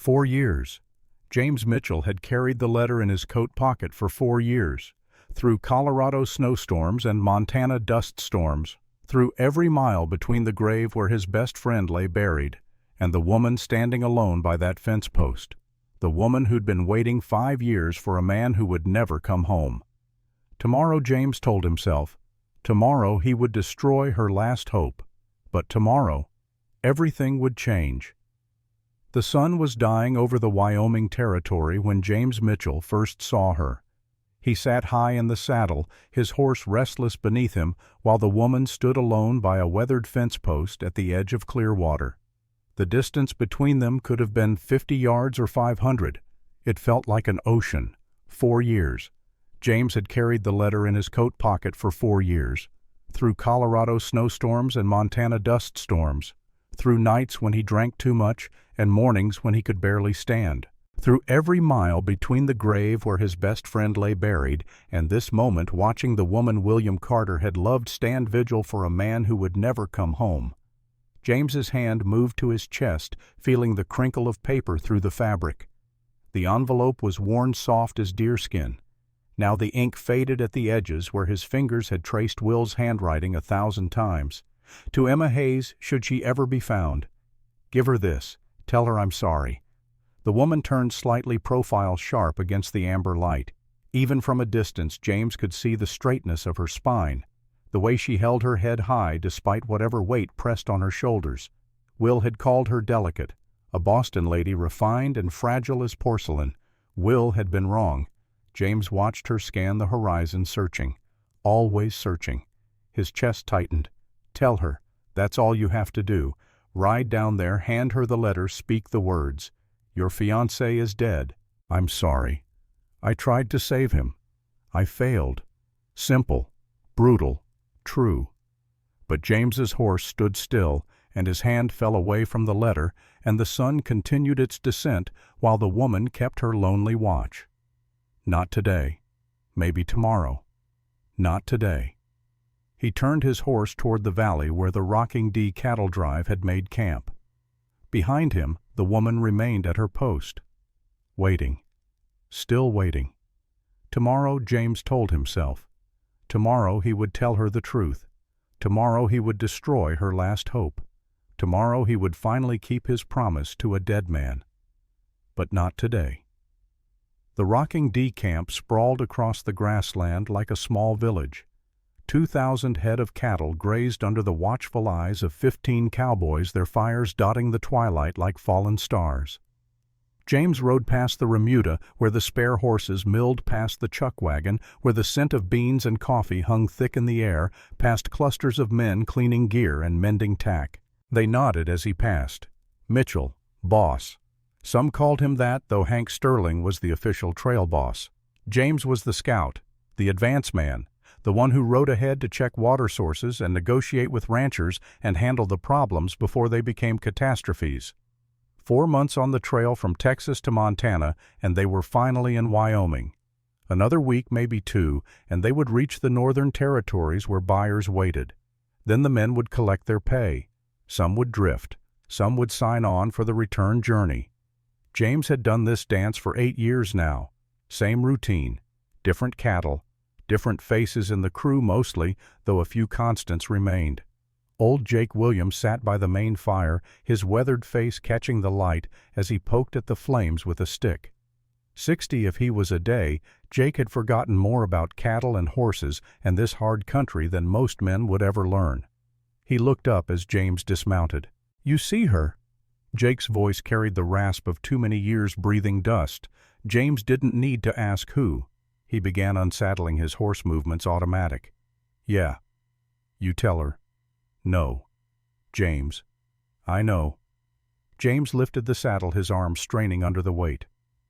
4 years. James Mitchell had carried the letter in his coat pocket for 4 years, through Colorado snowstorms and Montana dust storms, through every mile between the grave where his best friend lay buried, and the woman standing alone by that fence post, the woman who'd been waiting 5 years for a man who would never come home. Tomorrow, James told himself, tomorrow he would destroy her last hope, but tomorrow everything would change. The sun was dying over the Wyoming territory when James Mitchell first saw her. He sat high in the saddle, his horse restless beneath him, while the woman stood alone by a weathered fence post at the edge of clear water. The distance between them could have been 50 yards or 500. It felt like an ocean. 4 years. James had carried the letter in his coat pocket for 4 years, through Colorado snowstorms and Montana dust storms, through nights when he drank too much and mornings when he could barely stand, through every mile between the grave where his best friend lay buried and this moment watching the woman William Carter had loved stand vigil for a man who would never come home. James's hand moved to his chest, feeling the crinkle of paper through the fabric. The envelope was worn soft as deerskin. Now the ink faded at the edges where his fingers had traced Will's handwriting 1,000 times. To Emma Hayes, should she ever be found. Give her this. Tell her I'm sorry. The woman turned slightly profile sharp against the amber light. Even from a distance, James could see the straightness of her spine, the way she held her head high despite whatever weight pressed on her shoulders. Will had called her delicate, a Boston lady refined and fragile as porcelain. Will had been wrong. James watched her scan the horizon, searching, always searching. His chest tightened. Tell her. That's all you have to do. Ride down there, hand her the letter, speak the words. Your fiancé is dead. I'm sorry. I tried to save him. I failed. Simple, brutal, true. But James's horse stood still, and his hand fell away from the letter, and the sun continued its descent while the woman kept her lonely watch. Not today. Maybe tomorrow. Not today. He turned his horse toward the valley where the Rocking D cattle drive had made camp. Behind him, the woman remained at her post, waiting, still waiting. Tomorrow, James told himself. Tomorrow he would tell her the truth. Tomorrow he would destroy her last hope. Tomorrow he would finally keep his promise to a dead man. But not today. The Rocking D camp sprawled across the grassland like a small village. 2,000 head of cattle grazed under the watchful eyes of 15 cowboys, their fires dotting the twilight like fallen stars. James rode past the remuda where the spare horses milled past the chuck wagon, where the scent of beans and coffee hung thick in the air, past clusters of men cleaning gear and mending tack. They nodded as he passed. Mitchell, boss. Some called him that, though Hank Sterling was the official trail boss. James was the scout, the advance man, the one who rode ahead to check water sources and negotiate with ranchers and handle the problems before they became catastrophes. 4 months on the trail from Texas to Montana, and they were finally in Wyoming. Another week, maybe 2, and they would reach the northern territories where buyers waited. Then the men would collect their pay. Some would drift. Some would sign on for the return journey. James had done this dance for 8 years now. Same routine. Different cattle. Different faces in the crew mostly, though a few constants remained. Old Jake Williams sat by the main fire, his weathered face catching the light as he poked at the flames with a stick. 60 if he was a day, Jake had forgotten more about cattle and horses and this hard country than most men would ever learn. He looked up as James dismounted. "You see her?" Jake's voice carried the rasp of too many years breathing dust. James didn't need to ask who. He began unsaddling his horse, movements automatic. "Yeah." "You tell her." "No." "James." "I know." James lifted the saddle, his arms straining under the weight.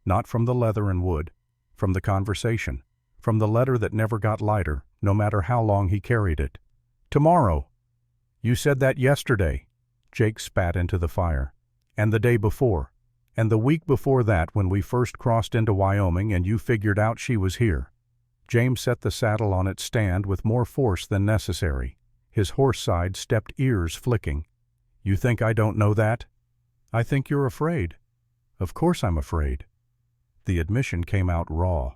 Not from the leather and wood, from the conversation, from the letter that never got lighter, no matter how long he carried it. "Tomorrow." "You said that yesterday." Jake spat into the fire. "And the day before. And the week before that when we first crossed into Wyoming and you figured out she was here." James set the saddle on its stand with more force than necessary. His horse side stepped, ears flicking. "You think I don't know that?" "I think you're afraid." Of course I'm afraid." The admission came out raw.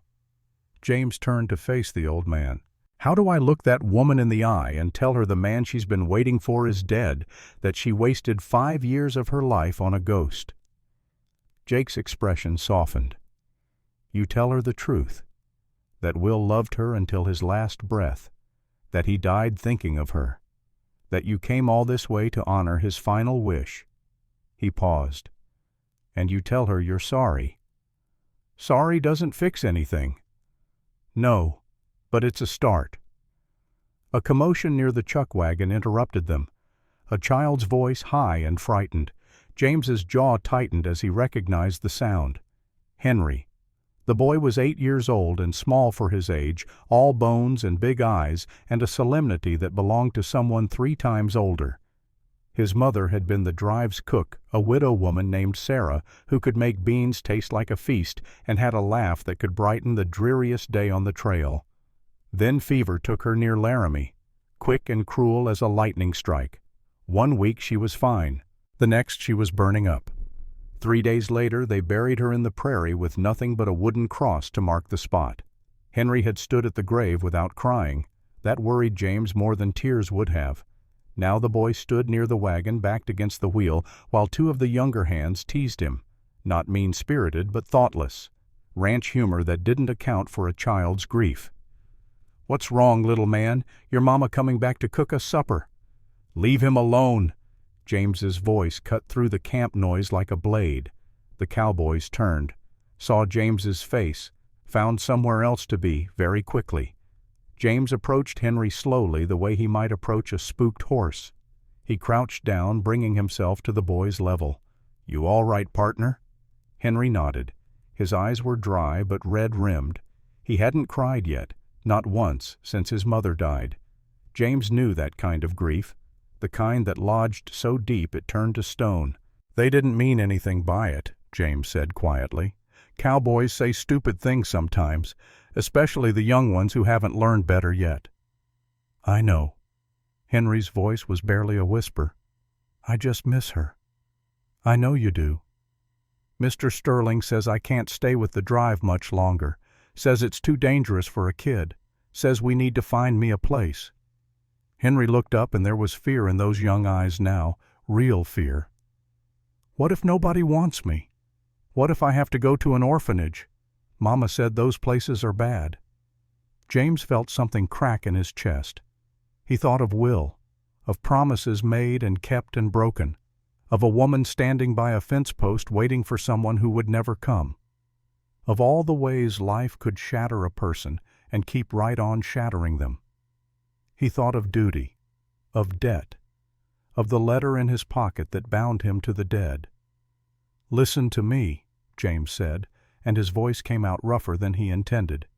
James turned to face the old man. "How do I look that woman in the eye and tell her the man she's been waiting for is dead, that she wasted 5 years of her life on a ghost?" Jake's expression softened. "You tell her the truth, that Will loved her until his last breath, that he died thinking of her, that you came all this way to honor his final wish." He paused. "And you tell her you're sorry." "Sorry doesn't fix anything." "No, but it's a start." A commotion near the chuck wagon interrupted them. A child's voice, high and frightened. James's jaw tightened as he recognized the sound. Henry. The boy was 8 years old and small for his age, all bones and big eyes, and a solemnity that belonged to someone 3 times older. His mother had been the drive's cook, a widow woman named Sarah, who could make beans taste like a feast and had a laugh that could brighten the dreariest day on the trail. Then fever took her near Laramie, quick and cruel as a lightning strike. 1 week she was fine. The next she was burning up. 3 days later they buried her in the prairie with nothing but a wooden cross to mark the spot. Henry had stood at the grave without crying. That worried James more than tears would have. Now the boy stood near the wagon, backed against the wheel, while 2 of the younger hands teased him. Not mean-spirited, but thoughtless. Ranch humor that didn't account for a child's grief. "What's wrong, little man? Your mama coming back to cook us supper." "Leave him alone." James's voice cut through the camp noise like a blade. The cowboys turned, saw James's face, found somewhere else to be, very quickly. James approached Henry slowly, the way he might approach a spooked horse. He crouched down, bringing himself to the boy's level. "You all right, partner?" Henry nodded. His eyes were dry but red-rimmed. He hadn't cried yet, not once, since his mother died. James knew that kind of grief, the kind that lodged so deep it turned to stone. "They didn't mean anything by it," James said quietly. "Cowboys say stupid things sometimes, especially the young ones who haven't learned better yet." "I know." Henry's voice was barely a whisper. "I just miss her." "I know you do." "Mr. Sterling says I can't stay with the drive much longer, says it's too dangerous for a kid, says we need to find me a place." Henry looked up, and there was fear in those young eyes now, real fear. "What if nobody wants me? What if I have to go to an orphanage? Mama said those places are bad." James felt something crack in his chest. He thought of Will, of promises made and kept and broken, of a woman standing by a fence post waiting for someone who would never come, of all the ways life could shatter a person and keep right on shattering them. He thought of duty, of debt, of the letter in his pocket that bound him to the dead. "Listen to me," James said, and his voice came out rougher than he intended.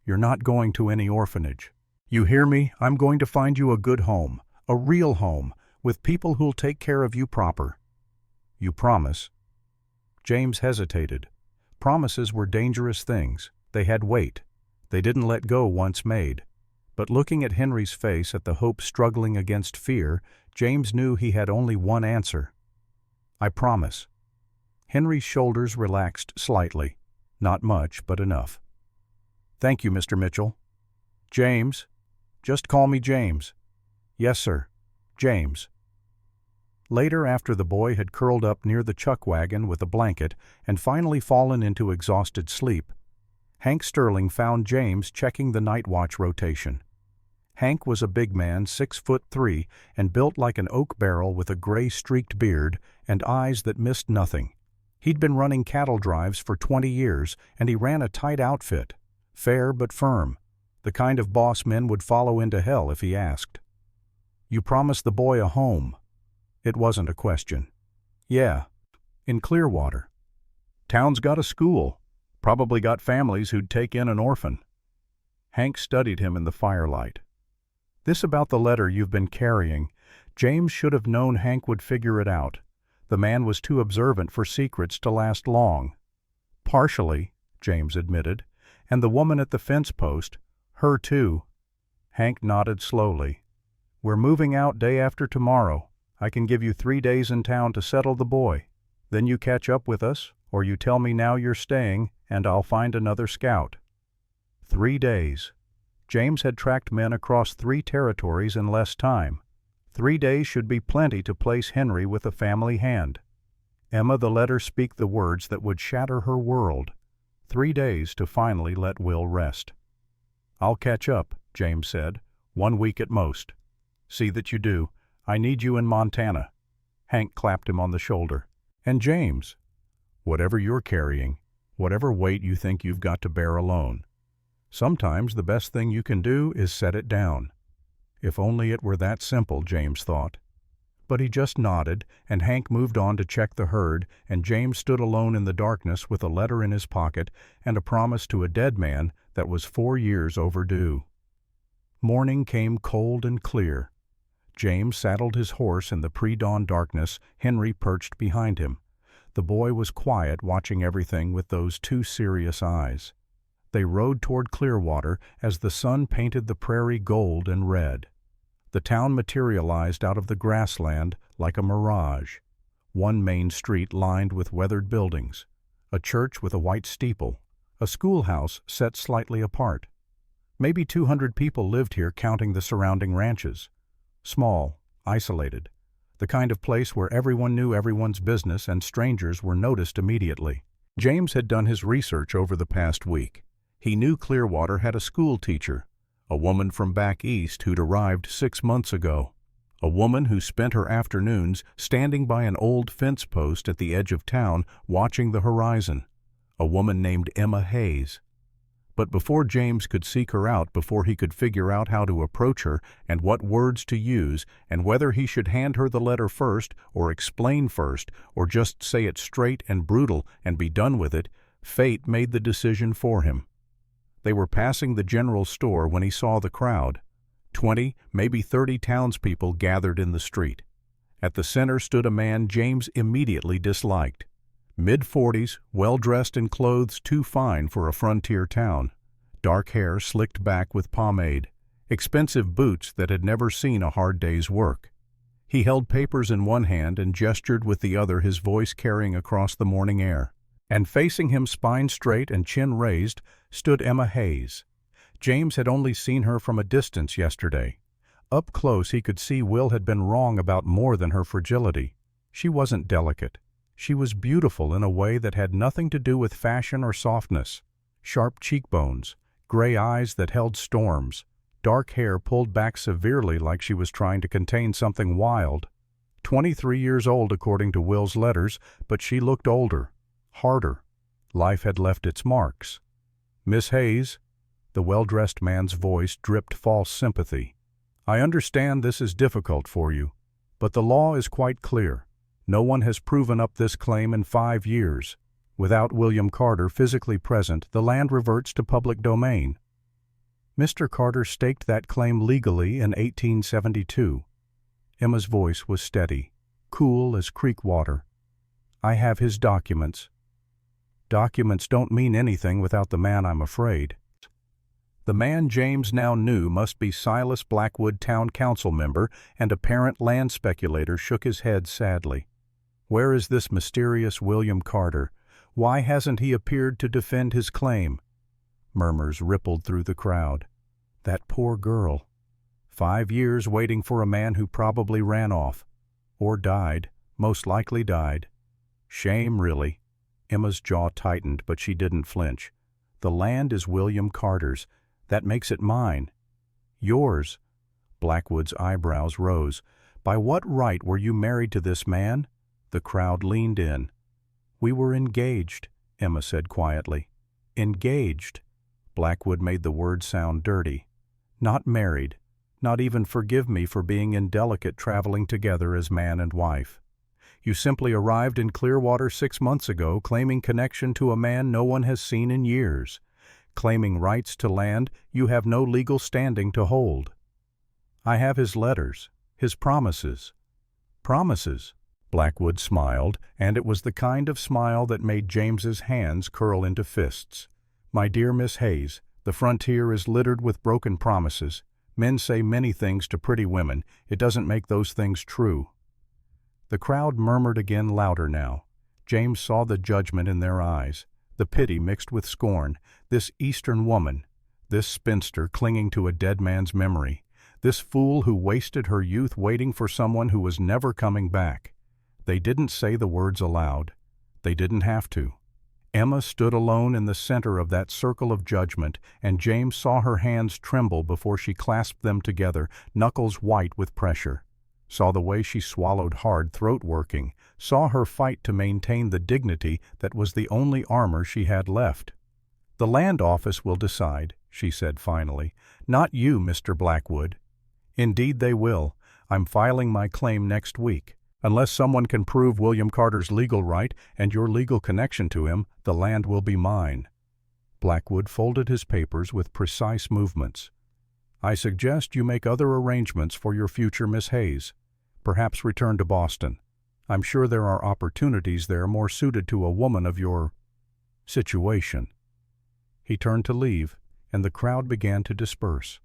"You're not going to any orphanage. You hear me? I'm going to find you a good home, a real home, with people who'll take care of you proper. You promise?" James hesitated. Promises were dangerous things. They had weight. They didn't let go once made. But looking at Henry's face, at the hope struggling against fear, James knew he had only one answer. "I promise." Henry's shoulders relaxed slightly. Not much, but enough. "Thank you, Mr. Mitchell." "James. Just call me James." "Yes, sir. James." Later, after the boy had curled up near the chuck wagon with a blanket and finally fallen into exhausted sleep, Hank Sterling found James checking the night watch rotation. Hank was a big man, 6'3", and built like an oak barrel with a gray-streaked beard and eyes that missed nothing. He'd been running cattle drives for 20 years, and he ran a tight outfit, fair but firm, the kind of boss men would follow into hell if he asked. "You promised the boy a home." It wasn't a question. "Yeah, in Clearwater. Town's got a school, probably got families who'd take in an orphan." Hank studied him in the firelight. "This about the letter you've been carrying, James should have known Hank would figure it out. The man was too observant for secrets to last long." "Partially," James admitted. "And the woman at the fence post, her too." Hank nodded slowly. "We're moving out day after tomorrow. I can give you 3 days in town to settle the boy. Then you catch up with us, or you tell me now you're staying, and I'll find another scout." 3 days. James had tracked men across 3 territories in less time. 3 days should be plenty to place Henry with a family hand. Emma the letter speak the words that would shatter her world. 3 days to finally let Will rest. "I'll catch up," James said. "1 week at most." "See that you do. I need you in Montana." Hank clapped him on the shoulder. "And James, whatever you're carrying, whatever weight you think you've got to bear alone, sometimes the best thing you can do is set it down." If only it were that simple, James thought. But he just nodded, and Hank moved on to check the herd, and James stood alone in the darkness with a letter in his pocket and a promise to a dead man that was 4 years overdue. Morning came cold and clear. James saddled his horse in the pre-dawn darkness, Henry perched behind him. The boy was quiet, watching everything with those 2 serious eyes. They rode toward Clearwater as the sun painted the prairie gold and red. The town materialized out of the grassland like a mirage. 1 main street lined with weathered buildings, a church with a white steeple, a schoolhouse set slightly apart. Maybe 200 people lived here, counting the surrounding ranches. Small, isolated, the kind of place where everyone knew everyone's business and strangers were noticed immediately. James had done his research over the past week. He knew Clearwater had a school teacher, a woman from back east who'd arrived 6 months ago, a woman who spent her afternoons standing by an old fence post at the edge of town watching the horizon, a woman named Emma Hayes. But before James could seek her out, before he could figure out how to approach her and what words to use, and whether he should hand her the letter first or explain first or just say it straight and brutal and be done with it, fate made the decision for him. They were passing the general store when he saw the crowd. 20, maybe 30 townspeople gathered in the street. At the center stood a man James immediately disliked. Mid-40s, well-dressed in clothes too fine for a frontier town. Dark hair slicked back with pomade. Expensive boots that had never seen a hard day's work. He held papers in one hand and gestured with the other, his voice carrying across the morning air. And facing him, spine straight and chin raised, stood Emma Hayes. James had only seen her from a distance yesterday. Up close he could see Will had been wrong about more than her fragility. She wasn't delicate. She was beautiful in a way that had nothing to do with fashion or softness. Sharp cheekbones, gray eyes that held storms, dark hair pulled back severely like she was trying to contain something wild. 23 years old according to Will's letters, but she looked older, harder. Life had left its marks. "Miss Hayes," the well-dressed man's voice dripped false sympathy. "I understand this is difficult for you, but the law is quite clear. No one has proven up this claim in 5 years. Without William Carter physically present, the land reverts to public domain." Mr. Carter staked that claim legally in 1872. Emma's voice was steady, cool as creek water. "I have his documents." "Documents don't mean anything without the man, I'm afraid." The man James now knew must be Silas Blackwood, town council member and apparent land speculator, shook his head sadly. Where is this mysterious William Carter? Why hasn't he appeared to defend his claim? Murmurs rippled through the crowd. That poor girl. 5 years waiting for a man who probably ran off. Or died, most likely died. Shame, really. Emma's jaw tightened, but she didn't flinch. The land is William Carter's. That makes it mine. Yours. Blackwood's eyebrows rose. By what right were you married to this man? The crowd leaned in. We were engaged, Emma said quietly. Engaged. Blackwood made the word sound dirty. Not married. Not even forgive me for being indelicate traveling together as man and wife. You simply arrived in Clearwater 6 months ago, claiming connection to a man no one has seen in years. Claiming rights to land you have no legal standing to hold. I have his letters, his promises. Promises? Blackwood smiled, and it was the kind of smile that made James's hands curl into fists. My dear Miss Hayes, the frontier is littered with broken promises. Men say many things to pretty women. It doesn't make those things true. The crowd murmured again, louder now. James saw the judgment in their eyes, the pity mixed with scorn. This Eastern woman, this spinster clinging to a dead man's memory, this fool who wasted her youth waiting for someone who was never coming back. They didn't say the words aloud. They didn't have to. Emma stood alone in the center of that circle of judgment, and James saw her hands tremble before she clasped them together, knuckles white with pressure. Saw the way she swallowed hard, throat working, saw her fight to maintain the dignity that was the only armor she had left. "The land office will decide," she said finally. "Not you, Mr. Blackwood." "Indeed they will. I'm filing my claim next week. Unless someone can prove William Carter's legal right and your legal connection to him, the land will be mine." Blackwood folded his papers with precise movements. "I suggest you make other arrangements for your future, Miss Hayes. Perhaps return to Boston. I'm sure there are opportunities there more suited to a woman of your situation." He turned to leave, and the crowd began to disperse.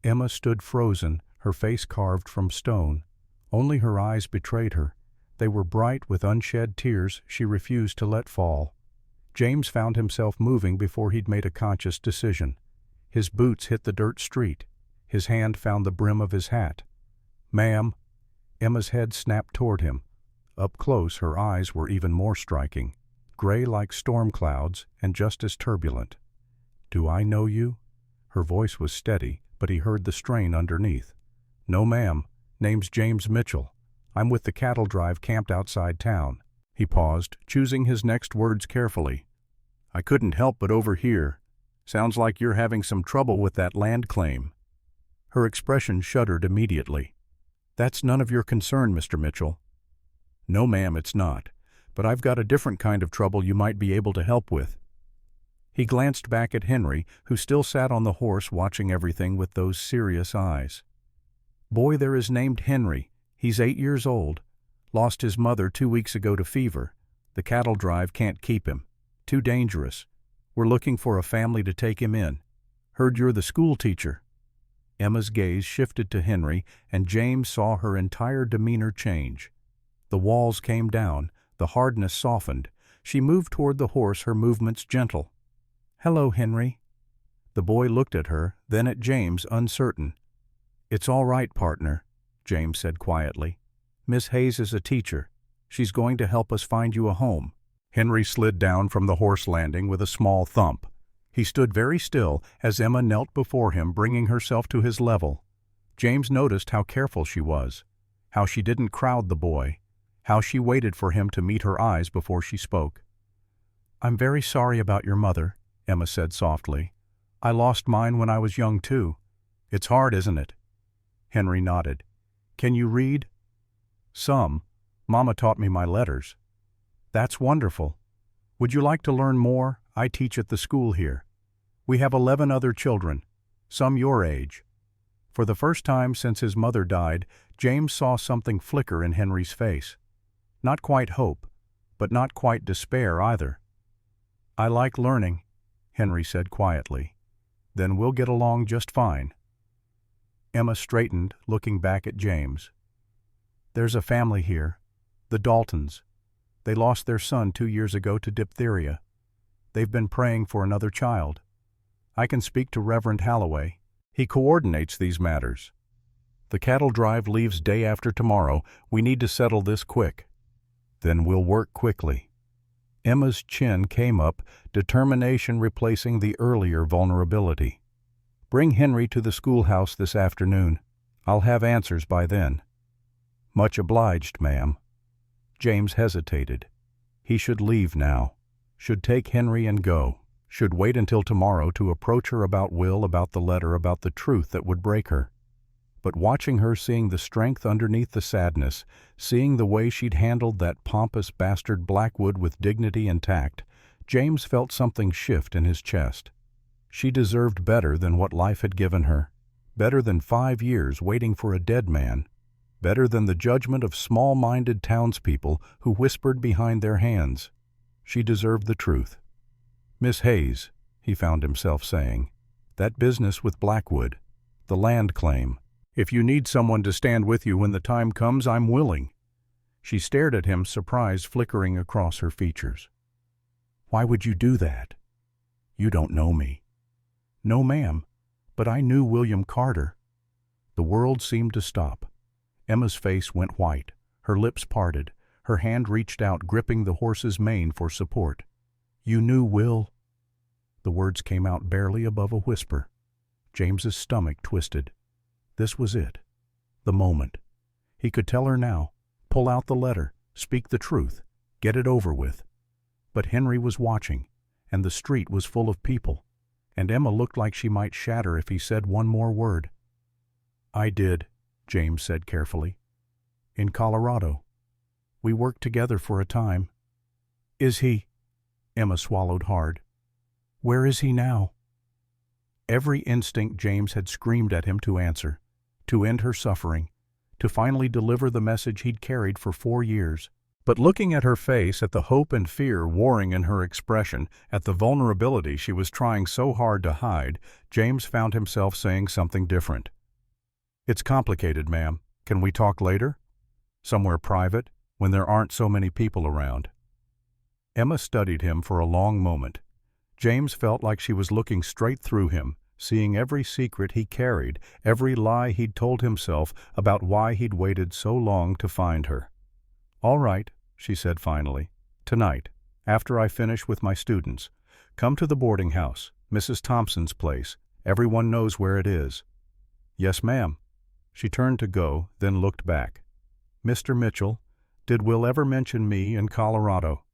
Emma stood frozen, her face carved from stone. Only her eyes betrayed her. They were bright with unshed tears she refused to let fall. James found himself moving before he'd made a conscious decision. His boots hit the dirt street. His hand found the brim of his hat. "Ma'am." Emma's head snapped toward him. Up close, her eyes were even more striking, gray like storm clouds and just as turbulent. "Do I know you?" Her voice was steady, but he heard the strain underneath. "No, ma'am. Name's James Mitchell. I'm with the cattle drive camped outside town." He paused, choosing his next words carefully. "I couldn't help but overhear. Sounds like you're having some trouble with that land claim." Her expression shuddered immediately. "That's none of your concern, Mr. Mitchell." "No, ma'am, it's not. But I've got a different kind of trouble you might be able to help with." He glanced back at Henry, who still sat on the horse watching everything with those serious eyes. "Boy there is named Henry. He's 8 years old. Lost his mother 2 weeks ago to fever. The cattle drive can't keep him. Too dangerous. We're looking for a family to take him in. Heard you're the school teacher." Emma's gaze shifted to Henry, and James saw her entire demeanor change. The walls came down, the hardness softened. She moved toward the horse, her movements gentle. "Hello, Henry." The boy looked at her, then at James, uncertain. "It's all right, partner," James said quietly. "Miss Hayes is a teacher. She's going to help us find you a home." Henry slid down from the horse landing with a small thump. He stood very still as Emma knelt before him, bringing herself to his level. James noticed how careful she was, how she didn't crowd the boy, how she waited for him to meet her eyes before she spoke. "I'm very sorry about your mother," Emma said softly. "I lost mine when I was young, too. It's hard, isn't it?" Henry nodded. "Can you read?" "Some. Mama taught me my letters." "That's wonderful. Would you like to learn more? I teach at the school here. We have 11 other children, some your age." For the first time since his mother died, James saw something flicker in Henry's face. Not quite hope, but not quite despair either. "I like learning," Henry said quietly. "Then we'll get along just fine." Emma straightened, looking back at James. "There's a family here, the Daltons. They lost their son 2 years ago to diphtheria. They've been praying for another child. I can speak to Reverend Halloway. He coordinates these matters. The cattle drive leaves day after tomorrow. We need to settle this quick. Then we'll work quickly." Emma's chin came up, determination replacing the earlier vulnerability. "Bring Henry to the schoolhouse this afternoon. I'll have answers by then." "Much obliged, ma'am." James hesitated. He should leave now. Should take Henry and go. Should wait until tomorrow to approach her about Will, about the letter, about the truth that would break her. But watching her, seeing the strength underneath the sadness, seeing the way she'd handled that pompous bastard Blackwood with dignity and tact, James felt something shift in his chest. She deserved better than what life had given her, better than 5 years waiting for a dead man, better than the judgment of small-minded townspeople who whispered behind their hands. She deserved the truth. "Miss Hayes," he found himself saying, "that business with Blackwood, the land claim. If you need someone to stand with you when the time comes, I'm willing." She stared at him, surprise flickering across her features. "Why would you do that? You don't know me." "No, ma'am, but I knew William Carter." The world seemed to stop. Emma's face went white, her lips parted, her hand reached out, gripping the horse's mane for support. "You knew Will?" The words came out barely above a whisper. James's stomach twisted. This was it. The moment. He could tell her now, pull out the letter, speak the truth, get it over with. But Henry was watching, and the street was full of people, and Emma looked like she might shatter if he said one more word. "I did," James said carefully. "In Colorado. We worked together for a time." "Is he?" Emma swallowed hard. "Where is he now?" Every instinct James had screamed at him to answer, to end her suffering, to finally deliver the message he'd carried for 4 years. But looking at her face, at the hope and fear warring in her expression, at the vulnerability she was trying so hard to hide, James found himself saying something different. "It's complicated, ma'am. Can we talk later? Somewhere private, when there aren't so many people around." Emma studied him for a long moment. James felt like she was looking straight through him, seeing every secret he carried, every lie he'd told himself about why he'd waited so long to find her. "All right," she said finally. "Tonight, after I finish with my students. Come to the boarding house, Mrs. Thompson's place. Everyone knows where it is." "Yes, ma'am." She turned to go, then looked back. "Mr. Mitchell, did Will ever mention me in Colorado?"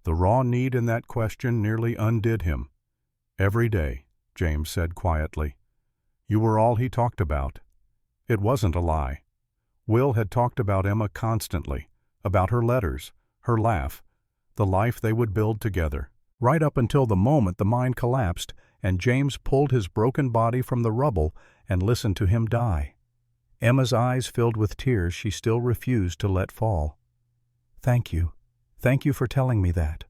The raw need in that question nearly undid him. "Every day," James said quietly. "You were all he talked about." It wasn't a lie. Will had talked about Emma constantly, about her letters, her laugh, the life they would build together, right up until the moment the mine collapsed and James pulled his broken body from the rubble and listened to him die. Emma's eyes filled with tears she still refused to let fall. "Thank you. Thank you for telling me that."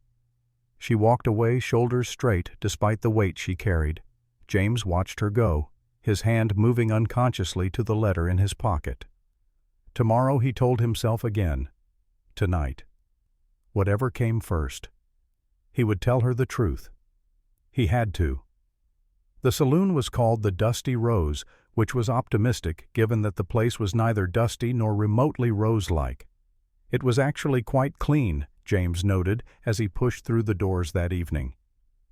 She walked away, shoulders straight, despite the weight she carried. James watched her go, his hand moving unconsciously to the letter in his pocket. Tomorrow, he told himself again. Tonight. Whatever came first. He would tell her the truth. He had to. The saloon was called the Dusty Rose, which was optimistic given that the place was neither dusty nor remotely rose-like. It was actually quite clean, James noted as he pushed through the doors that evening.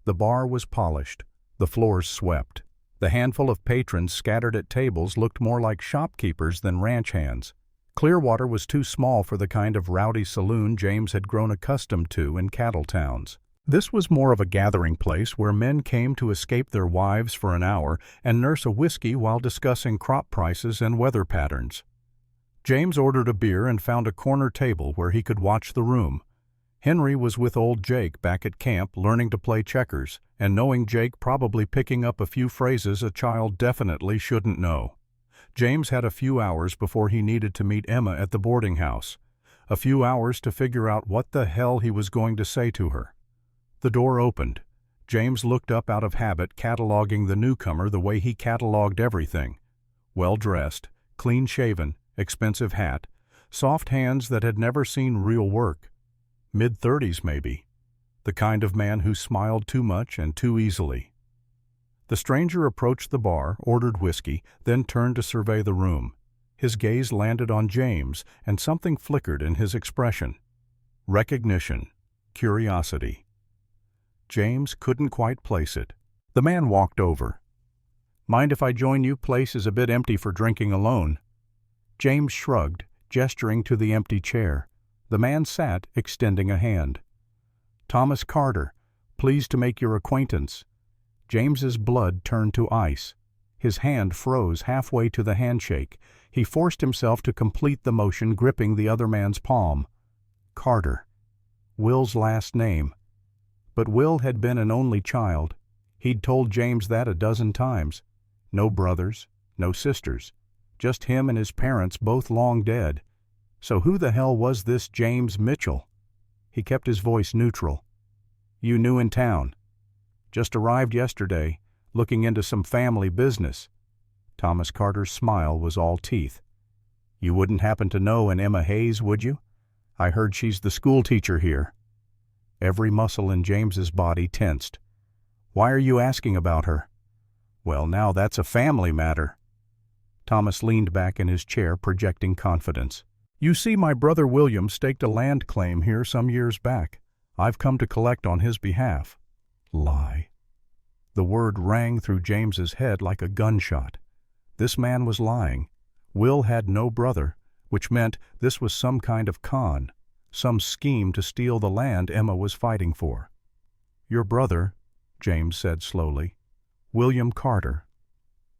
The bar was polished, the floors swept. The handful of patrons scattered at tables looked more like shopkeepers than ranch hands. Clearwater was too small for the kind of rowdy saloon James had grown accustomed to in cattle towns. This was more of a gathering place where men came to escape their wives for an hour and nurse a whiskey while discussing crop prices and weather patterns. James ordered a beer and found a corner table where he could watch the room. Henry was with old Jake back at camp learning to play checkers, and knowing Jake probably picking up a few phrases a child definitely shouldn't know. James had a few hours before he needed to meet Emma at the boarding house. A few hours to figure out what the hell he was going to say to her. The door opened. James looked up out of habit, cataloging the newcomer the way he cataloged everything. Well-dressed, clean-shaven, expensive hat, soft hands that had never seen real work. Mid-30s maybe. The kind of man who smiled too much and too easily. The stranger approached the bar, ordered whiskey, then turned to survey the room. His gaze landed on James, and something flickered in his expression. Recognition. Curiosity. James couldn't quite place it. The man walked over. "Mind if I join you? Place is a bit empty for drinking alone." James shrugged, gesturing to the empty chair. The man sat, extending a hand. "Thomas Carter, pleased to make your acquaintance." James's blood turned to ice. His hand froze halfway to the handshake. He forced himself to complete the motion, gripping the other man's palm. Carter. Will's last name. But Will had been an only child. He'd told James that a dozen times. No brothers, no sisters. Just him and his parents, both long dead. So who the hell was this James Mitchell? He kept his voice neutral. "You new in town?" "Just arrived yesterday, looking into some family business." Thomas Carter's smile was all teeth. "You wouldn't happen to know an Emma Hayes, would you?" I heard she's the school teacher here. Every muscle in James's body tensed. Why are you asking about her? Well, now that's a family matter. Thomas leaned back in his chair, projecting confidence. You see, my brother William staked a land claim here some years back. I've come to collect on his behalf. Lie. The word rang through James's head like a gunshot. This man was lying. Will had no brother, which meant this was some kind of con, some scheme to steal the land Emma was fighting for. Your brother, James said slowly. William Carter.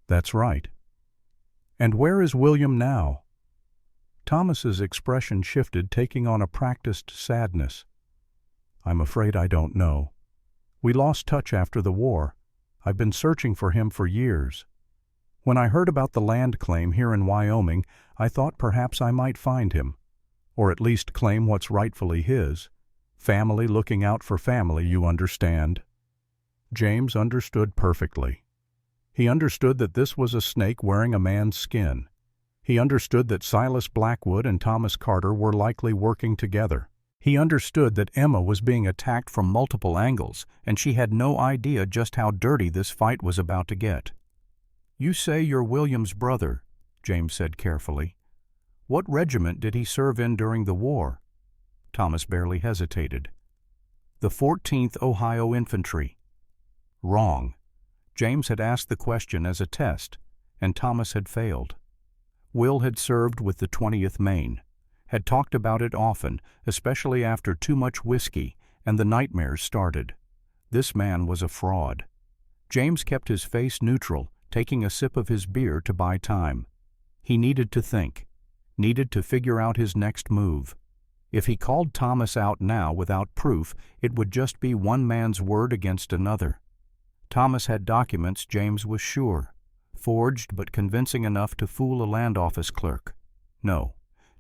That's right. And where is William now? Thomas's expression shifted, taking on a practiced sadness. I'm afraid I don't know. We lost touch after the war. I've been searching for him for years. When I heard about the land claim here in Wyoming, I thought perhaps I might find him, or at least claim what's rightfully his. Family looking out for family, you understand. James understood perfectly. He understood that this was a snake wearing a man's skin. He understood that Silas Blackwood and Thomas Carter were likely working together. He understood that Emma was being attacked from multiple angles, and she had no idea just how dirty this fight was about to get. You say you're William's brother, James said carefully. What regiment did he serve in during the war? Thomas barely hesitated. The 14th Ohio Infantry. Wrong. James had asked the question as a test, and Thomas had failed. Will had served with the 20th Maine, had talked about it often, especially after too much whiskey, and the nightmares started. This man was a fraud. James kept his face neutral, taking a sip of his beer to buy time. He needed to think, needed to figure out his next move. If he called Thomas out now without proof, it would just be one man's word against another. Thomas had documents, James was sure, forged but convincing enough to fool a land office clerk. No,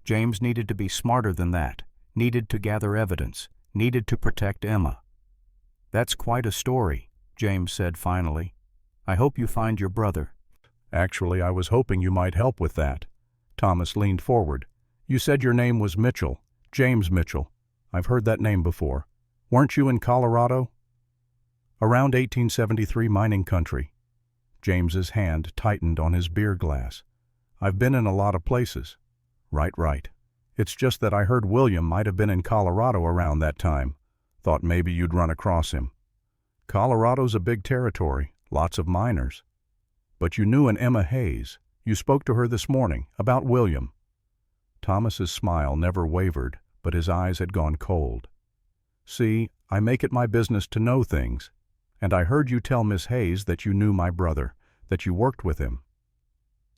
James needed to be smarter than that, needed to gather evidence, needed to protect Emma. That's quite a story, James said finally. I hope you find your brother. Actually, I was hoping you might help with that. Thomas leaned forward. You said your name was Mitchell, James Mitchell. I've heard that name before. Weren't you in Colorado? Around 1873 mining country. James's hand tightened on his beer glass. I've been in a lot of places. Right. It's just that I heard William might have been in Colorado around that time. Thought maybe you'd run across him. Colorado's a big territory, lots of miners. But you knew an Emma Hayes. You spoke to her this morning, about William. Thomas's smile never wavered, but his eyes had gone cold. See, I make it my business to know things. And I heard you tell Miss Hayes that you knew my brother, that you worked with him.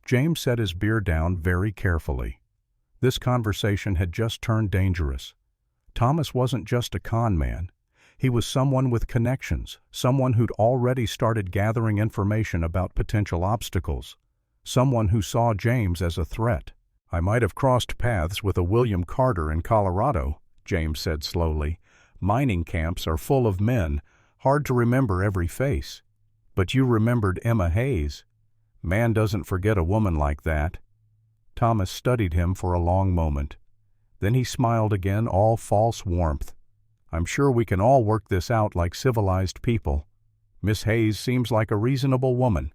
James set his beer down very carefully. This conversation had just turned dangerous. Thomas wasn't just a con man. He was someone with connections, someone who'd already started gathering information about potential obstacles, someone who saw James as a threat. I might have crossed paths with a William Carter in Colorado, James said slowly. Mining camps are full of men, hard to remember every face. But you remembered Emma Hayes. Man doesn't forget a woman like that. Thomas studied him for a long moment. Then he smiled again, all false warmth. I'm sure we can all work this out like civilized people. Miss Hayes seems like a reasonable woman.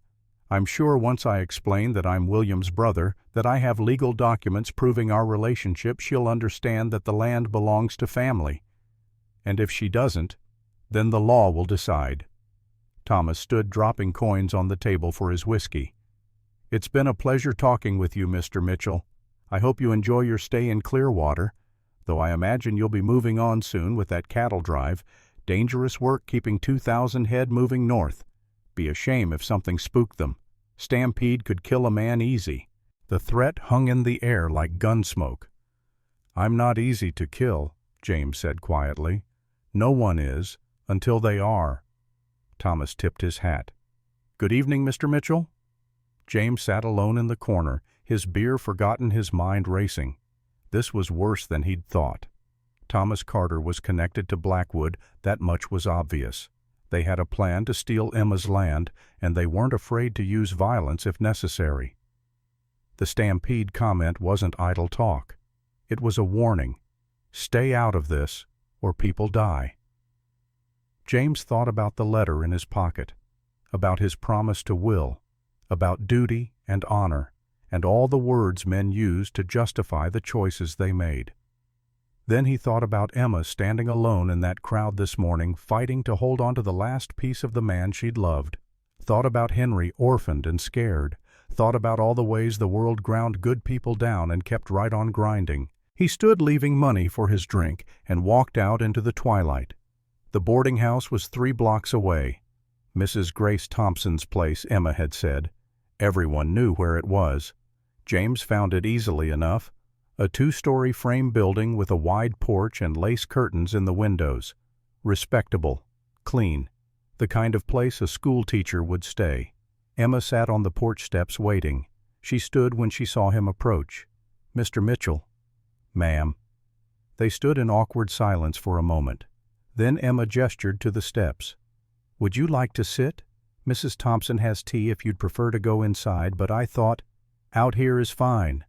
I'm sure once I explain that I'm William's brother, that I have legal documents proving our relationship, she'll understand that the land belongs to family. And if she doesn't, then the law will decide. Thomas stood dropping coins on the table for his whiskey. It's been a pleasure talking with you, Mr. Mitchell. I hope you enjoy your stay in Clearwater, though I imagine you'll be moving on soon with that cattle drive. Dangerous work keeping 2,000 head moving north. Be a shame if something spooked them. Stampede could kill a man easy. The threat hung in the air like gun smoke. I'm not easy to kill, James said quietly. No one is, until they are. Thomas tipped his hat. Good evening, Mr. Mitchell. James sat alone in the corner, his beer forgotten, his mind racing. This was worse than he'd thought. Thomas Carter was connected to Blackwood, that much was obvious. They had a plan to steal Emma's land, and they weren't afraid to use violence if necessary. The stampede comment wasn't idle talk. It was a warning. Stay out of this, or people die. James thought about the letter in his pocket, about his promise to Will, about duty and honor, and all the words men used to justify the choices they made. Then he thought about Emma standing alone in that crowd this morning, fighting to hold on to the last piece of the man she'd loved. Thought about Henry, orphaned and scared. Thought about all the ways the world ground good people down and kept right on grinding. He stood leaving money for his drink and walked out into the twilight. The boarding house was 3 blocks away. Mrs. Grace Thompson's place, Emma had said. Everyone knew where it was. James found it easily enough. A 2-story frame building with a wide porch and lace curtains in the windows. Respectable, clean, the kind of place a school teacher would stay. Emma sat on the porch steps waiting. She stood when she saw him approach. "Mr. Mitchell." "Ma'am." They stood in awkward silence for a moment. Then Emma gestured to the steps. "Would you like to sit? Mrs. Thompson has tea if you'd prefer to go inside, but I thought, out here is fine."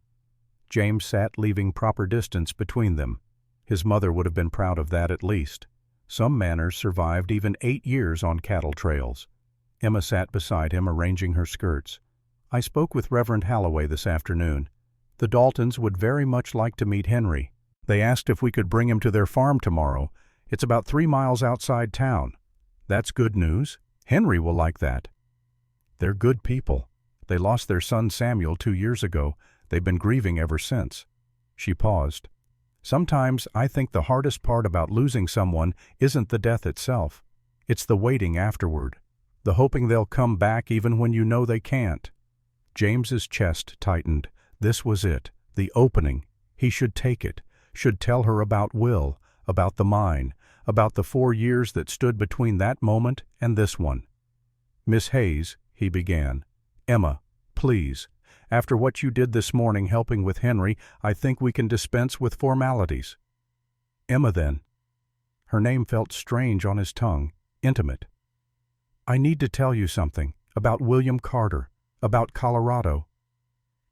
James sat, leaving proper distance between them. His mother would have been proud of that at least. Some manners survived even 8 years on cattle trails. Emma sat beside him, arranging her skirts. "I spoke with Reverend Halloway this afternoon. The Daltons would very much like to meet Henry. They asked if we could bring him to their farm tomorrow. It's about 3 miles outside town. That's good news. Henry will like that. They're good people. They lost their son Samuel 2 years ago. They've been grieving ever since." She paused. "Sometimes I think the hardest part about losing someone isn't the death itself. It's the waiting afterward, the hoping they'll come back even when you know they can't." James's chest tightened. This was it, the opening. He should take it, should tell her about Will, about the mine, about the 4 years that stood between that moment and this one. "Miss Hayes," he began. "Emma, please. After what you did this morning helping with Henry, I think we can dispense with formalities." "Emma, then." Her name felt strange on his tongue, intimate. "I need to tell you something, about William Carter, about Colorado."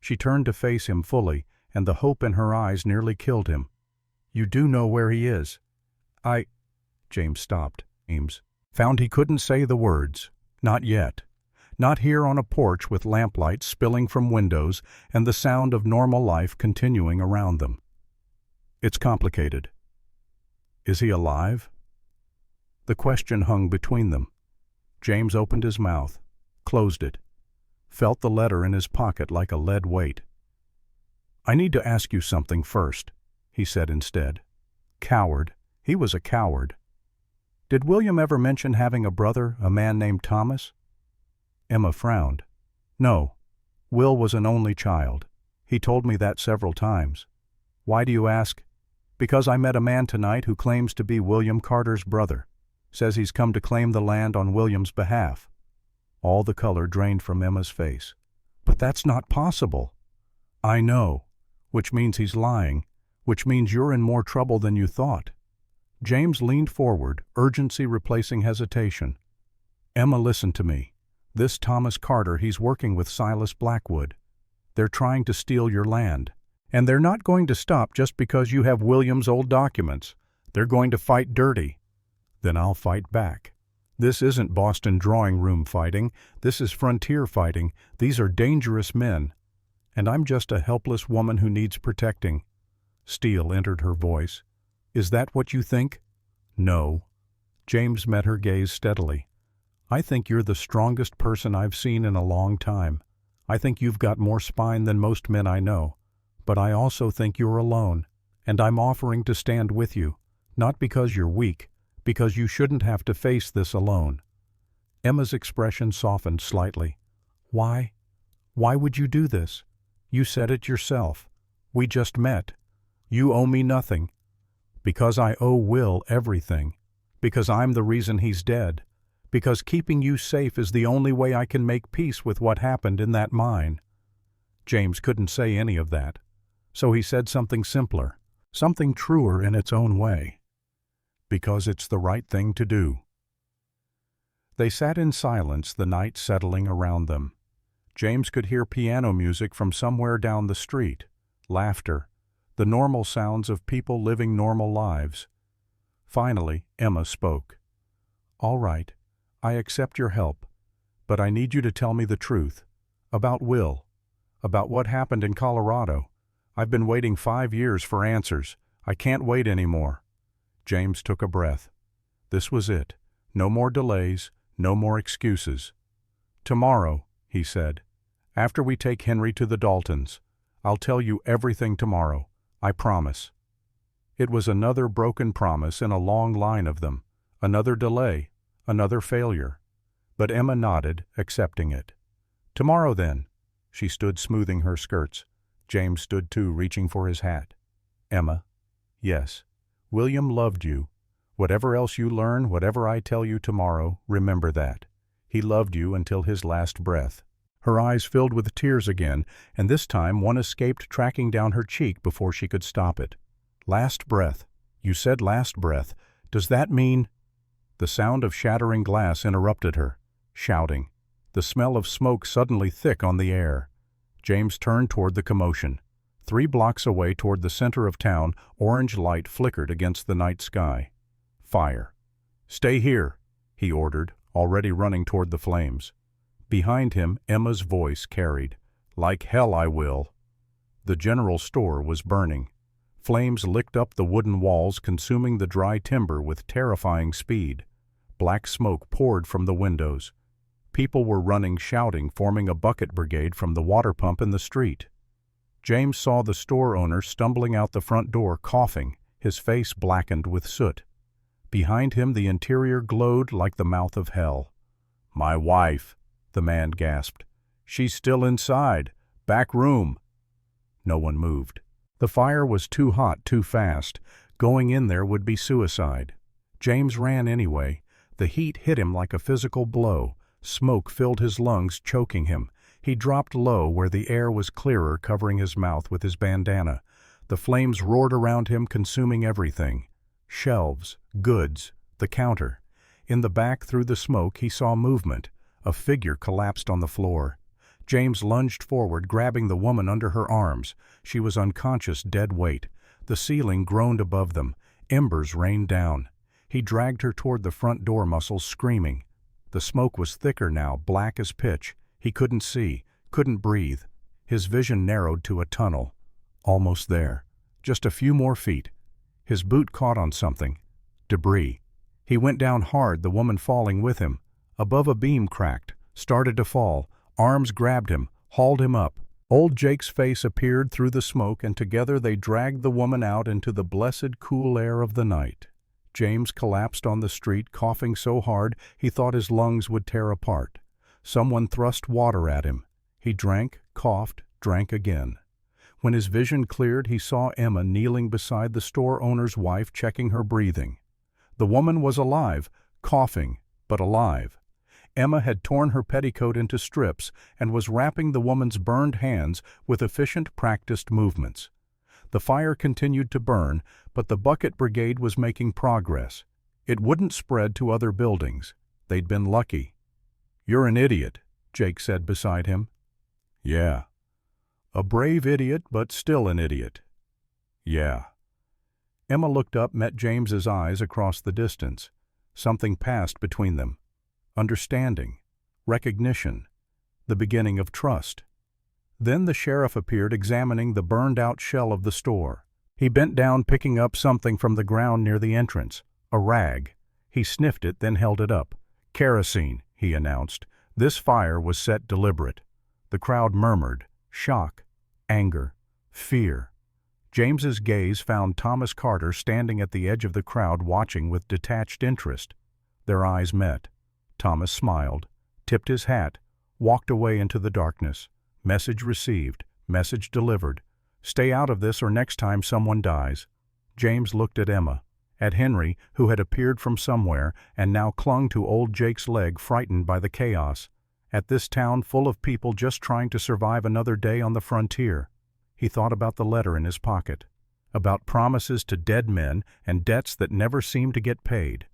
She turned to face him fully, and the hope in her eyes nearly killed him. "You do know where he is?" James stopped. James found he couldn't say the words. Not yet. Not here on a porch with lamplight spilling from windows and the sound of normal life continuing around them. "It's complicated." "Is he alive?" The question hung between them. James opened his mouth, closed it, felt the letter in his pocket like a lead weight. "I need to ask you something first," he said instead. "Coward. He was a coward. Did William ever mention having a brother, a man named Thomas?" Emma frowned. "No. Will was an only child. He told me that several times." "Why do you ask?" "Because I met a man tonight who claims to be William Carter's brother. Says he's come to claim the land on William's behalf." All the color drained from Emma's face. "But that's not possible." "I know. Which means he's lying. Which means you're in more trouble than you thought." James leaned forward, urgency replacing hesitation. "Emma, listen to me. This Thomas Carter, he's working with Silas Blackwood. They're trying to steal your land. And they're not going to stop just because you have William's old documents. They're going to fight dirty." "Then I'll fight back. This isn't Boston drawing room fighting. This is frontier fighting. These are dangerous men. And I'm just a helpless woman who needs protecting." Steel entered her voice. "Is that what you think?" "No." James met her gaze steadily. "I think you're the strongest person I've seen in a long time. I think you've got more spine than most men I know. But I also think you're alone, and I'm offering to stand with you, not because you're weak, because you shouldn't have to face this alone." Emma's expression softened slightly. "Why? Why would you do this? You said it yourself. We just met. You owe me nothing." "Because I owe Will everything. Because I'm the reason he's dead. Because keeping you safe is the only way I can make peace with what happened in that mine." James couldn't say any of that. So he said something simpler, something truer in its own way. "Because it's the right thing to do." They sat in silence, the night settling around them. James could hear piano music from somewhere down the street, laughter, the normal sounds of people living normal lives. Finally, Emma spoke. "All right, I accept your help, but I need you to tell me the truth. About Will. About what happened in Colorado. I've been waiting 5 years for answers. I can't wait anymore." James took a breath. This was it. No more delays, no more excuses. "Tomorrow," he said. "After we take Henry to the Daltons. I'll tell you everything tomorrow. I promise." It was another broken promise in a long line of them. Another delay. Another failure. But Emma nodded, accepting it. "Tomorrow, then." She stood smoothing her skirts. James stood too, reaching for his hat. "Emma." "Yes. William loved you. Whatever else you learn, whatever I tell you tomorrow, remember that. He loved you until his last breath." Her eyes filled with tears again, and this time one escaped tracking down her cheek before she could stop it. "Last breath. You said last breath. Does that mean—" The sound of shattering glass interrupted her. Shouting. The smell of smoke suddenly thick on the air. James turned toward the commotion. 3 blocks away toward the center of town, orange light flickered against the night sky. Fire. "Stay here," he ordered, already running toward the flames. Behind him, Emma's voice carried, "Like hell I will." The general store was burning. Flames licked up the wooden walls, consuming the dry timber with terrifying speed. Black smoke poured from the windows. People were running, shouting, forming a bucket brigade from the water pump in the street. James saw the store owner stumbling out the front door, coughing, his face blackened with soot. Behind him the interior glowed like the mouth of hell. "My wife," the man gasped. "She's still inside. Back room." No one moved. The fire was too hot, too fast. Going in there would be suicide. James ran anyway. The heat hit him like a physical blow. Smoke filled his lungs, choking him. He dropped low where the air was clearer, covering his mouth with his bandana. The flames roared around him, consuming everything. Shelves, goods, the counter. In the back, through the smoke, he saw movement. A figure collapsed on the floor. James lunged forward, grabbing the woman under her arms. She was unconscious, dead weight. The ceiling groaned above them. Embers rained down. He dragged her toward the front door muscles, screaming. The smoke was thicker now, black as pitch. He couldn't see, couldn't breathe. His vision narrowed to a tunnel. Almost there. Just a few more feet. His boot caught on something. Debris. He went down hard, the woman falling with him. Above a beam cracked, started to fall. Arms grabbed him, hauled him up. Old Jake's face appeared through the smoke, and together they dragged the woman out into the blessed cool air of the night. James collapsed on the street, coughing so hard he thought his lungs would tear apart. Someone thrust water at him. He drank, coughed, drank again. When his vision cleared, he saw Emma kneeling beside the store owner's wife, checking her breathing. The woman was alive, coughing, but alive. Emma had torn her petticoat into strips and was wrapping the woman's burned hands with efficient, practiced movements. The fire continued to burn, but the bucket brigade was making progress. It wouldn't spread to other buildings. They'd been lucky. "You're an idiot," Jake said beside him. "Yeah." "A brave idiot, but still an idiot." "Yeah." Emma looked up, met James's eyes across the distance. Something passed between them. Understanding, recognition, the beginning of trust. Then the sheriff appeared, examining the burned-out shell of the store. He bent down, picking up something from the ground near the entrance, a rag. He sniffed it, then held it up. "Kerosene," he announced. This fire was set deliberate. The crowd murmured. Shock, anger, fear. James's gaze found Thomas Carter standing at the edge of the crowd, watching with detached interest. Their eyes met. Thomas smiled, tipped his hat, walked away into the darkness. Message received, message delivered. Stay out of this or next time someone dies. James looked at Emma, at Henry, who had appeared from somewhere and now clung to old Jake's leg, frightened by the chaos. At this town full of people just trying to survive another day on the frontier. He thought about the letter in his pocket, about promises to dead men and debts that never seemed to get paid.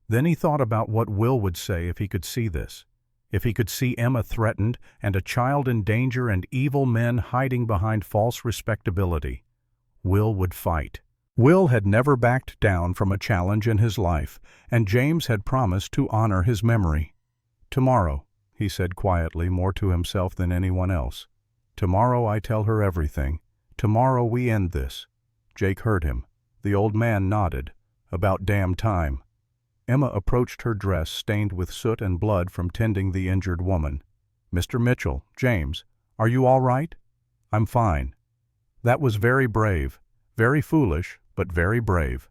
Then he thought about what Will would say if he could see this, if he could see Emma threatened and a child in danger and evil men hiding behind false respectability. Will would fight. Will had never backed down from a challenge in his life, and James had promised to honor his memory. "Tomorrow," he said quietly, more to himself than anyone else. "Tomorrow I tell her everything. Tomorrow we end this." Jake heard him. The old man nodded. "About damn time." Emma approached her dress stained with soot and blood from tending the injured woman. "Mr. Mitchell, James, are you all right?" "I'm fine." "That was very brave. Very foolish, but very brave.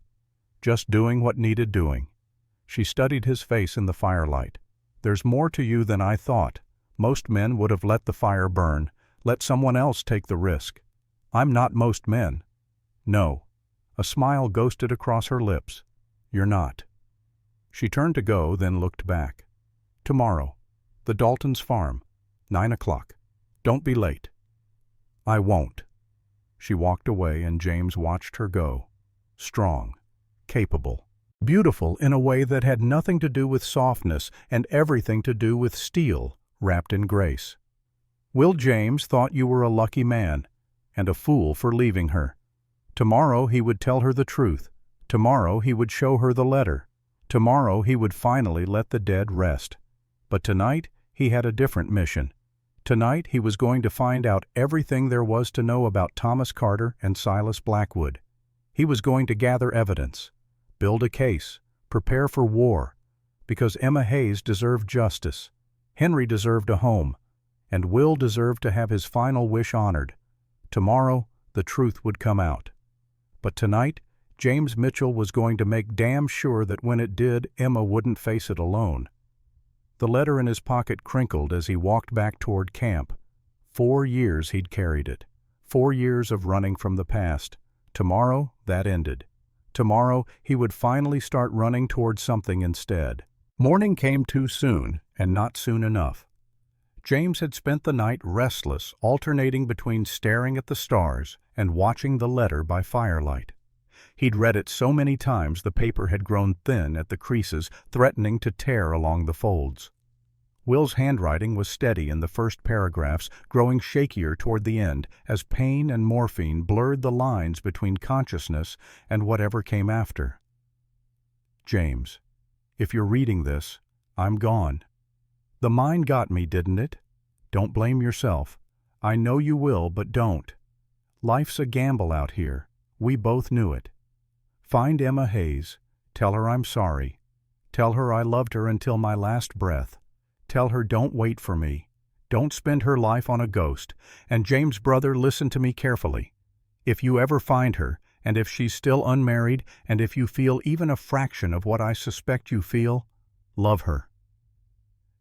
Just doing what needed doing." She studied his face in the firelight. "There's more to you than I thought. Most men would have let the fire burn, let someone else take the risk. I'm not most men." "No." A smile ghosted across her lips. "You're not." She turned to go, then looked back. "Tomorrow. The Daltons' farm. 9 o'clock. Don't be late." "I won't." She walked away, and James watched her go. Strong, capable, beautiful in a way that had nothing to do with softness and everything to do with steel wrapped in grace. Will James thought you were a lucky man, and a fool for leaving her. Tomorrow he would tell her the truth. Tomorrow he would show her the letter. Tomorrow he would finally let the dead rest. But tonight he had a different mission. Tonight he was going to find out everything there was to know about Thomas Carter and Silas Blackwood. He was going to gather evidence, build a case, prepare for war, because Emma Hayes deserved justice, Henry deserved a home, and Will deserved to have his final wish honored. Tomorrow the truth would come out. But tonight James Mitchell was going to make damn sure that when it did, Emma wouldn't face it alone. The letter in his pocket crinkled as he walked back toward camp. 4 years he'd carried it. 4 years of running from the past. Tomorrow, that ended. Tomorrow, he would finally start running toward something instead. Morning came too soon, and not soon enough. James had spent the night restless, alternating between staring at the stars and watching the letter by firelight. He'd read it so many times the paper had grown thin at the creases, threatening to tear along the folds. Will's handwriting was steady in the first paragraphs, growing shakier toward the end as pain and morphine blurred the lines between consciousness and whatever came after. "James, if you're reading this, I'm gone. The mine got me, didn't it? Don't blame yourself. I know you will, but don't. Life's a gamble out here. We both knew it. Find Emma Hayes. Tell her I'm sorry. Tell her I loved her until my last breath. Tell her don't wait for me. Don't spend her life on a ghost. And James, brother, listen to me carefully. If you ever find her, and if she's still unmarried, and if you feel even a fraction of what I suspect you feel, love her."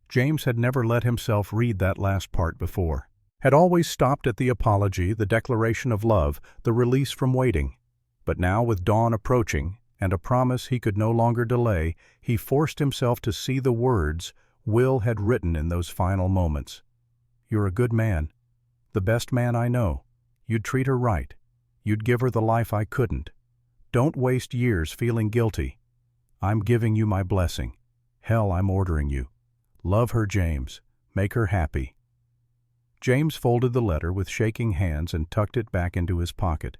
James had never let himself read that last part before. Had always stopped at the apology, the declaration of love, the release from waiting. But now, with dawn approaching, and a promise he could no longer delay, he forced himself to see the words Will had written in those final moments. "You're a good man. The best man I know. You'd treat her right. You'd give her the life I couldn't. Don't waste years feeling guilty. I'm giving you my blessing. Hell, I'm ordering you. Love her, James. Make her happy." James folded the letter with shaking hands and tucked it back into his pocket.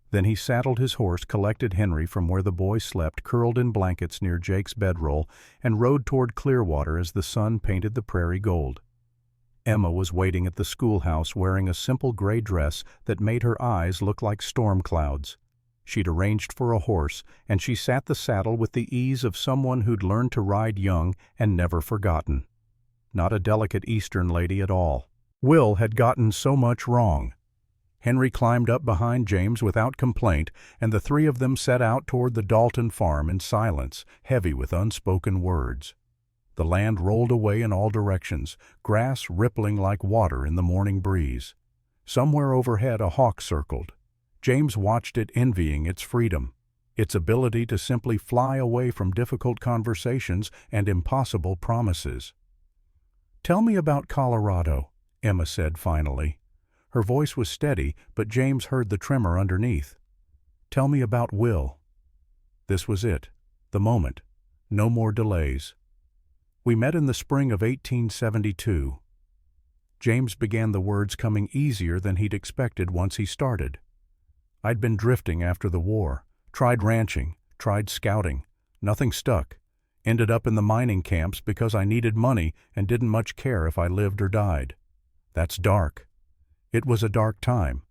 Then he saddled his horse, collected Henry from where the boy slept, curled in blankets near Jake's bedroll, and rode toward Clearwater as the sun painted the prairie gold. Emma was waiting at the schoolhouse wearing a simple gray dress that made her eyes look like storm clouds. She'd arranged for a horse, and she sat the saddle with the ease of someone who'd learned to ride young and never forgotten. Not a delicate Eastern lady at all. Will had gotten so much wrong. Henry climbed up behind James without complaint, and the three of them set out toward the Dalton farm in silence, heavy with unspoken words. The land rolled away in all directions, grass rippling like water in the morning breeze. Somewhere overhead a hawk circled. James watched it, envying its freedom, its ability to simply fly away from difficult conversations and impossible promises. "Tell me about Colorado," Emma said finally. Her voice was steady, but James heard the tremor underneath. "Tell me about Will." This was it, the moment. No more delays. "We met in the spring of 1872. James began the words coming easier than he'd expected once he started. I'd been drifting after the war, tried ranching, tried scouting. Nothing stuck. Ended up in the mining camps because I needed money and didn't much care if I lived or died. That's dark. It was a dark time.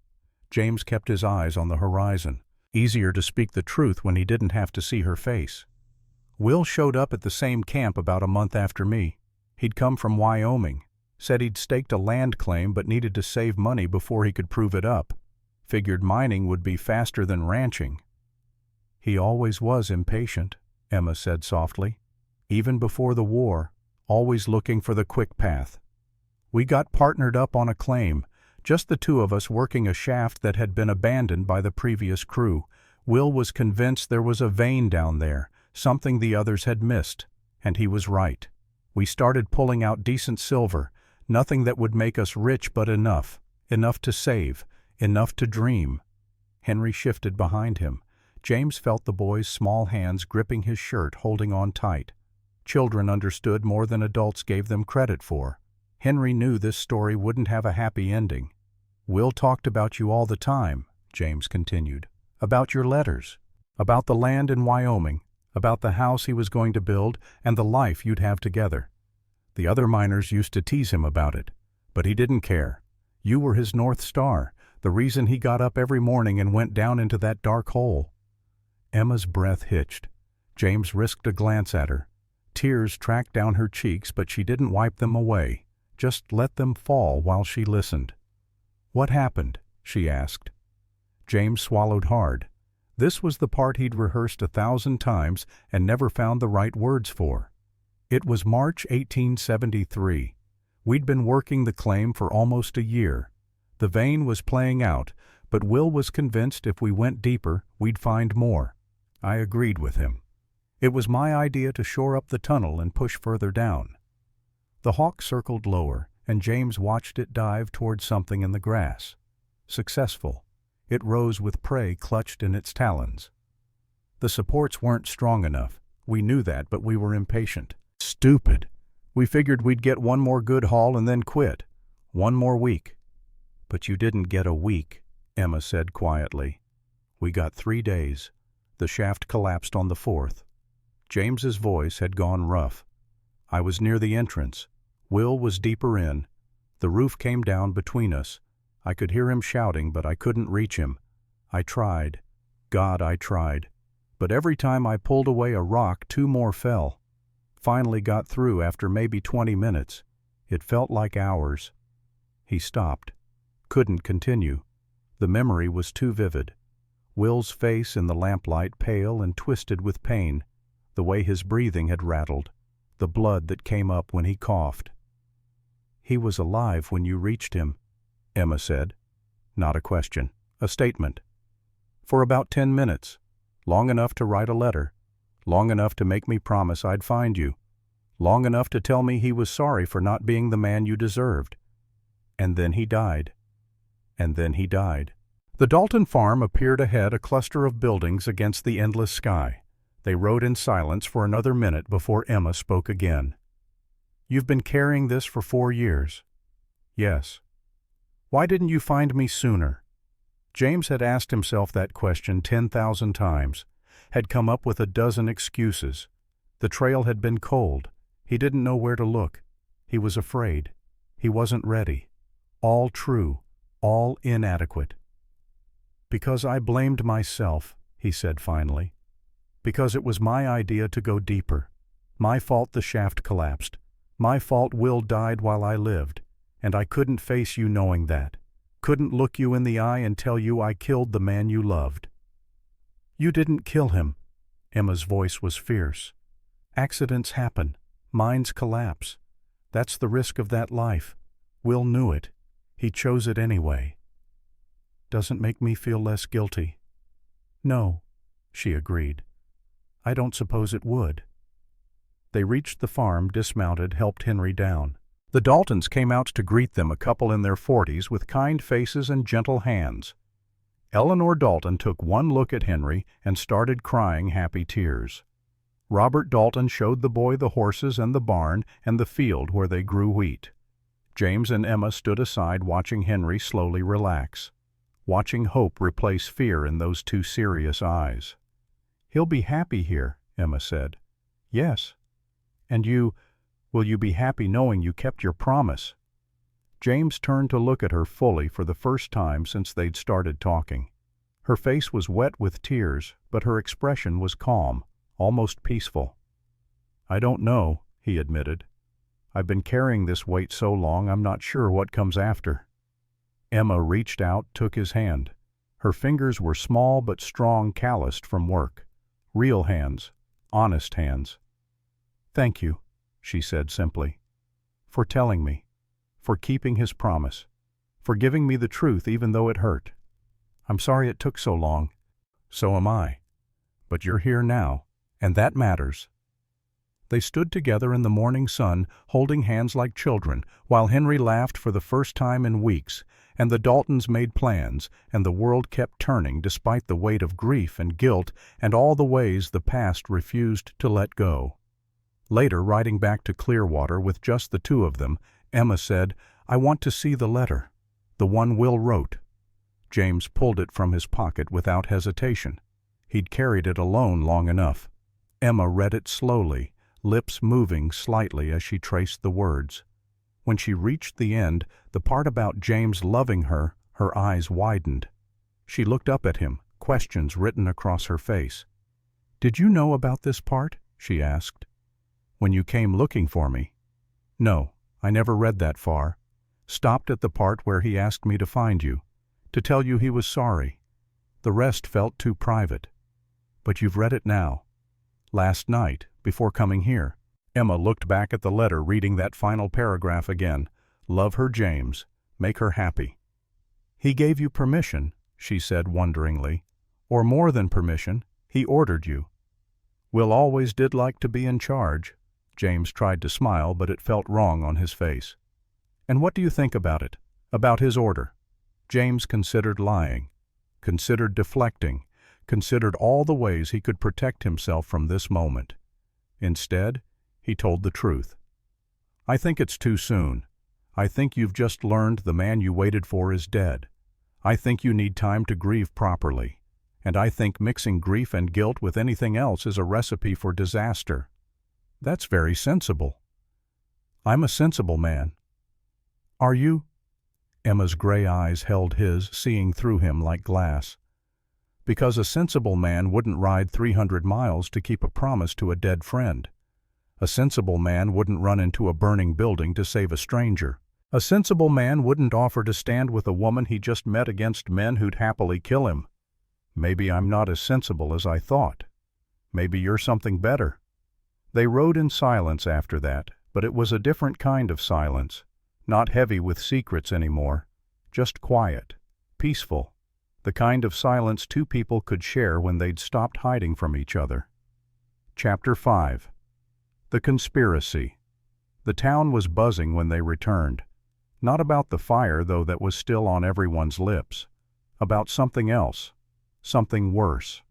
James kept his eyes on the horizon. Easier to speak the truth when he didn't have to see her face. Will showed up at the same camp about a month after me. He'd come from Wyoming. Said he'd staked a land claim but needed to save money before he could prove it up. Figured mining would be faster than ranching. He always was impatient, Emma said softly. Even before the war, always looking for the quick path. We got partnered up on a claim, just the two of us working a shaft that had been abandoned by the previous crew. Will was convinced there was a vein down there, something the others had missed, and he was right. We started pulling out decent silver, nothing that would make us rich but enough to save, enough to dream. Henry shifted behind him. James felt the boy's small hands gripping his shirt, holding on tight. Children understood more than adults gave them credit for. Henry knew this story wouldn't have a happy ending. Will talked about you all the time, James continued. About your letters. About the land in Wyoming. About the house he was going to build and the life you'd have together. The other miners used to tease him about it, but he didn't care. You were his North Star, the reason he got up every morning and went down into that dark hole. Emma's breath hitched. James risked a glance at her. Tears tracked down her cheeks, but she didn't wipe them away, just let them fall while she listened. "What happened?" she asked. James swallowed hard. This was the part he'd rehearsed 1,000 times and never found the right words for. It was March 1873. We'd been working the claim for almost a year. The vein was playing out, but Will was convinced if we went deeper, we'd find more. I agreed with him. It was my idea to shore up the tunnel and push further down. The hawk circled lower, and James watched it dive toward something in the grass. Successful. It rose with prey clutched in its talons. The supports weren't strong enough. We knew that, but we were impatient. Stupid. We figured we'd get one more good haul and then quit. One more week. But you didn't get a week, Emma said quietly. We got 3 days. The shaft collapsed on the 4th. James's voice had gone rough. I was near the entrance. Will was deeper in. The roof came down between us. I could hear him shouting, but I couldn't reach him. I tried. God, I tried. But every time I pulled away a rock, 2 more fell. Finally got through after maybe 20 minutes. It felt like hours. He stopped. Couldn't continue. The memory was too vivid. Will's face in the lamplight, pale and twisted with pain. The way his breathing had rattled. The blood that came up when he coughed. He was alive when you reached him, Emma said. Not a question, a statement. For about 10 minutes. Long enough to write a letter. Long enough to make me promise I'd find you. Long enough to tell me he was sorry for not being the man you deserved. And then he died. And then he died. The Dalton farm appeared ahead, a cluster of buildings against the endless sky. They rode in silence for another minute before Emma spoke again. You've been carrying this for 4 years. Yes. Why didn't you find me sooner? James had asked himself that question 10,000 times, had come up with a dozen excuses. The trail had been cold. He didn't know where to look. He was afraid. He wasn't ready. All true, all inadequate. Because I blamed myself, he said finally. Because it was my idea to go deeper. My fault the shaft collapsed. My fault Will died while I lived. And I couldn't face you knowing that. Couldn't look you in the eye and tell you I killed the man you loved. You didn't kill him. Emma's voice was fierce. Accidents happen. Minds collapse. That's the risk of that life. Will knew it. He chose it anyway. Doesn't make me feel less guilty. No, she agreed. I don't suppose it would. They reached the farm, dismounted, helped Henry down. The Daltons came out to greet them, a couple in their 40s with kind faces and gentle hands. Eleanor Dalton took one look at Henry and started crying happy tears. Robert Dalton showed the boy the horses and the barn and the field where they grew wheat. James and Emma stood aside watching Henry slowly relax. watching hope replace fear in those two serious eyes. "He'll be happy here," Emma said. "Yes. And will you be happy knowing you kept your promise?" James turned to look at her fully for the first time since they'd started talking. Her face was wet with tears, but her expression was calm, almost peaceful. "I don't know," he admitted. "I've been carrying this weight so long I'm not sure what comes after." Emma reached out, took his hand. Her fingers were small but strong, calloused from work. Real hands, honest hands. "Thank you," she said simply, "for telling me, for keeping his promise, for giving me the truth even though it hurt. I'm sorry it took so long." "So am I. But you're here now, and that matters." They stood together in the morning sun, holding hands like children, while Henry laughed for the first time in weeks, and the Daltons made plans, and the world kept turning despite the weight of grief and guilt and all the ways the past refused to let go. Later, riding back to Clearwater with just the two of them, Emma said, "I want to see the letter, the one Will wrote." James pulled it from his pocket without hesitation. He'd carried it alone long enough. Emma read it slowly, lips moving slightly as she traced the words. When she reached the end, the part about James loving her, her eyes widened. She looked up at him, questions written across her face. "Did you know about this part?" she asked. "When you came looking for me?" "No, I never read that far. Stopped at the part where he asked me to find you, to tell you he was sorry. The rest felt too private. But you've read it now. Last night, before coming here." Emma looked back at the letter, reading that final paragraph again. "Love her, James. Make her happy." "He gave you permission," she said wonderingly. "Or more than permission, he ordered you." "Will always did like to be in charge." James tried to smile, but it felt wrong on his face. "And what do you think about it? About his order?" James considered lying, considered deflecting, considered all the ways he could protect himself from this moment. Instead, he told the truth. "I think it's too soon. I think you've just learned the man you waited for is dead. I think you need time to grieve properly. And I think mixing grief and guilt with anything else is a recipe for disaster." "That's very sensible." "I'm a sensible man." "Are you?" Emma's gray eyes held his, seeing through him like glass. "Because a sensible man wouldn't ride 300 miles to keep a promise to a dead friend. A sensible man wouldn't run into a burning building to save a stranger. A sensible man wouldn't offer to stand with a woman he just met against men who'd happily kill him. Maybe I'm not as sensible as I thought. Maybe you're something better." They rode in silence after that, but it was a different kind of silence, not heavy with secrets anymore, just quiet, peaceful, the kind of silence two people could share when they'd stopped hiding from each other. Chapter 5. The Conspiracy. The town was buzzing when they returned. Not about the fire, though, that was still on everyone's lips. About something else. Something worse.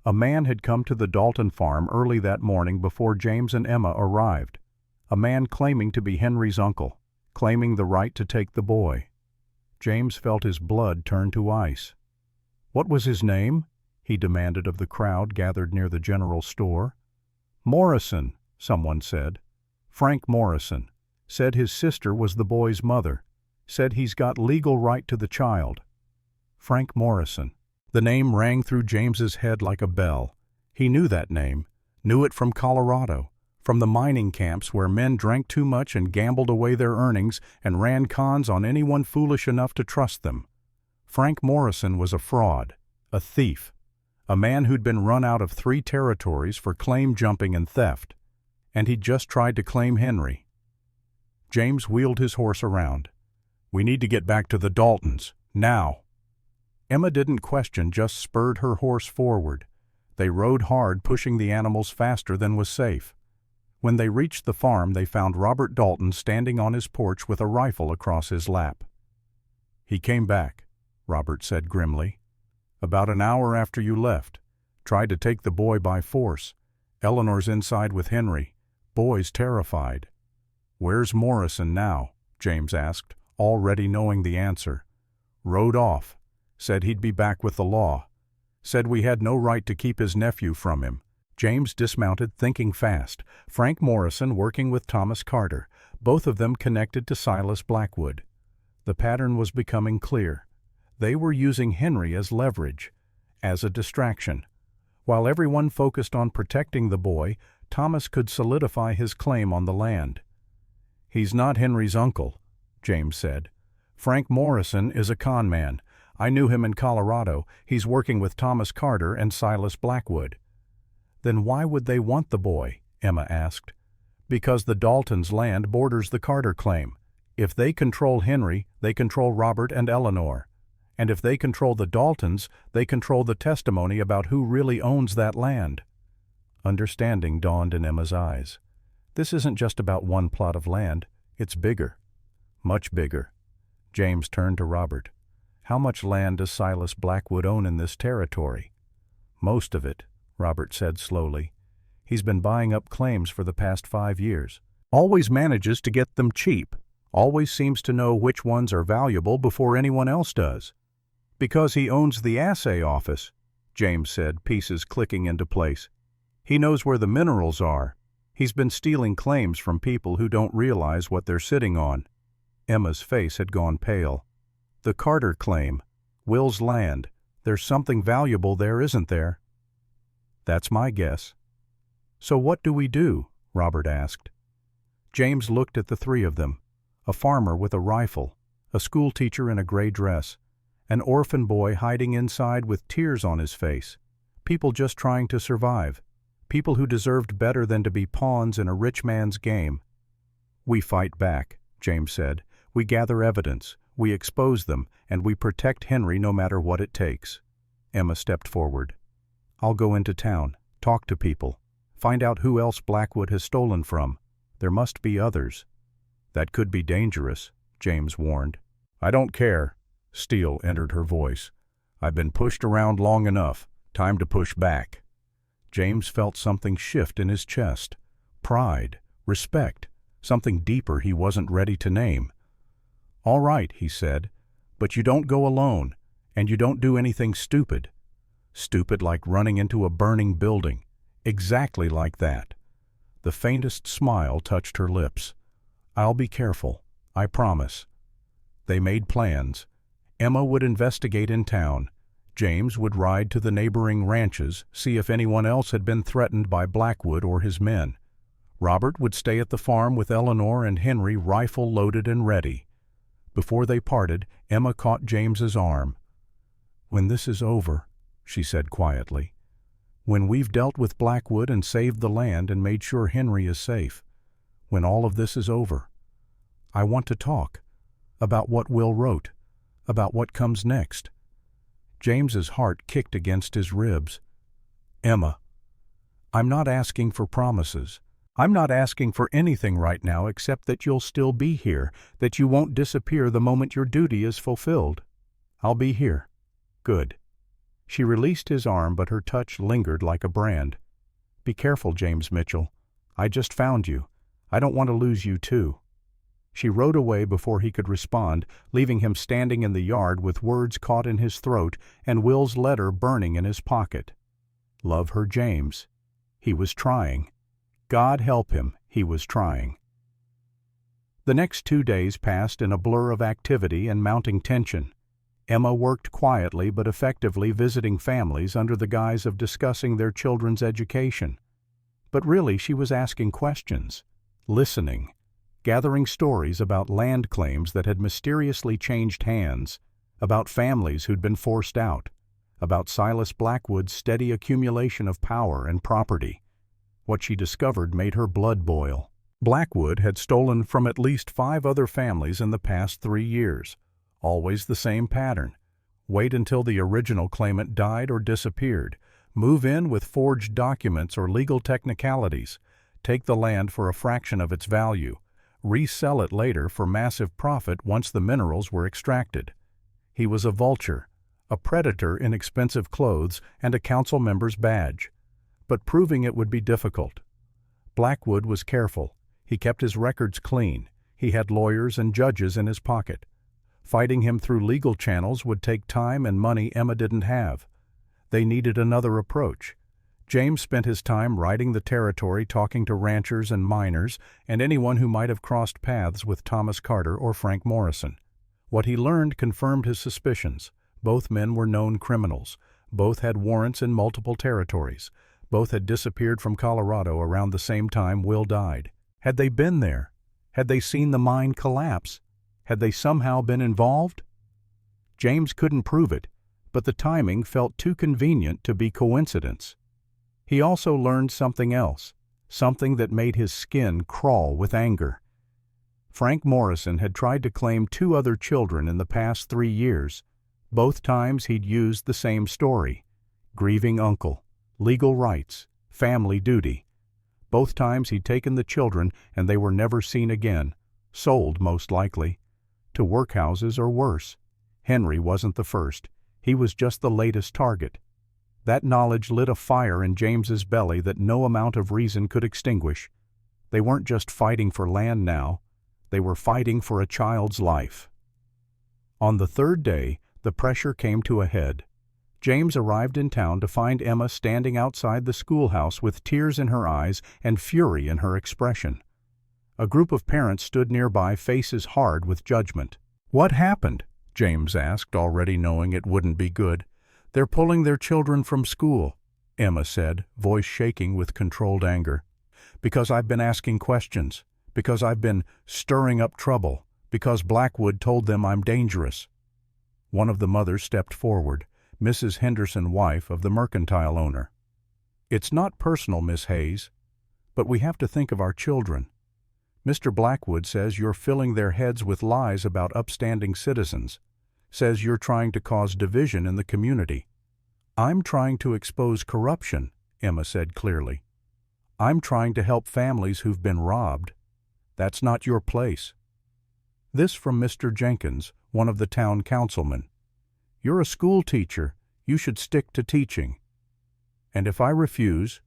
A man had come to the Dalton farm early that morning before James and Emma arrived. A man claiming to be Henry's uncle, claiming the right to take the boy. James felt his blood turn to ice. "What was his name?" he demanded of the crowd gathered near the general store. "Morrison," someone said. "Frank Morrison. Said his sister was the boy's mother. Said he's got legal right to the child." Frank Morrison. The name rang through James's head like a bell. He knew that name, knew it from Colorado, from the mining camps where men drank too much and gambled away their earnings and ran cons on anyone foolish enough to trust them. Frank Morrison was a fraud, a thief, a man who'd been run out of 3 territories for claim jumping and theft, and he'd just tried to claim Henry. James wheeled his horse around. "We need to get back to the Daltons, now." Emma didn't question, just spurred her horse forward. They rode hard, pushing the animals faster than was safe. When they reached the farm, they found Robert Dalton standing on his porch with a rifle across his lap. "He came back," Robert said grimly. "About an hour after you left. Tried to take the boy by force. Eleanor's inside with Henry. Boy's terrified." "Where's Morrison now?" James asked, already knowing the answer. "Rode off. Said he'd be back with the law. Said we had no right to keep his nephew from him. James dismounted, thinking fast. Frank Morrison working with Thomas Carter, both of them connected to Silas Blackwood. The pattern was becoming clear. They were using Henry as leverage, as a distraction. While everyone focused on protecting the boy, Thomas could solidify his claim on the land. "He's not Henry's uncle," James said. "Frank Morrison is a con man. I knew him in Colorado. He's working with Thomas Carter and Silas Blackwood." "Then why would they want the boy?" Emma asked. "Because the Daltons' land borders the Carter claim. If they control Henry, they control Robert and Eleanor. And if they control the Daltons, they control the testimony about who really owns that land." Understanding dawned in Emma's eyes. This isn't just about one plot of land. It's bigger. Much bigger. James turned to Robert. "How much land does Silas Blackwood own in this territory?" "Most of it," Robert said slowly. "He's been buying up claims for the past 5 years. Always manages to get them cheap. Always seems to know which ones are valuable before anyone else does." "Because he owns the assay office," James said, pieces clicking into place. "He knows where the minerals are. He's been stealing claims from people who don't realize what they're sitting on." Emma's face had gone pale. "The Carter claim. Will's land. There's something valuable there, isn't there?" "That's my guess." "So what do we do?" Robert asked. James looked at the three of them. A farmer with a rifle, a schoolteacher in a gray dress, an orphan boy hiding inside with tears on his face, people just trying to survive, people who deserved better than to be pawns in a rich man's game. "We fight back," James said. "We gather evidence, we expose them, and we protect Henry no matter what it takes." Emma stepped forward. "I'll go into town, talk to people, find out who else Blackwood has stolen from. There must be others." "That could be dangerous," James warned. "I don't care." Steel entered her voice. "I've been pushed around long enough. Time to push back." James felt something shift in his chest. Pride, respect, something deeper he wasn't ready to name. "All right," he said, "but you don't go alone, and you don't do anything stupid. Stupid like running into a burning building. Exactly like that." The faintest smile touched her lips. "I'll be careful, I promise." They made plans. Emma would investigate in town. James would ride to the neighboring ranches, see if anyone else had been threatened by Blackwood or his men. Robert would stay at the farm with Eleanor and Henry, rifle loaded and ready. Before they parted, Emma caught James's arm. "When this is over," she said quietly, "when we've dealt with Blackwood and saved the land and made sure Henry is safe, when all of this is over, I want to talk about what Will wrote, about what comes next." James's heart kicked against his ribs. "Emma, I'm not asking for promises. I'm not asking for anything right now except that you'll still be here, that you won't disappear the moment your duty is fulfilled." "I'll be here." "Good." She released his arm, but her touch lingered like a brand. "Be careful, James Mitchell. I just found you. I don't want to lose you too." She rode away before he could respond, leaving him standing in the yard with words caught in his throat and Will's letter burning in his pocket. Love her, James. He was trying. God help him, he was trying. The next 2 days passed in a blur of activity and mounting tension. Emma worked quietly but effectively, visiting families under the guise of discussing their children's education. But really she was asking questions, listening, gathering stories about land claims that had mysteriously changed hands, about families who'd been forced out, about Silas Blackwood's steady accumulation of power and property. What she discovered made her blood boil. Blackwood had stolen from at least 5 other families in the past 3 years. Always the same pattern. Wait until the original claimant died or disappeared. Move in with forged documents or legal technicalities. Take the land for a fraction of its value. Resell it later for massive profit once the minerals were extracted. He was a vulture, a predator in expensive clothes and a council member's badge. But proving it would be difficult. Blackwood was careful. He kept his records clean. He had lawyers and judges in his pocket. Fighting him through legal channels would take time and money Emma didn't have. They needed another approach. James spent his time riding the territory, talking to ranchers and miners and anyone who might have crossed paths with Thomas Carter or Frank Morrison. What he learned confirmed his suspicions. Both men were known criminals. Both had warrants in multiple territories. Both had disappeared from Colorado around the same time Will died. Had they been there? Had they seen the mine collapse? Had they somehow been involved? James couldn't prove it, but the timing felt too convenient to be coincidence. He also learned something else, something that made his skin crawl with anger. Frank Morrison had tried to claim 2 other children in the past 3 years. Both times he'd used the same story: grieving uncle, legal rights, family duty. Both times he'd taken the children and they were never seen again, sold most likely, to workhouses or worse. Henry wasn't the first. He was just the latest target. That knowledge lit a fire in James's belly that no amount of reason could extinguish. They weren't just fighting for land now. They were fighting for a child's life. On the 3rd day, the pressure came to a head. James arrived in town to find Emma standing outside the schoolhouse with tears in her eyes and fury in her expression. A group of parents stood nearby, faces hard with judgment. "What happened?" James asked, already knowing it wouldn't be good. "They're pulling their children from school," Emma said, voice shaking with controlled anger. "Because I've been asking questions. Because I've been stirring up trouble. Because Blackwood told them I'm dangerous." One of the mothers stepped forward, Mrs. Henderson, wife of the mercantile owner. "It's not personal, Miss Hayes, but we have to think of our children. Mr. Blackwood says you're filling their heads with lies about upstanding citizens, says you're trying to cause division in the community." "I'm trying to expose corruption," Emma said clearly. "I'm trying to help families who've been robbed. That's not your place." This from Mr. Jenkins, one of the town councilmen. "You're a school teacher. You should stick to teaching. And if I refuse,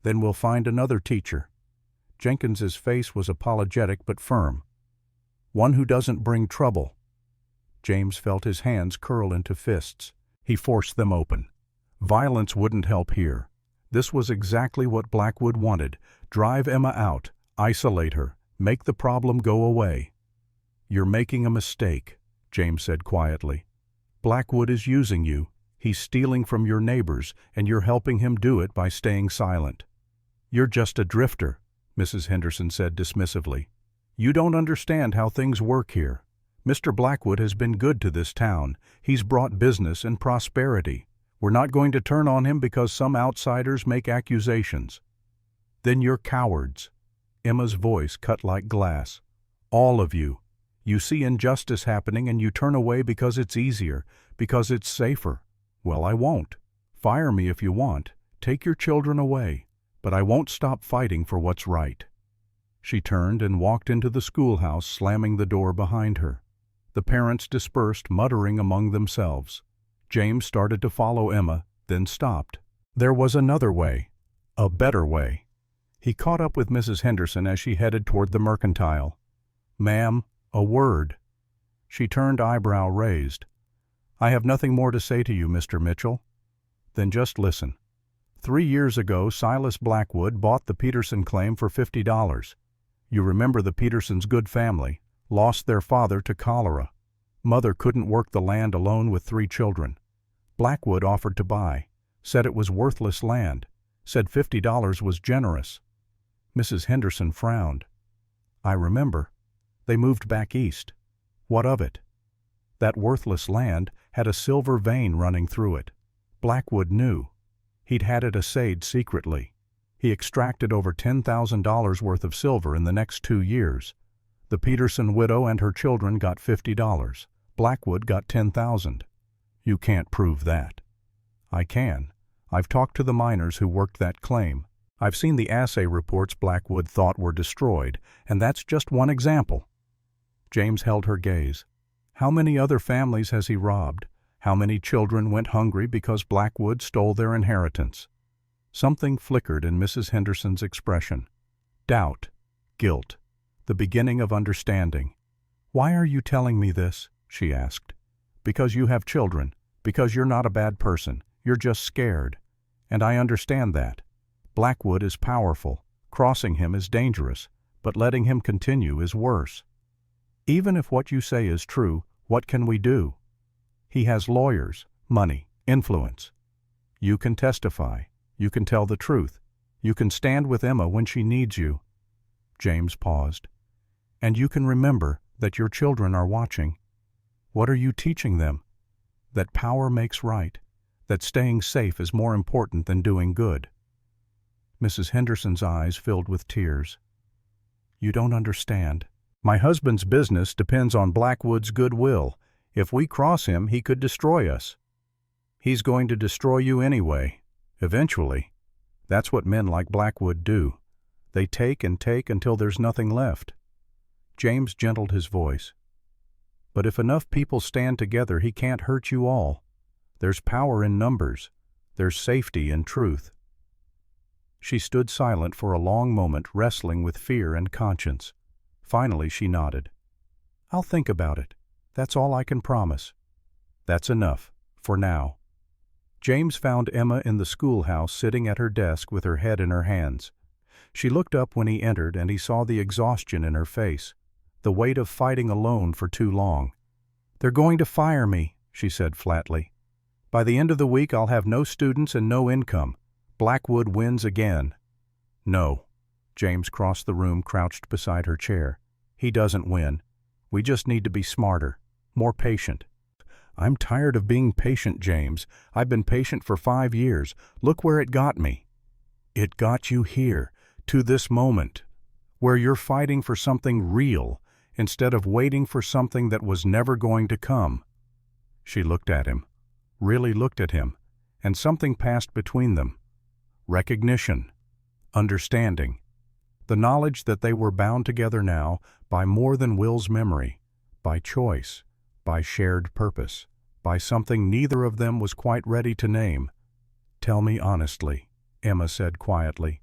then we'll find another teacher." Jenkins's face was apologetic but firm. "One who doesn't bring trouble." James felt his hands curl into fists. He forced them open. Violence wouldn't help here. This was exactly what Blackwood wanted: drive Emma out, isolate her, make the problem go away. "You're making a mistake," James said quietly. "Blackwood is using you. He's stealing from your neighbors, and you're helping him do it by staying silent." "You're just a drifter," Mrs. Henderson said dismissively. "You don't understand how things work here. Mr. Blackwood has been good to this town. He's brought business and prosperity. We're not going to turn on him because some outsiders make accusations." "Then you're cowards." Emma's voice cut like glass. "All of you. You see injustice happening and you turn away because it's easier, because it's safer. Well, I won't. Fire me if you want. Take your children away. But I won't stop fighting for what's right." She turned and walked into the schoolhouse, slamming the door behind her. The parents dispersed, muttering among themselves. James started to follow Emma, then stopped. There was another way, a better way. He caught up with Mrs. Henderson as she headed toward the mercantile. "Ma'am, a word." She turned, eyebrow raised. "I have nothing more to say to you, Mr. Mitchell." "Then just listen. 3 years ago, Silas Blackwood bought the Peterson claim for $50. You remember the Petersons' good family, lost their father to cholera. Mother couldn't work the land alone with 3 children. Blackwood offered to buy, said it was worthless land, said $50 was generous." Mrs. Henderson frowned. "I remember. They moved back east. What of it?" "That worthless land had a silver vein running through it. Blackwood knew. He'd had it assayed secretly. He extracted over $10,000 worth of silver in the next 2 years. The Peterson widow and her children got $50. Blackwood got $10,000. You can't prove that." "I can. I've talked to the miners who worked that claim. I've seen the assay reports Blackwood thought were destroyed, and that's just one example." James held her gaze. "How many other families has he robbed? How many children went hungry because Blackwood stole their inheritance?" Something flickered in Mrs. Henderson's expression. Doubt, guilt, the beginning of understanding. "Why are you telling me this?" she asked. Because you have children. Because you're not a bad person. You're just scared. And I understand that. Blackwood is powerful. Crossing him is dangerous. But letting him continue is worse. Even if what you say is true, what can we do? He has lawyers, money, influence. You can testify. You can tell the truth. You can stand with Emma when she needs you. James paused. And you can remember that your children are watching. What are you teaching them? That power makes right. That staying safe is more important than doing good. Mrs. Henderson's eyes filled with tears. You don't understand. My husband's business depends on Blackwood's goodwill. If we cross him, he could destroy us. He's going to destroy you anyway. Eventually. That's what men like Blackwood do. They take and take until there's nothing left. James gentled his voice. But if enough people stand together, he can't hurt you all. There's power in numbers. There's safety in truth. She stood silent for a long moment, wrestling with fear and conscience. Finally she nodded. I'll think about it. That's all I can promise. That's enough, for now. James found Emma in the schoolhouse sitting at her desk with her head in her hands. She looked up when he entered and he saw the exhaustion in her face, the weight of fighting alone for too long. They're going to fire me, she said flatly. By the end of the week I'll have no students and no income. Blackwood wins again. No. James crossed the room, crouched beside her chair. He doesn't win. We just need to be smarter, more patient. I'm tired of being patient, James. I've been patient for 5 years. Look where it got me. It got you here, to this moment, where you're fighting for something real instead of waiting for something that was never going to come. She looked at him, really looked at him, and something passed between them. Recognition, understanding, the knowledge that they were bound together now by more than Will's memory, by choice, by shared purpose, by something neither of them was quite ready to name. Tell me honestly, Emma said quietly,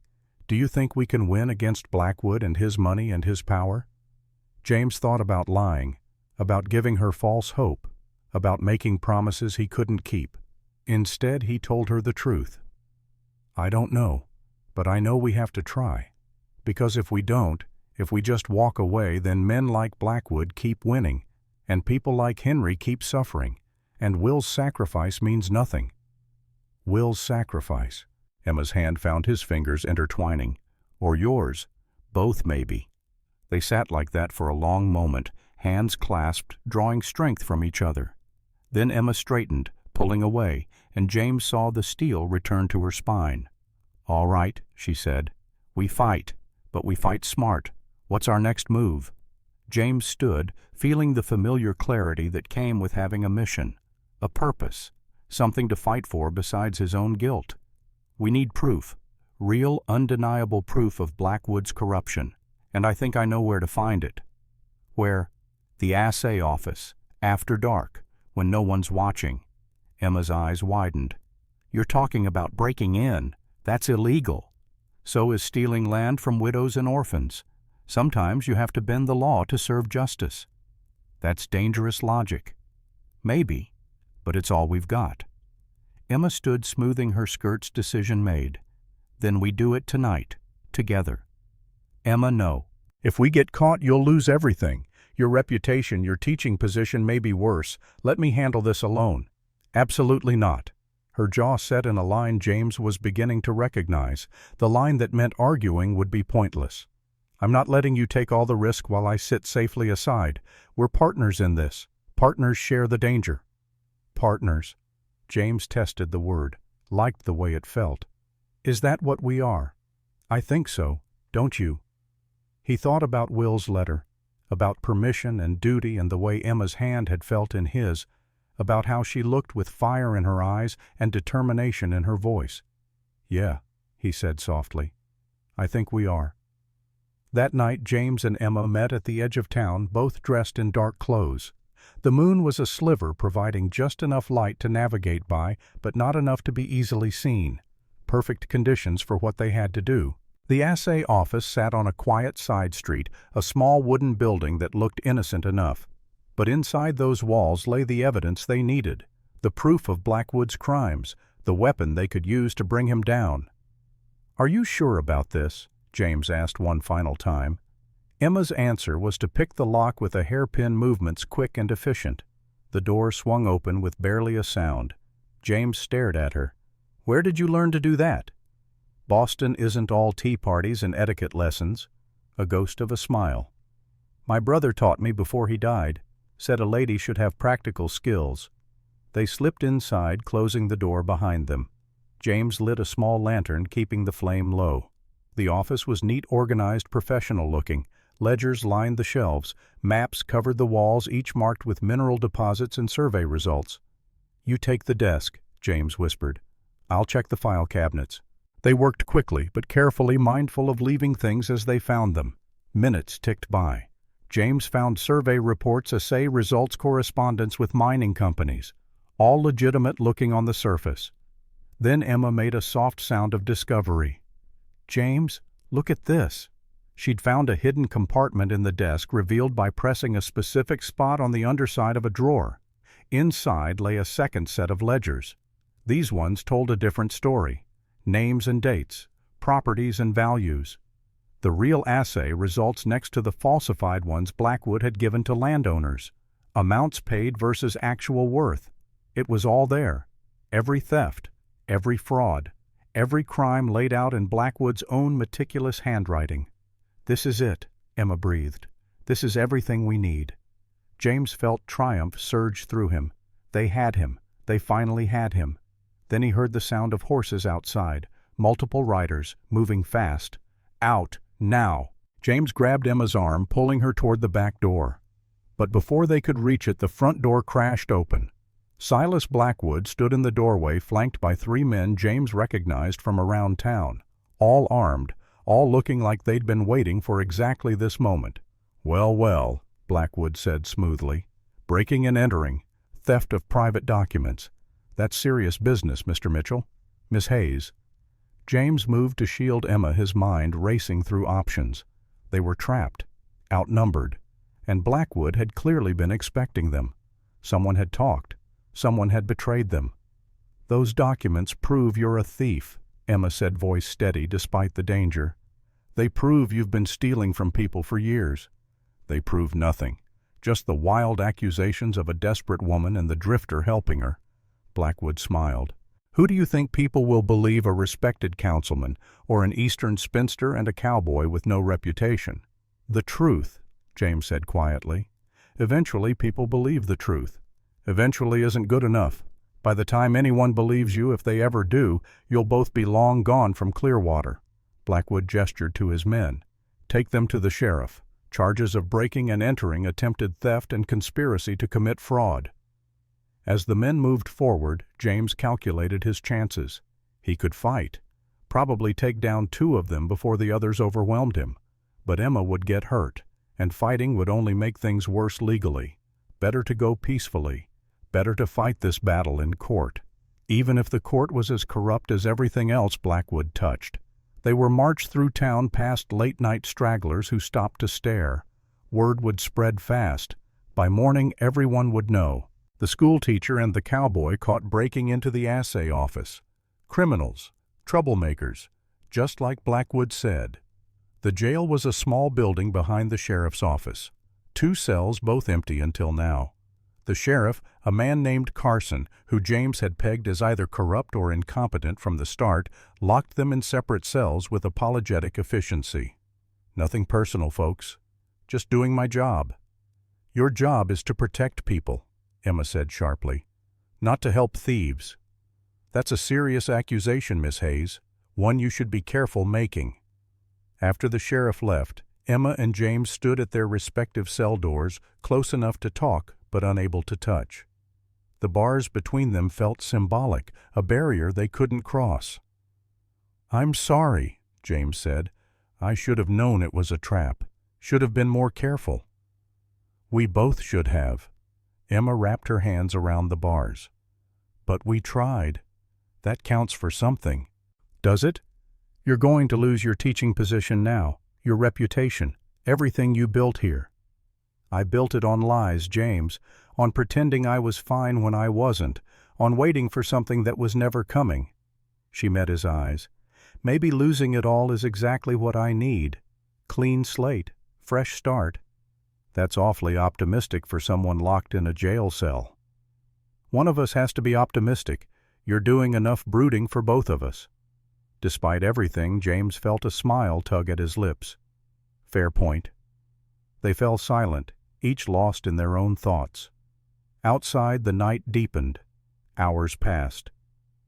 do you think we can win against Blackwood and his money and his power? James thought about lying, about giving her false hope, about making promises he couldn't keep. Instead, he told her the truth. I don't know, but I know we have to try. Because if we don't, if we just walk away, then men like Blackwood keep winning, and people like Henry keep suffering, and Will's sacrifice means nothing. Will's sacrifice. Emma's hand found his fingers intertwining. Or yours. Both, maybe. They sat like that for a long moment, hands clasped, drawing strength from each other. Then Emma straightened, pulling away, and James saw the steel return to her spine. All right, she said. We fight, but we fight smart. What's our next move? James stood, feeling the familiar clarity that came with having a mission, a purpose, something to fight for besides his own guilt. We need proof, real, undeniable proof of Blackwood's corruption, and I think I know where to find it. Where? The assay office, after dark, when no one's watching. Emma's eyes widened. You're talking about breaking in. That's illegal. So is stealing land from widows and orphans. Sometimes you have to bend the law to serve justice. That's dangerous logic. Maybe, but it's all we've got. Emma stood smoothing her skirts, decision made. Then we do it tonight, together. Emma, no. If we get caught, you'll lose everything. Your reputation, your teaching position may be worse. Let me handle this alone. Absolutely not. Her jaw set in a line James was beginning to recognize, the line that meant arguing would be pointless. I'm not letting you take all the risk while I sit safely aside. We're partners in this. Partners share the danger. Partners. James tested the word, liked the way it felt. Is that what we are? I think so, don't you? He thought about Will's letter, about permission and duty and the way Emma's hand had felt in his, about how she looked with fire in her eyes and determination in her voice. Yeah, he said softly. I think we are. That night James and Emma met at the edge of town, both dressed in dark clothes. The moon was a sliver, providing just enough light to navigate by, but not enough to be easily seen. Perfect conditions for what they had to do. The assay office sat on a quiet side street, a small wooden building that looked innocent enough. But inside those walls lay the evidence they needed, the proof of Blackwood's crimes, the weapon they could use to bring him down. "Are you sure about this?" James asked one final time. Emma's answer was to pick the lock with a hairpin movements quick and efficient. The door swung open with barely a sound. James stared at her. "Where did you learn to do that?" "Boston isn't all tea parties and etiquette lessons." A ghost of a smile. "My brother taught me before he died. Said a lady should have practical skills." They slipped inside, closing the door behind them. James lit a small lantern, keeping the flame low. The office was neat, organized, professional-looking. Ledgers lined the shelves. Maps covered the walls, each marked with mineral deposits and survey results. "You take the desk," James whispered. "I'll check the file cabinets." They worked quickly but carefully, mindful of leaving things as they found them. Minutes ticked by. James found survey reports, assay results, correspondence with mining companies, all legitimate looking on the surface. Then Emma made a soft sound of discovery. "James, look at this." She'd found a hidden compartment in the desk, revealed by pressing a specific spot on the underside of a drawer. Inside lay a second set of ledgers. These ones told a different story. Names and dates, properties and values. The real assay results next to the falsified ones Blackwood had given to landowners. Amounts paid versus actual worth. It was all there. Every theft, every fraud, every crime laid out in Blackwood's own meticulous handwriting. "This is it," Emma breathed. "This is everything we need." James felt triumph surge through him. They had him. They finally had him. Then he heard the sound of horses outside, multiple riders, moving fast. "Out, now!" James grabbed Emma's arm, pulling her toward the back door. But before they could reach it, the front door crashed open. Silas Blackwood stood in the doorway, flanked by 3 men James recognized from around town, all armed, all looking like they'd been waiting for exactly this moment. "Well, well," Blackwood said smoothly. "Breaking and entering, theft of private documents. That's serious business, Mr. Mitchell. Miss Hayes." James moved to shield Emma, his mind racing through options. They were trapped, outnumbered, and Blackwood had clearly been expecting them. Someone had talked. Someone had betrayed them. "Those documents prove you're a thief," Emma said, voice steady despite the danger. "They prove you've been stealing from people for years." "They prove nothing. Just the wild accusations of a desperate woman and the drifter helping her." Blackwood smiled. "Who do you think people will believe, a respected councilman, or an Eastern spinster and a cowboy with no reputation?" "The truth," James said quietly. "Eventually people believe the truth. Eventually isn't good enough. By the time anyone believes you, if they ever do, you'll both be long gone from Clearwater." Blackwood gestured to his men. "Take them to the sheriff. Charges of breaking and entering, attempted theft, and conspiracy to commit fraud." As the men moved forward, James calculated his chances. He could fight, probably take down 2 of them before the others overwhelmed him. But Emma would get hurt, and fighting would only make things worse legally. Better to go peacefully. Better to fight this battle in court, even if the court was as corrupt as everything else Blackwood touched. They were marched through town past late-night stragglers who stopped to stare. Word would spread fast. By morning, everyone would know. The schoolteacher and the cowboy caught breaking into the assay office. Criminals, troublemakers, just like Blackwood said. The jail was a small building behind the sheriff's office. 2 cells, both empty until now. The sheriff, a man named Carson, who James had pegged as either corrupt or incompetent from the start, locked them in separate cells with apologetic efficiency. "Nothing personal, folks. Just doing my job." "Your job is to protect people," Emma said sharply, "not to help thieves." "That's a serious accusation, Miss Hayes, one you should be careful making." After the sheriff left, Emma and James stood at their respective cell doors, close enough to talk but unable to touch. The bars between them felt symbolic, a barrier they couldn't cross. "I'm sorry," James said. "I should have known it was a trap. Should have been more careful." "We both should have." Emma wrapped her hands around the bars. "But we tried. That counts for something." "Does it? You're going to lose your teaching position now, your reputation, everything you built here." I built it on lies, James, on pretending I was fine when I wasn't, on waiting for something that was never coming. She met his eyes. Maybe losing it all is exactly what I need. Clean slate, fresh start. That's awfully optimistic for someone locked in a jail cell. One of us has to be optimistic. You're doing enough brooding for both of us. Despite everything, James felt a smile tug at his lips. Fair point. They fell silent, each lost in their own thoughts. Outside, the night deepened. Hours passed.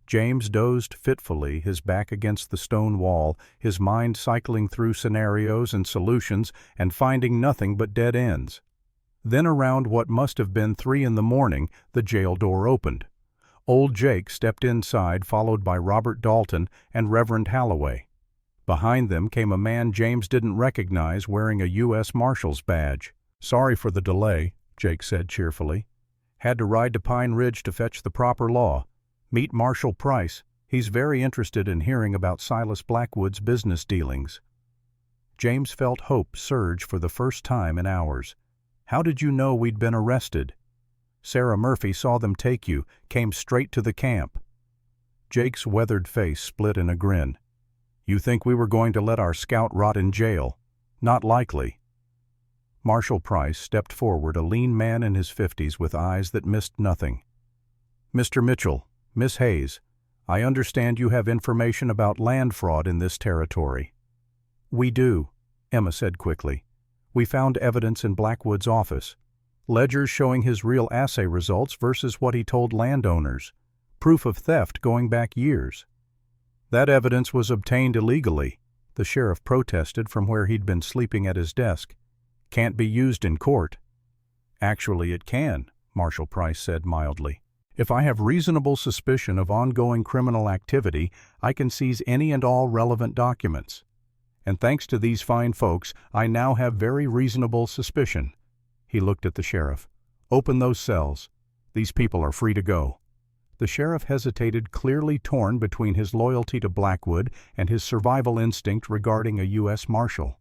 James dozed fitfully, his back against the stone wall, his mind cycling through scenarios and solutions and finding nothing but dead ends. Then around what must have been 3 a.m, the jail door opened. Old Jake stepped inside, followed by Robert Dalton and Reverend Halloway. Behind them came a man James didn't recognize, wearing a U.S. Marshal's badge. "Sorry for the delay," Jake said cheerfully. "Had to ride to Pine Ridge to fetch the proper law. Meet Marshal Price. He's very interested in hearing about Silas Blackwood's business dealings." James felt hope surge for the first time in hours. "How did you know we'd been arrested?" "Sarah Murphy saw them take you, came straight to the camp." Jake's weathered face split in a grin. "You think we were going to let our scout rot in jail? Not likely." Marshal Price stepped forward, a lean man in his 50s with eyes that missed nothing. "Mr. Mitchell, Miss Hayes, I understand you have information about land fraud in this territory." "We do," Emma said quickly. "We found evidence in Blackwood's office. Ledgers showing his real assay results versus what he told landowners. Proof of theft going back years." "That evidence was obtained illegally," the sheriff protested from where he'd been sleeping at his desk. "Can't be used in court." "Actually it can," Marshal Price said mildly. "If I have reasonable suspicion of ongoing criminal activity, I can seize any and all relevant documents. And thanks to these fine folks, I now have very reasonable suspicion." He looked at the sheriff. "Open those cells. These people are free to go." The sheriff hesitated, clearly torn between his loyalty to Blackwood and his survival instinct regarding a U.S. Marshal.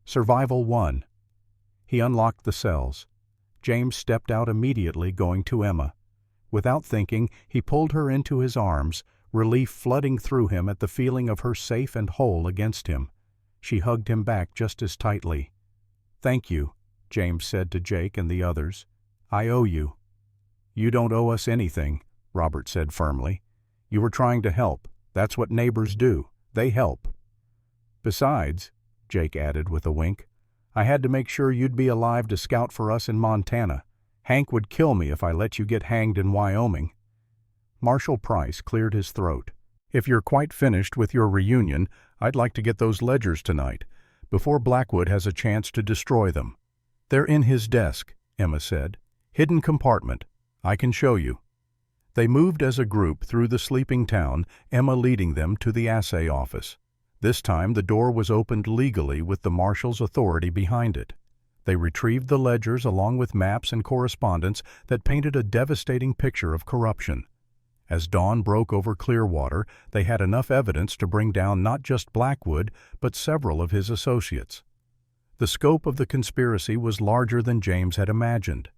Survival won. He unlocked the cells. James stepped out immediately, going to Emma. Without thinking, he pulled her into his arms, relief flooding through him at the feeling of her safe and whole against him. She hugged him back just as tightly. "Thank you," James said to Jake and the others. "I owe you." "You don't owe us anything," Robert said firmly. "You were trying to help. That's what neighbors do. They help." "Besides," Jake added with a wink, "I had to make sure you'd be alive to scout for us in Montana. Hank would kill me if I let you get hanged in Wyoming." Marshal Price cleared his throat. "If you're quite finished with your reunion, I'd like to get those ledgers tonight, before Blackwood has a chance to destroy them." "They're in his desk," Emma said. "Hidden compartment. I can show you." They moved as a group through the sleeping town, Emma leading them to the assay office. This time the door was opened legally with the marshal's authority behind it. They retrieved the ledgers along with maps and correspondence that painted a devastating picture of corruption. As dawn broke over Clearwater, they had enough evidence to bring down not just Blackwood, but several of his associates. The scope of the conspiracy was larger than James had imagined.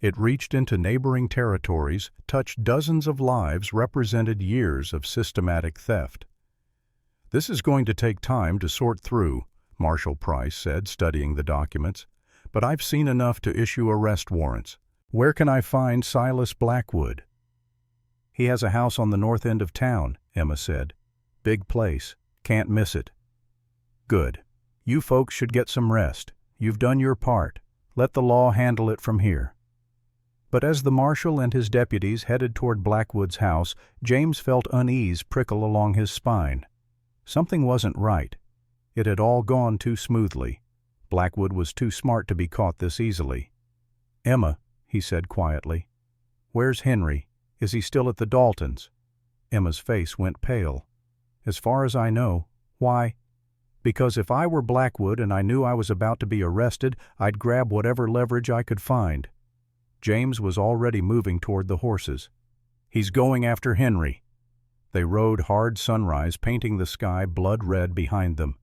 It reached into neighboring territories, touched dozens of lives, represented years of systematic theft. "This is going to take time to sort through," Marshal Price said, studying the documents. "But I've seen enough to issue arrest warrants. Where can I find Silas Blackwood?" "He has a house on the north end of town," Emma said. "Big place. Can't miss it." "Good. You folks should get some rest. You've done your part. Let the law handle it from here." But as the marshal and his deputies headed toward Blackwood's house, James felt unease prickle along his spine. Something wasn't right. It had all gone too smoothly. Blackwood was too smart to be caught this easily. "Emma," he said quietly, "where's Henry? Is he still at the Daltons?" Emma's face went pale. "As far as I know. Why?" "Because if I were Blackwood and I knew I was about to be arrested, I'd grab whatever leverage I could find." James was already moving toward the horses. "He's going after Henry." They rode hard sunrise, painting the sky blood red behind them.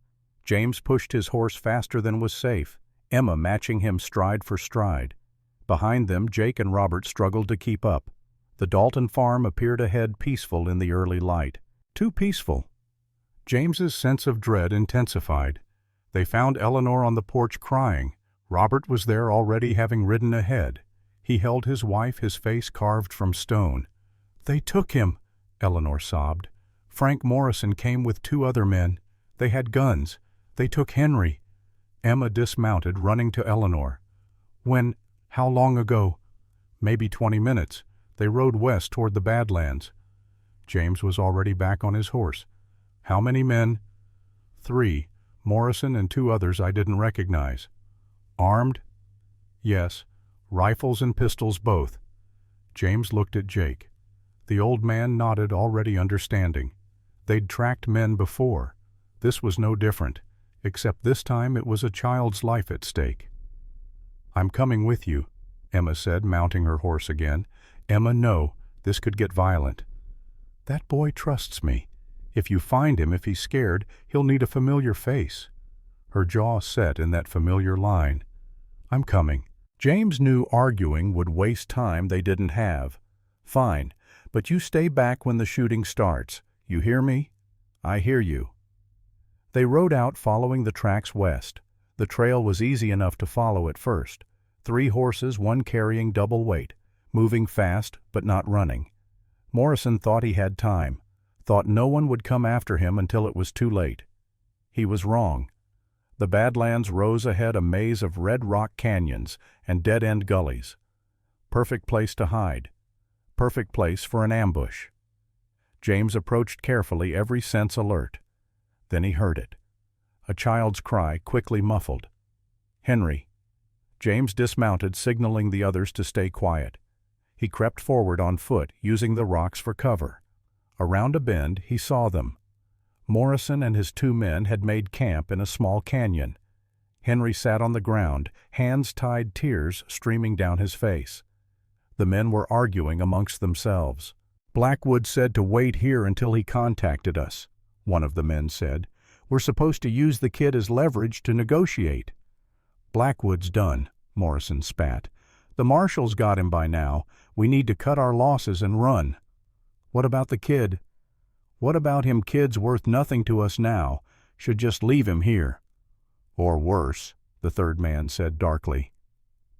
James pushed his horse faster than was safe. Emma matching him stride for stride. Behind them, Jake and Robert struggled to keep up. The Dalton farm appeared ahead, peaceful in the early light. Too peaceful. James's sense of dread intensified. They found Eleanor on the porch crying. Robert was there already, having ridden ahead. He held his wife, his face carved from stone. "They took him," Eleanor sobbed. "Frank Morrison came with 2 other men. They had guns. They took Henry." Emma dismounted, running to Eleanor. "When? How long ago?" "Maybe 20 minutes. They rode west toward the Badlands." James was already back on his horse. "How many men?" "3. Morrison and 2 others I didn't recognize." "Armed?" "Yes. Rifles and pistols both." James looked at Jake. The old man nodded, already understanding. They'd tracked men before. This was no different, except this time it was a child's life at stake. "I'm coming with you," Emma said, mounting her horse again. "Emma, no. This could get violent." "That boy trusts me. If you find him, if he's scared, he'll need a familiar face." Her jaw set in that familiar line. "I'm coming." James knew arguing would waste time they didn't have. "Fine, but you stay back when the shooting starts. You hear me?" "I hear you." They rode out, following the tracks west. The trail was easy enough to follow at first. 3 horses, 1 carrying double weight, moving fast but not running. Morrison thought he had time, thought no one would come after him until it was too late. He was wrong. The Badlands rose ahead, a maze of red rock canyons and dead-end gullies. Perfect place to hide. Perfect place for an ambush. James approached carefully, every sense alert. Then he heard it. A child's cry, quickly muffled. "Henry." James dismounted, signaling the others to stay quiet. He crept forward on foot, using the rocks for cover. Around a bend, he saw them. Morrison and his 2 men had made camp in a small canyon. Henry sat on the ground, hands tied, tears streaming down his face. The men were arguing amongst themselves. "Blackwood said to wait here until he contacted us," one of the men said. "We're supposed to use the kid as leverage to negotiate." "Blackwood's done," Morrison spat. "The marshals got him by now. We need to cut our losses and run." "What about the kid?" "What about him? Kid's worth nothing to us now. Should just leave him here." "Or worse," the 3rd man said darkly.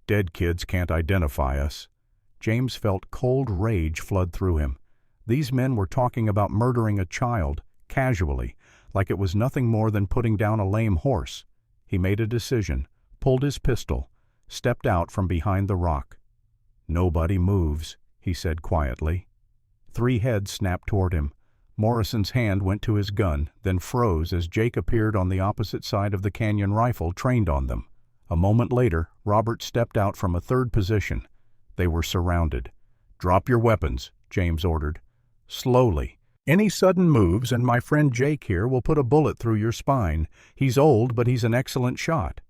"Dead kids can't identify us." James felt cold rage flood through him. These men were talking about murdering a child, casually, like it was nothing more than putting down a lame horse. He made a decision, pulled his pistol, stepped out from behind the rock. "Nobody moves," he said quietly. 3 heads snapped toward him. Morrison's hand went to his gun, then froze as Jake appeared on the opposite side of the canyon, rifle trained on them. A moment later, Robert stepped out from a 3rd position. They were surrounded. "Drop your weapons," James ordered. "Slowly. Any sudden moves and my friend Jake here will put a bullet through your spine. He's old, but he's an excellent shot."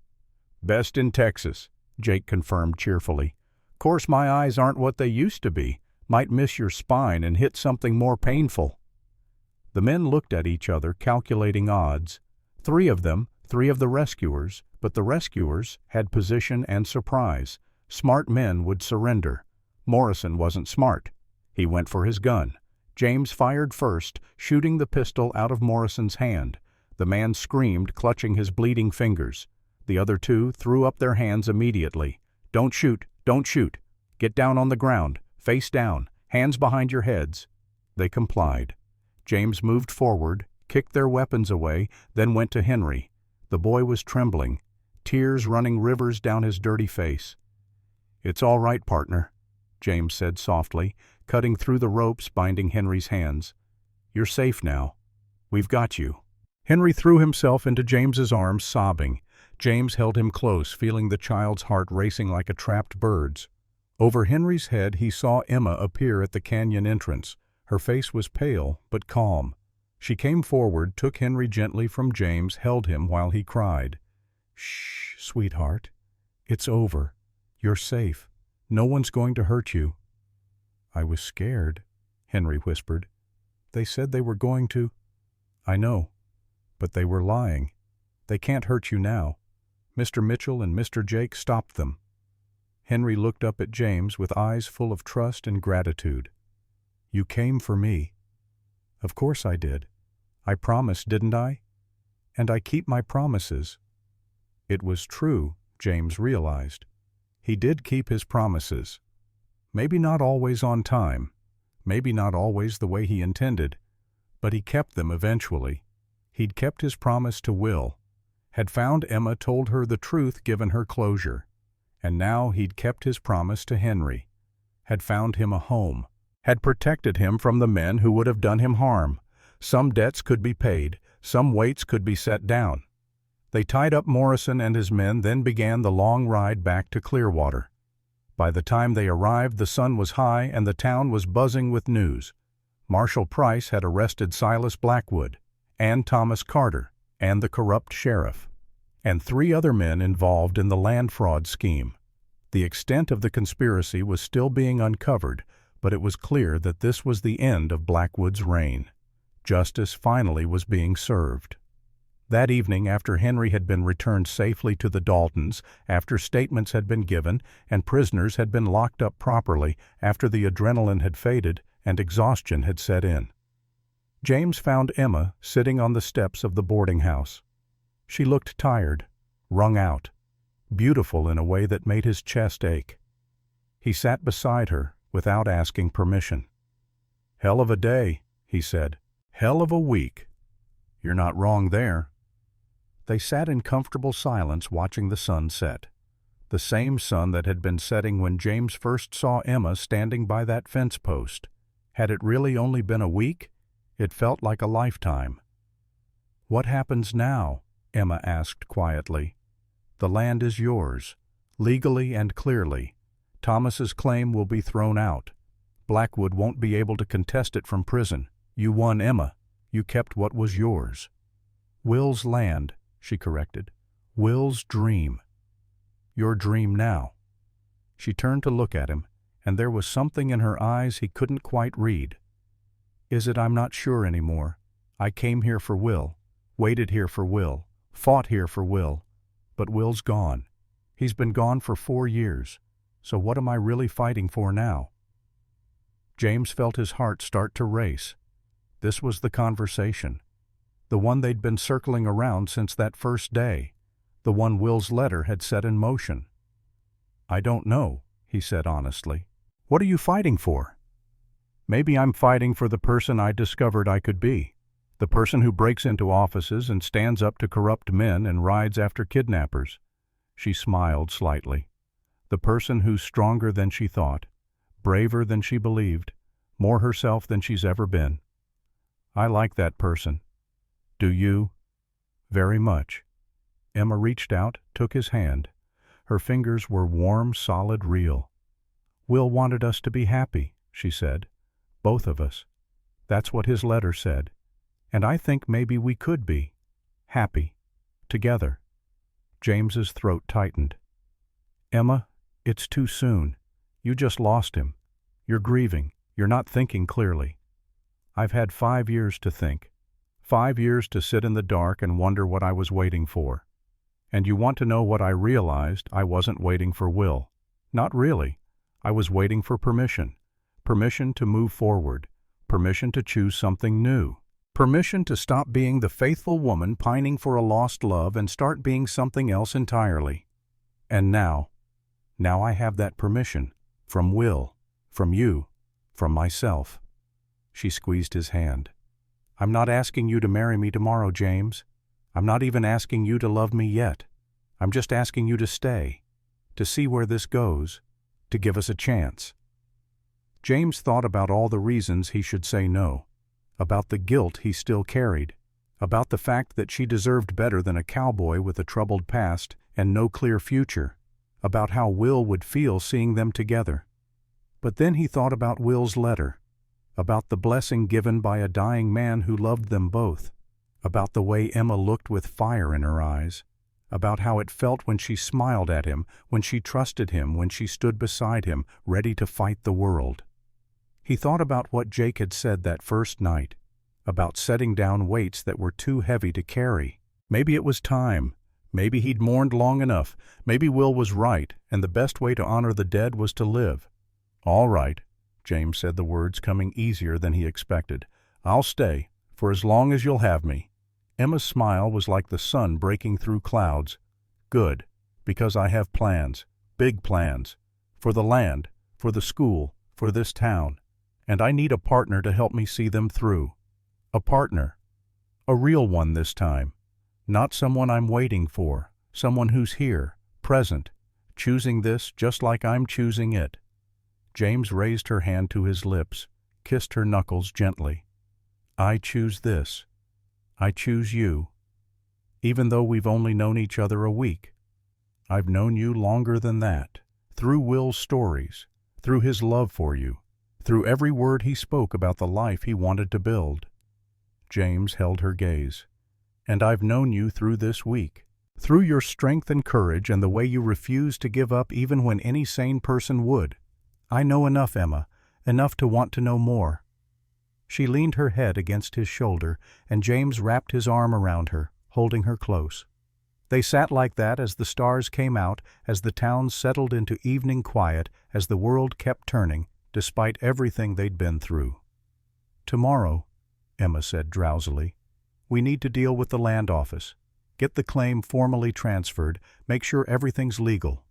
"Best in Texas," Jake confirmed cheerfully. "Course my eyes aren't what they used to be. Might miss your spine and hit something more painful." The men looked at each other, calculating odds. 3 of them, 3 of the rescuers, but the rescuers had position and surprise. Smart men would surrender. Morrison wasn't smart. He went for his gun. James fired first, shooting the pistol out of Morrison's hand. The man screamed, clutching his bleeding fingers. The other 2 threw up their hands immediately. "Don't shoot! Don't shoot! Get down on the ground, face down, hands behind your heads." They complied. James moved forward, kicked their weapons away, then went to Henry. The boy was trembling, tears running rivers down his dirty face. "It's all right, partner," James said softly, cutting through the ropes binding Henry's hands. "You're safe now. We've got you." Henry threw himself into James's arms, sobbing. James held him close, feeling the child's heart racing like a trapped bird's. Over Henry's head he saw Emma appear at the canyon entrance. Her face was pale, but calm. She came forward, took Henry gently from James, held him while he cried. "Shh, sweetheart. It's over. You're safe. No one's going to hurt you." "I was scared," Henry whispered. "They said they were going to—" "I know. But they were lying. They can't hurt you now. Mr. Mitchell and Mr. Jake stopped them. Henry looked up at James with eyes full of trust and gratitude. "You came for me." "Of course I did. I promised, didn't I? And I keep my promises." It was true, James realized. He did keep his promises. Maybe not always on time, maybe not always the way he intended, but he kept them eventually. He'd kept his promise to Will, had found Emma, told her the truth, given her closure. And now he'd kept his promise to Henry, had found him a home, had protected him from the men who would have done him harm. Some debts could be paid, some weights could be set down. They tied up Morrison and his men, then began the long ride back to Clearwater. By the time they arrived, the sun was high and the town was buzzing with news. Marshal Price had arrested Silas Blackwood, and Thomas Carter, and the corrupt sheriff, and 3 other men involved in the land fraud scheme. The extent of the conspiracy was still being uncovered, but it was clear that this was the end of Blackwood's reign. Justice finally was being served. That evening, after Henry had been returned safely to the Daltons, after statements had been given and prisoners had been locked up properly, after the adrenaline had faded and exhaustion had set in, James found Emma sitting on the steps of the boarding house. She looked tired, wrung out, beautiful in a way that made his chest ache. He sat beside her without asking permission. "Hell of a day," he said. "Hell of a week." "You're not wrong there." They sat in comfortable silence watching the sun set. The same sun that had been setting when James first saw Emma standing by that fence post. Had it really only been a week? It felt like a lifetime. "What happens now?" Emma asked quietly. "The land is yours, legally and clearly. Thomas's claim will be thrown out. Blackwood won't be able to contest it from prison. You won, Emma. You kept what was yours." "Will's land," she corrected. "Will's dream." "Your dream now." She turned to look at him, and there was something in her eyes he couldn't quite read. "Is it? I'm not sure anymore. I came here for Will, waited here for Will, fought here for Will, but Will's gone. He's been gone for 4 years, so what am I really fighting for now?" James felt his heart start to race. This was the conversation, the one they'd been circling around since that first day, the one Will's letter had set in motion. "I don't know," he said honestly. "What are you fighting for?" "Maybe I'm fighting for the person I discovered I could be, the person who breaks into offices and stands up to corrupt men and rides after kidnappers." She smiled slightly. "The person who's stronger than she thought, braver than she believed, more herself than she's ever been. I like that person. Do you?" "Very much." Emma reached out, took his hand. Her fingers were warm, solid, real. "Will wanted us to be happy," she said. "Both of us. That's what his letter said. And I think maybe we could be. Happy. Together." James's throat tightened. "Emma, it's too soon. You just lost him. You're grieving. You're not thinking clearly. I've had 5 years to think. 5 years to sit in the dark and wonder what I was waiting for. And you want to know what I realized? I wasn't waiting for Will. Not really. I was waiting for permission. Permission to move forward. Permission to choose something new. Permission to stop being the faithful woman pining for a lost love and start being something else entirely. And now I have that permission. From Will. From you. From myself." She squeezed his hand. "I'm not asking you to marry me tomorrow, James. I'm not even asking you to love me yet. I'm just asking you to stay, to see where this goes, to give us a chance." James thought about all the reasons he should say no, about the guilt he still carried, about the fact that she deserved better than a cowboy with a troubled past and no clear future, about how Will would feel seeing them together. But then he thought about Will's letter, about the blessing given by a dying man who loved them both, about the way Emma looked with fire in her eyes, about how it felt when she smiled at him, when she trusted him, when she stood beside him, ready to fight the world. He thought about what Jake had said that first night, about setting down weights that were too heavy to carry. Maybe it was time. Maybe he'd mourned long enough. Maybe Will was right, and the best way to honor the dead was to live. "All right," James said, the words coming easier than he expected. "I'll stay, for as long as you'll have me." Emma's smile was like the sun breaking through clouds. "Good, because I have plans, big plans, for the land, for the school, for this town, and I need a partner to help me see them through. A partner. A real one this time. Not someone I'm waiting for, someone who's here, present, choosing this just like I'm choosing it." James raised her hand to his lips, kissed her knuckles gently. "I choose this. I choose you. Even though we've only known each other a week. I've known you longer than that, through Will's stories, through his love for you, through every word he spoke about the life he wanted to build." James held her gaze. "And I've known you through this week, through your strength and courage and the way you refused to give up even when any sane person would. I know enough, Emma, enough to want to know more." She leaned her head against his shoulder, and James wrapped his arm around her, holding her close. They sat like that as the stars came out, as the town settled into evening quiet, as the world kept turning, despite everything they'd been through. "Tomorrow," Emma said drowsily, "we need to deal with the land office. Get the claim formally transferred, make sure everything's legal."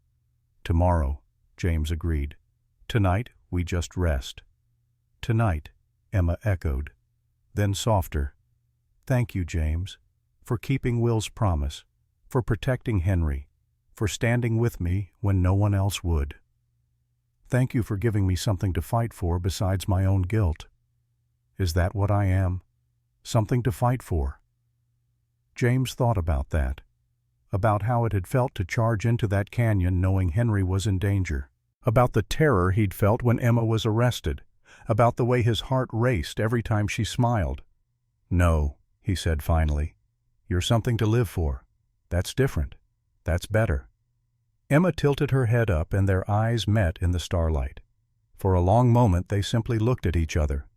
"Tomorrow," James agreed. "Tonight, we just rest." "Tonight," Emma echoed. Then softer, "Thank you, James, for keeping Will's promise, for protecting Henry, for standing with me when no one else would. Thank you for giving me something to fight for besides my own guilt. Is that what I am? Something to fight for?" James thought about that, about how it had felt to charge into that canyon knowing Henry was in danger, about the terror he'd felt when Emma was arrested, about the way his heart raced every time she smiled. "No," he said finally, "you're something to live for. That's different. That's better." Emma tilted her head up and their eyes met in the starlight. For a long moment they simply looked at each other.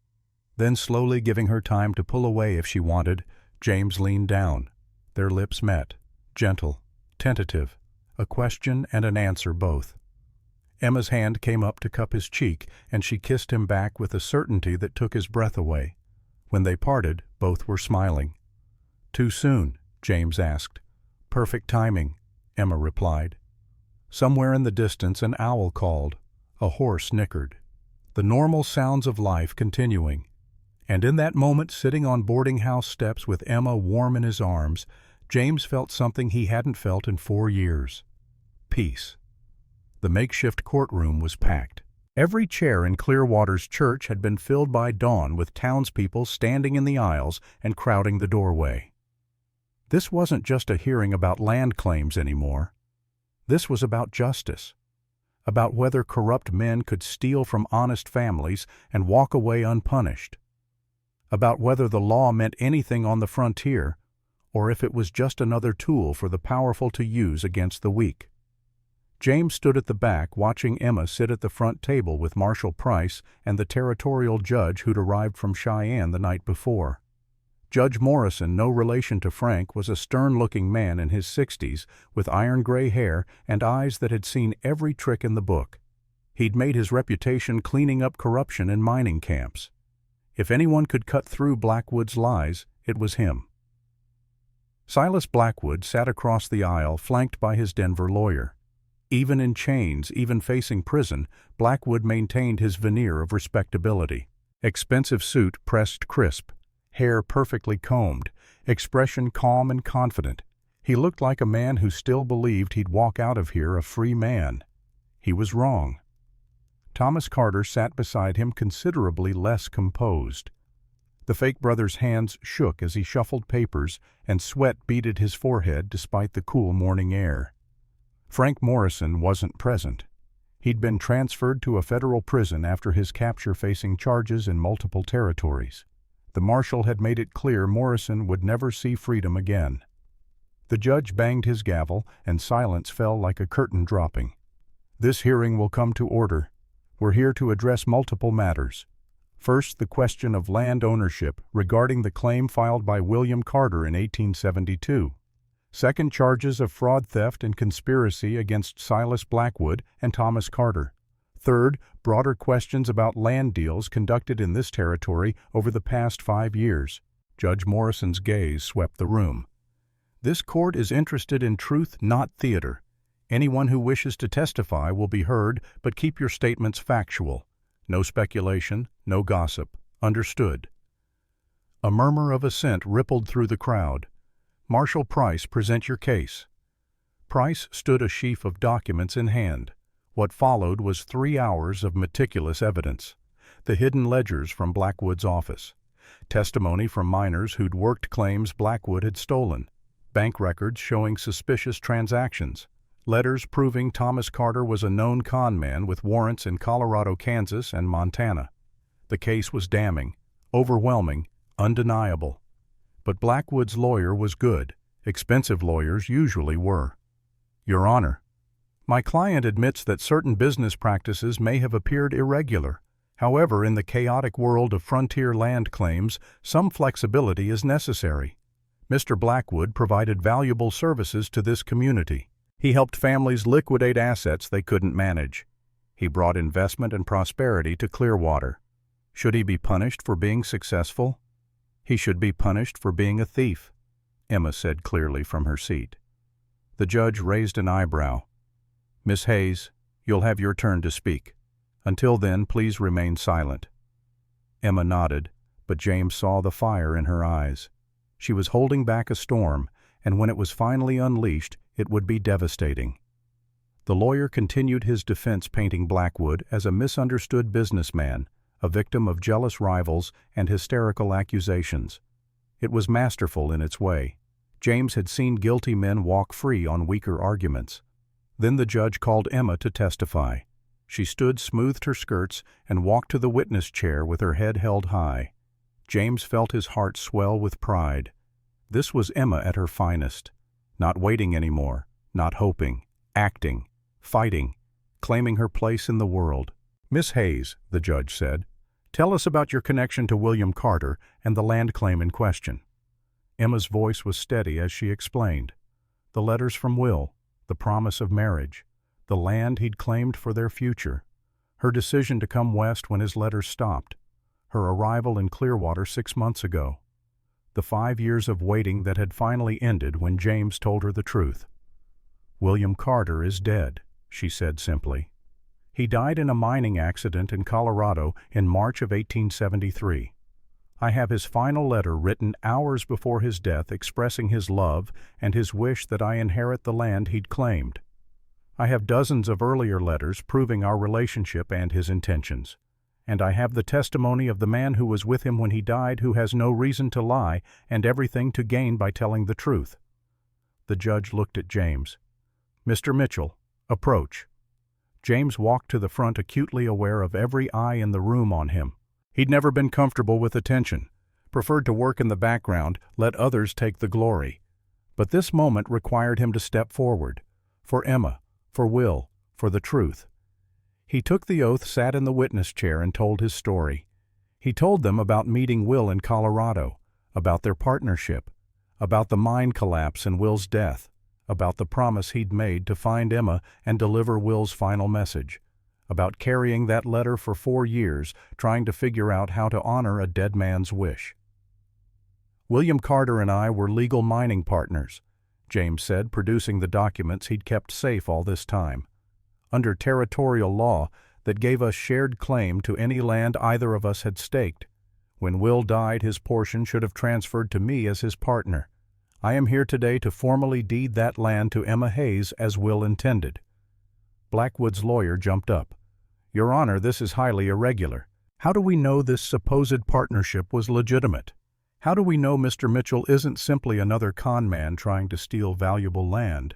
Then, slowly giving her time to pull away if she wanted, James leaned down. Their lips met, gentle, tentative, a question and an answer both. Emma's hand came up to cup his cheek, and she kissed him back with a certainty that took his breath away. When they parted, both were smiling. "Too soon?" James asked. "Perfect timing," Emma replied. Somewhere in the distance an owl called. A horse nickered. The normal sounds of life continuing. And in that moment, sitting on boarding house steps with Emma warm in his arms, James felt something he hadn't felt in 4 years. Peace. The makeshift courtroom was packed. Every chair in Clearwater's church had been filled by dawn, with townspeople standing in the aisles and crowding the doorway. This wasn't just a hearing about land claims anymore. This was about justice, about whether corrupt men could steal from honest families and walk away unpunished, about whether the law meant anything on the frontier, or if it was just another tool for the powerful to use against the weak. James stood at the back, watching Emma sit at the front table with Marshall Price and the territorial judge who'd arrived from Cheyenne the night before. Judge Morrison, no relation to Frank, was a stern-looking man in his 60s with iron-gray hair and eyes that had seen every trick in the book. He'd made his reputation cleaning up corruption in mining camps. If anyone could cut through Blackwood's lies, it was him. Silas Blackwood sat across the aisle, flanked by his Denver lawyer. Even in chains, even facing prison, Blackwood maintained his veneer of respectability. Expensive suit pressed crisp, hair perfectly combed, expression calm and confident. He looked like a man who still believed he'd walk out of here a free man. He was wrong. Thomas Carter sat beside him, considerably less composed. The fake brother's hands shook as he shuffled papers, and sweat beaded his forehead despite the cool morning air. Frank Morrison wasn't present. He'd been transferred to a federal prison after his capture, facing charges in multiple territories. The marshal had made it clear Morrison would never see freedom again. The judge banged his gavel, and silence fell like a curtain dropping. "This hearing will come to order. We're here to address multiple matters. First, the question of land ownership regarding the claim filed by William Carter in 1872. Second, charges of fraud, theft, and conspiracy against Silas Blackwood and Thomas Carter. Third, broader questions about land deals conducted in this territory over the past 5 years. Judge Morrison's gaze swept the room. This court is interested in truth, not theater. Anyone who wishes to testify will be heard, but keep your statements factual. No speculation, no gossip. Understood. A murmur of assent rippled through the crowd. Marshal Price, present your case. Price stood, a sheaf of documents in hand. What followed was 3 hours of meticulous evidence. The hidden ledgers from Blackwood's office. Testimony from miners who'd worked claims Blackwood had stolen. Bank records showing suspicious transactions. Letters proving Thomas Carter was a known con man with warrants in Colorado, Kansas, and Montana. The case was damning, overwhelming, undeniable. But Blackwood's lawyer was good. Expensive lawyers usually were. Your Honor, my client admits that certain business practices may have appeared irregular. However, in the chaotic world of frontier land claims, some flexibility is necessary. Mr. Blackwood provided valuable services to this community. He helped families liquidate assets they couldn't manage. He brought investment and prosperity to Clearwater. Should he be punished for being successful? He should be punished for being a thief, Emma said clearly from her seat. The judge raised an eyebrow. Miss Hayes, you'll have your turn to speak. Until then, please remain silent. Emma nodded, but James saw the fire in her eyes. She was holding back a storm, and when it was finally unleashed, it would be devastating. The lawyer continued his defense, painting Blackwood as a misunderstood businessman, a victim of jealous rivals and hysterical accusations. It was masterful in its way. James had seen guilty men walk free on weaker arguments. Then the judge called Emma to testify. She stood, smoothed her skirts, and walked to the witness chair with her head held high. James felt his heart swell with pride. This was Emma at her finest. Not waiting anymore, not hoping, acting, fighting, claiming her place in the world. Miss Hayes, the judge said, tell us about your connection to William Carter and the land claim in question. Emma's voice was steady as she explained. The letters from Will, the promise of marriage, the land he'd claimed for their future, her decision to come west when his letters stopped, her arrival in Clearwater 6 months ago, the 5 years of waiting that had finally ended when James told her the truth. William Carter is dead, she said simply. He died in a mining accident in Colorado in March of 1873. I have his final letter written hours before his death expressing his love and his wish that I inherit the land he'd claimed. I have dozens of earlier letters proving our relationship and his intentions. And I have the testimony of the man who was with him when he died, who has no reason to lie and everything to gain by telling the truth. The judge looked at James. Mr. Mitchell, approach. James walked to the front, acutely aware of every eye in the room on him. He'd never been comfortable with attention, preferred to work in the background, let others take the glory. But this moment required him to step forward. For Emma, for Will, for the truth. He took the oath, sat in the witness chair, and told his story. He told them about meeting Will in Colorado, about their partnership, about the mine collapse and Will's death, about the promise he'd made to find Emma and deliver Will's final message, about carrying that letter for 4 years, trying to figure out how to honor a dead man's wish. William Carter and I were legal mining partners, James said, producing the documents he'd kept safe all this time. Under territorial law that gave us shared claim to any land either of us had staked. When Will died, his portion should have transferred to me as his partner. I am here today to formally deed that land to Emma Hayes as Will intended. Blackwood's lawyer jumped up. Your Honor, this is highly irregular. How do we know this supposed partnership was legitimate? How do we know Mr. Mitchell isn't simply another con man trying to steal valuable land?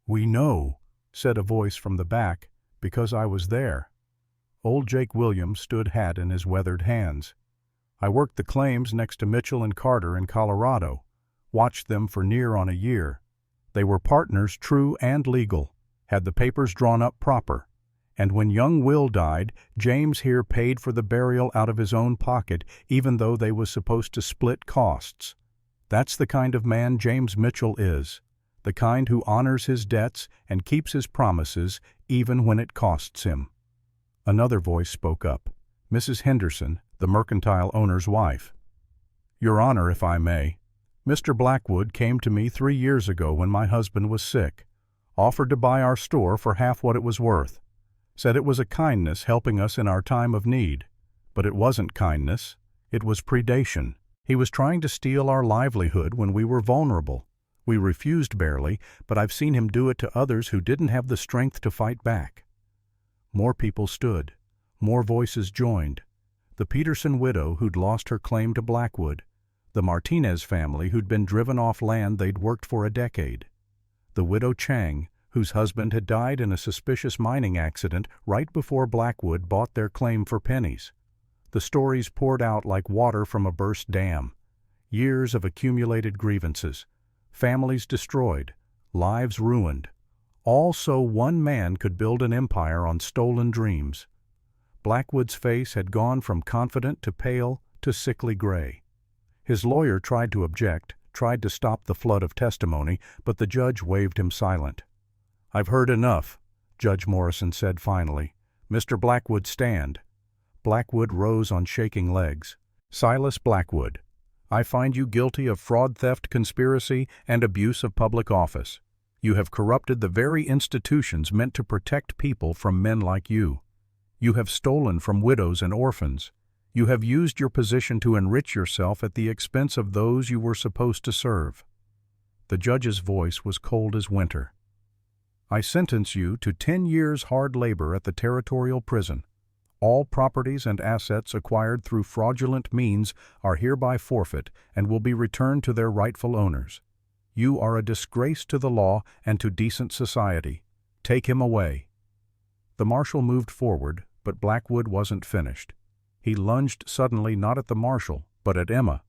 We know, said a voice from the back, because I was there. Old Jake Williams stood, hat in his weathered hands. I worked the claims next to Mitchell and Carter in Colorado, watched them for near on a year. They were partners, true and legal, had the papers drawn up proper. And when young Will died, James here paid for the burial out of his own pocket, even though they was supposed to split costs. That's the kind of man James Mitchell is, the kind who honors his debts and keeps his promises even when it costs him. Another voice spoke up, Mrs. Henderson, the mercantile owner's wife. Your Honor, if I may, Mr. Blackwood came to me 3 years ago when my husband was sick, offered to buy our store for half what it was worth, said it was a kindness helping us in our time of need. But it wasn't kindness, it was predation. He was trying to steal our livelihood when we were vulnerable. We refused barely, but I've seen him do it to others who didn't have the strength to fight back. More people stood. More voices joined. The Peterson widow who'd lost her claim to Blackwood. The Martinez family who'd been driven off land they'd worked for a decade. The widow Chang, whose husband had died in a suspicious mining accident right before Blackwood bought their claim for pennies. The stories poured out like water from a burst dam. Years of accumulated grievances. Families destroyed. Lives ruined. All so one man could build an empire on stolen dreams. Blackwood's face had gone from confident to pale to sickly gray. His lawyer tried to object, tried to stop the flood of testimony, but the judge waved him silent. I've heard enough, Judge Morrison said finally. Mr. Blackwood, stand. Blackwood rose on shaking legs. Silas Blackwood, I find you guilty of fraud, theft, conspiracy, and abuse of public office. You have corrupted the very institutions meant to protect people from men like you. You have stolen from widows and orphans. You have used your position to enrich yourself at the expense of those you were supposed to serve. The judge's voice was cold as winter. I sentence you to 10 years hard labor at the territorial prison. All properties and assets acquired through fraudulent means are hereby forfeit and will be returned to their rightful owners. You are a disgrace to the law and to decent society. Take him away. The marshal moved forward, but Blackwood wasn't finished. He lunged suddenly not at the marshal, but at Emma.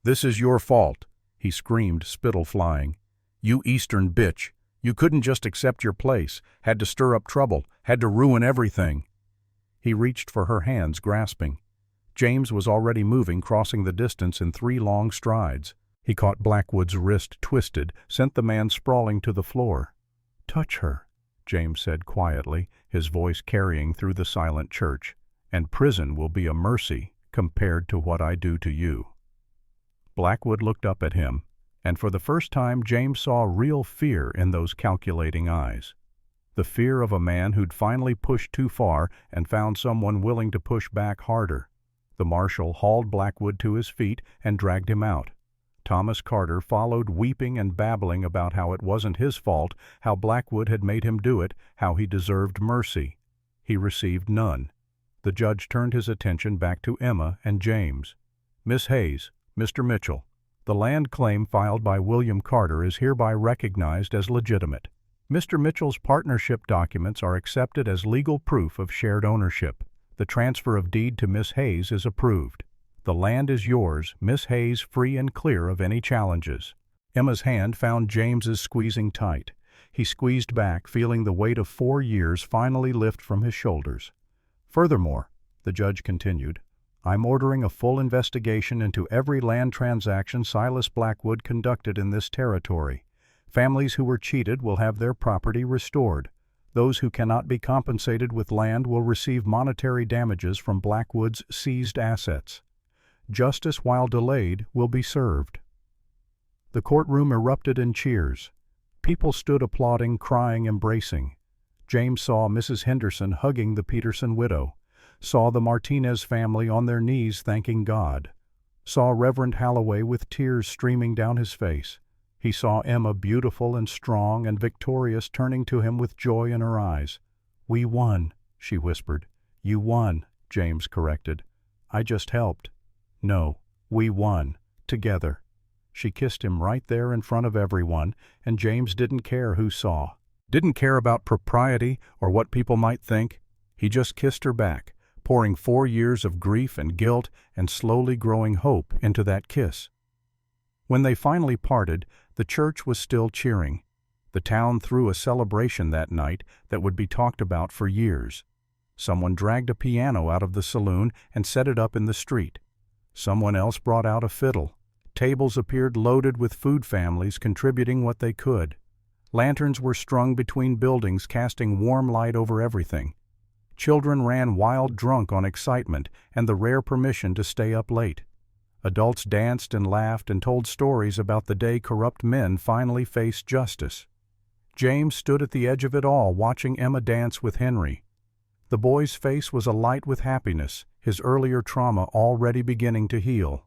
This is your fault, he screamed, spittle flying. You Eastern bitch. You couldn't just accept your place, had to stir up trouble, had to ruin everything. He reached for her hands, grasping. James was already moving, crossing the distance in 3 long strides. He caught Blackwood's wrist twisted, sent the man sprawling to the floor. Touch her, James said quietly, his voice carrying through the silent church, and prison will be a mercy compared to what I do to you. Blackwood looked up at him, and for the first time James saw real fear in those calculating eyes. The fear of a man who'd finally pushed too far and found someone willing to push back harder. The marshal hauled Blackwood to his feet and dragged him out. Thomas Carter followed, weeping and babbling about how it wasn't his fault, how Blackwood had made him do it, how he deserved mercy. He received none. The judge turned his attention back to Emma and James. Miss Hayes, Mr. Mitchell, the land claim filed by William Carter is hereby recognized as legitimate. Mr. Mitchell's partnership documents are accepted as legal proof of shared ownership. The transfer of deed to Miss Hayes is approved. The land is yours, Miss Hayes, free and clear of any challenges. Emma's hand found James's, squeezing tight. He squeezed back, feeling the weight of 4 years finally lift from his shoulders. Furthermore, the judge continued, I'm ordering a full investigation into every land transaction Silas Blackwood conducted in this territory. Families who were cheated will have their property restored. Those who cannot be compensated with land will receive monetary damages from Blackwood's seized assets. Justice, while delayed, will be served. The courtroom erupted in cheers. People stood applauding, crying, embracing. James saw Mrs. Henderson hugging the Peterson widow, saw the Martinez family on their knees thanking God, saw Reverend Halloway with tears streaming down his face. He saw Emma, beautiful and strong and victorious, turning to him with joy in her eyes. We won, she whispered. You won, James corrected. I just helped. No, we won, together. She kissed him right there in front of everyone, and James didn't care who saw. Didn't care about propriety or what people might think. He just kissed her back, pouring 4 years of grief and guilt and slowly growing hope into that kiss. When they finally parted, the church was still cheering. The town threw a celebration that night that would be talked about for years. Someone dragged a piano out of the saloon and set it up in the street. Someone else brought out a fiddle. Tables appeared loaded with food, families contributing what they could. Lanterns were strung between buildings, casting warm light over everything. Children ran wild, drunk on excitement and the rare permission to stay up late. Adults danced and laughed and told stories about the day corrupt men finally faced justice. James stood at the edge of it all, watching Emma dance with Henry. The boy's face was alight with happiness, his earlier trauma already beginning to heal.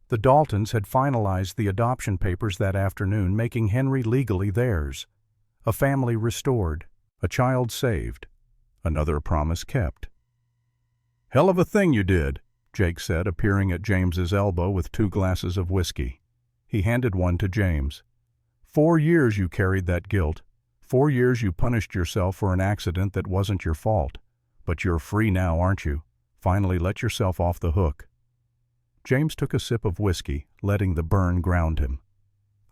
The Daltons had finalized the adoption papers that afternoon, making Henry legally theirs. A family restored, a child saved, another promise kept. "Hell of a thing you did," Jake said, appearing at James's elbow with 2 glasses of whiskey. He handed one to James. 4 years you carried that guilt. 4 years you punished yourself for an accident that wasn't your fault. But you're free now, aren't you? Finally let yourself off the hook. James took a sip of whiskey, letting the burn ground him.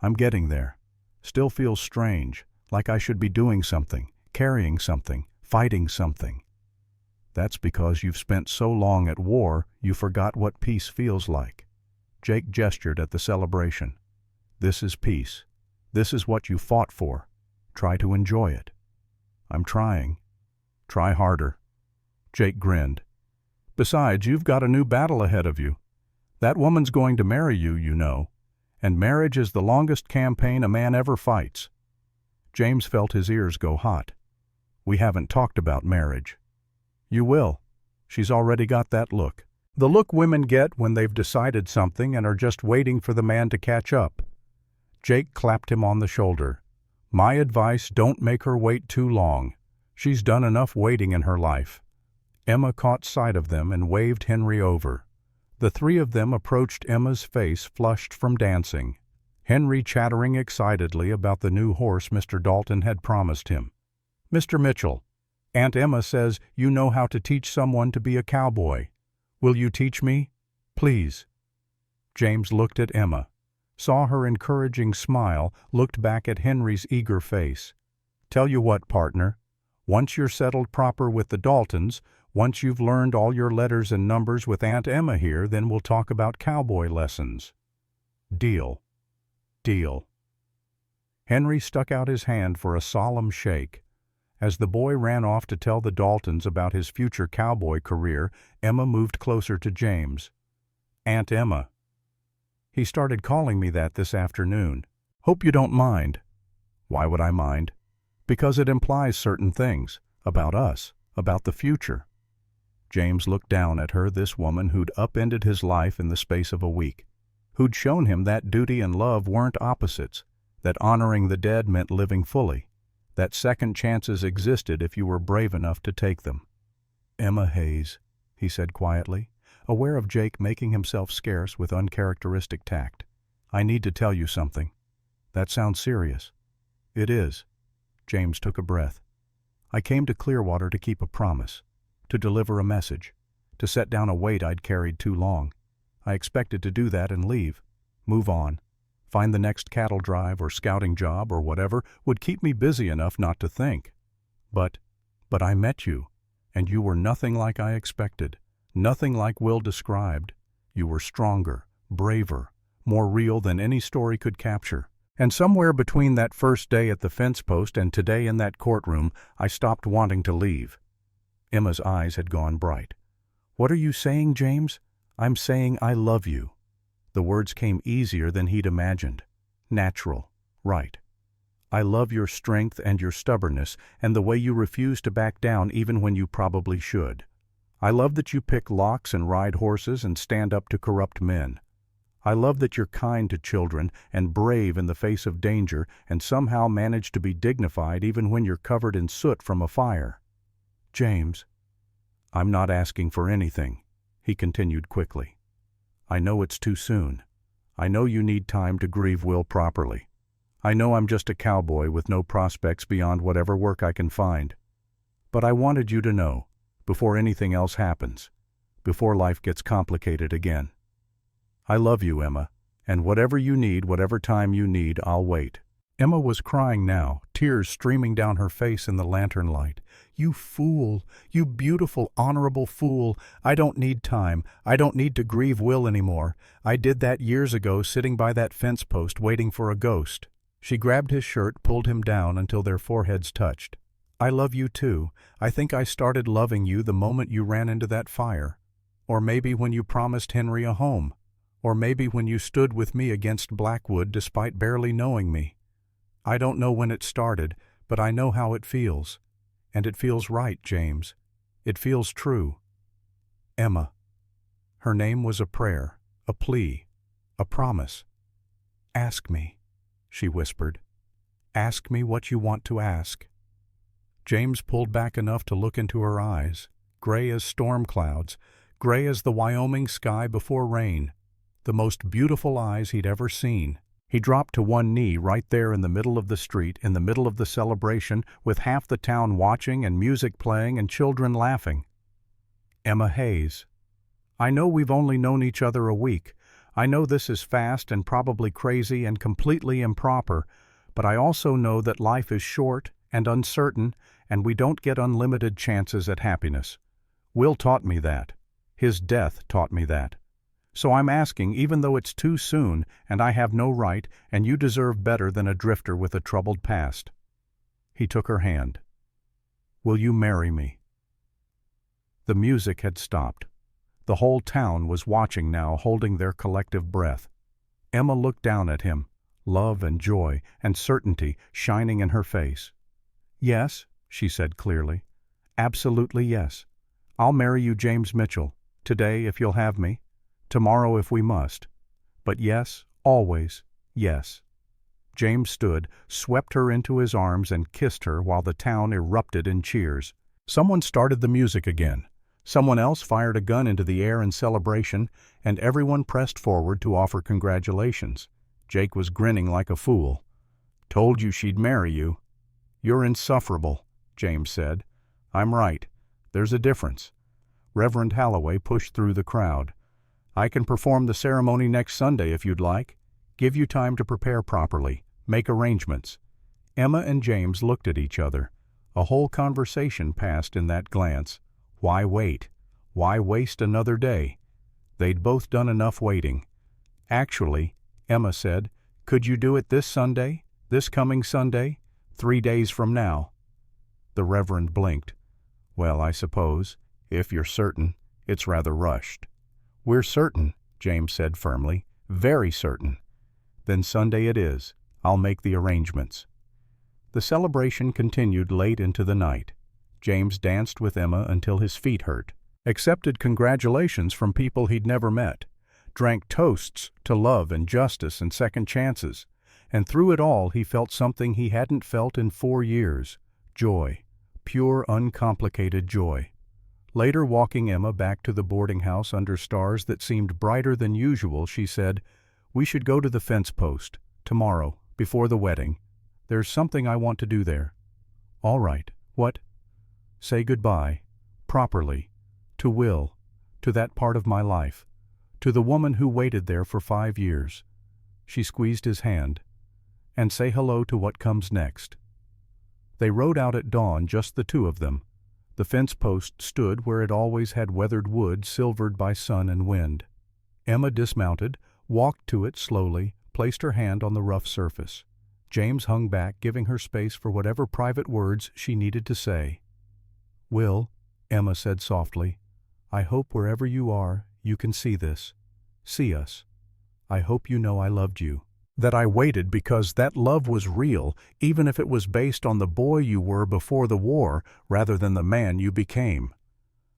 "I'm getting there. Still feels strange, like I should be doing something, carrying something, fighting something." "That's because you've spent so long at war, you forgot what peace feels like." Jake gestured at the celebration. "This is peace. This is what you fought for. Try to enjoy it." "I'm trying." "Try harder." Jake grinned. "Besides, you've got a new battle ahead of you. That woman's going to marry you, you know, and marriage is the longest campaign a man ever fights." James felt his ears go hot. "We haven't talked about marriage." "You will. She's already got that look. The look women get when they've decided something and are just waiting for the man to catch up." Jake clapped him on the shoulder. "My advice, don't make her wait too long. She's done enough waiting in her life." Emma caught sight of them and waved Henry over. The 3 of them approached Emma's face flushed from dancing, Henry chattering excitedly about the new horse Mr. Dalton had promised him. "Mr. Mitchell, Aunt Emma says you know how to teach someone to be a cowboy. Will you teach me? Please." James looked at Emma, saw her encouraging smile, looked back at Henry's eager face. "Tell you what, partner, once you're settled proper with the Daltons, once you've learned all your letters and numbers with Aunt Emma here, then we'll talk about cowboy lessons." "Deal." "Deal." Henry stuck out his hand for a solemn shake. As the boy ran off to tell the Daltons about his future cowboy career, Emma moved closer to James. "Aunt Emma. He started calling me that this afternoon. Hope you don't mind." "Why would I mind?" "Because it implies certain things. About us. About the future." James looked down at her, this woman who'd upended his life in the space of a week, who'd shown him that duty and love weren't opposites, that honoring the dead meant living fully, that second chances existed if you were brave enough to take them. "Emma Hayes," he said quietly, aware of Jake making himself scarce with uncharacteristic tact. "I need to tell you something." "That sounds serious." "It is." James took a breath. "I came to Clearwater to keep a promise, to deliver a message, to set down a weight I'd carried too long. I expected to do that and leave, move on, find the next cattle drive or scouting job or whatever would keep me busy enough not to think. But I met you, and you were nothing like I expected, nothing like Will described. You were stronger, braver, more real than any story could capture. And somewhere between that first day at the fence post and today in that courtroom, I stopped wanting to leave." Emma's eyes had gone bright. "What are you saying, James?" "I'm saying I love you." The words came easier than he'd imagined. Natural, right. "I love your strength and your stubbornness and the way you refuse to back down even when you probably should. I love that you pick locks and ride horses and stand up to corrupt men. I love that you're kind to children and brave in the face of danger and somehow manage to be dignified even when you're covered in soot from a fire." "James." "I'm not asking for anything," he continued quickly. "I know it's too soon. I know you need time to grieve Will properly. I know I'm just a cowboy with no prospects beyond whatever work I can find. But I wanted you to know, before anything else happens, before life gets complicated again. I love you, Emma, and whatever you need, whatever time you need, I'll wait." Emma was crying now, tears streaming down her face in the lantern light. "You fool! You beautiful, honorable fool! I don't need time. I don't need to grieve Will anymore. I did that years ago, sitting by that fence post waiting for a ghost." She grabbed his shirt, pulled him down until their foreheads touched. "I love you too. I think I started loving you the moment you ran into that fire. Or maybe when you promised Henry a home. Or maybe when you stood with me against Blackwood despite barely knowing me. I don't know when it started, but I know how it feels. And it feels right, James. It feels true. Emma." Her name was a prayer, a plea, a promise. "Ask me," she whispered. "Ask me what you want to ask." James pulled back enough to look into her eyes, gray as storm clouds, gray as the Wyoming sky before rain, the most beautiful eyes he'd ever seen. He dropped to one knee right there in the middle of the street, in the middle of the celebration, with half the town watching and music playing and children laughing. "Emma Hayes, I know we've only known each other a week. I know this is fast and probably crazy and completely improper, but I also know that life is short and uncertain, and we don't get unlimited chances at happiness. Will taught me that. His death taught me that. So I'm asking, even though it's too soon, and I have no right, and you deserve better than a drifter with a troubled past." He took her hand. "Will you marry me?" The music had stopped. The whole town was watching now, holding their collective breath. Emma looked down at him, love and joy and certainty shining in her face. "Yes," she said clearly. "Absolutely yes. I'll marry you, James Mitchell, today if you'll have me. Tomorrow if we must. But yes, always, yes." James stood, swept her into his arms and kissed her while the town erupted in cheers. Someone started the music again. Someone else fired a gun into the air in celebration, and everyone pressed forward to offer congratulations. Jake was grinning like a fool. "Told you she'd marry you." "You're insufferable," James said. "I'm right. There's a difference." Reverend Halloway pushed through the crowd. "I can perform the ceremony next Sunday if you'd like. Give you time to prepare properly, make arrangements." Emma and James looked at each other. A whole conversation passed in that glance. Why wait? Why waste another day? They'd both done enough waiting. "Actually," Emma said, "could you do it this Sunday? This coming Sunday? 3 days from now?" The Reverend blinked. "Well, I suppose, if you're certain, it's rather rushed." "We're certain," James said firmly. "Very certain." "Then Sunday it is. I'll make the arrangements." The celebration continued late into the night. James danced with Emma until his feet hurt, accepted congratulations from people he'd never met, drank toasts to love and justice and second chances, and through it all he felt something he hadn't felt in 4 years, joy, pure, uncomplicated joy. Later, walking Emma back to the boarding house under stars that seemed brighter than usual, she said, "We should go to the fence post, tomorrow, before the wedding. There's something I want to do there." "All right. What?" "Say goodbye, properly, to Will, to that part of my life, to the woman who waited there for 5 years." She squeezed his hand. "And say hello to what comes next." They rode out at dawn, just the two of them. The fence post stood where it always had, weathered wood silvered by sun and wind. Emma dismounted, walked to it slowly, placed her hand on the rough surface. James hung back, giving her space for whatever private words she needed to say. "Will," Emma said softly, "I hope wherever you are, you can see this. See us. I hope you know I loved you. That I waited because that love was real, even if it was based on the boy you were before the war rather than the man you became.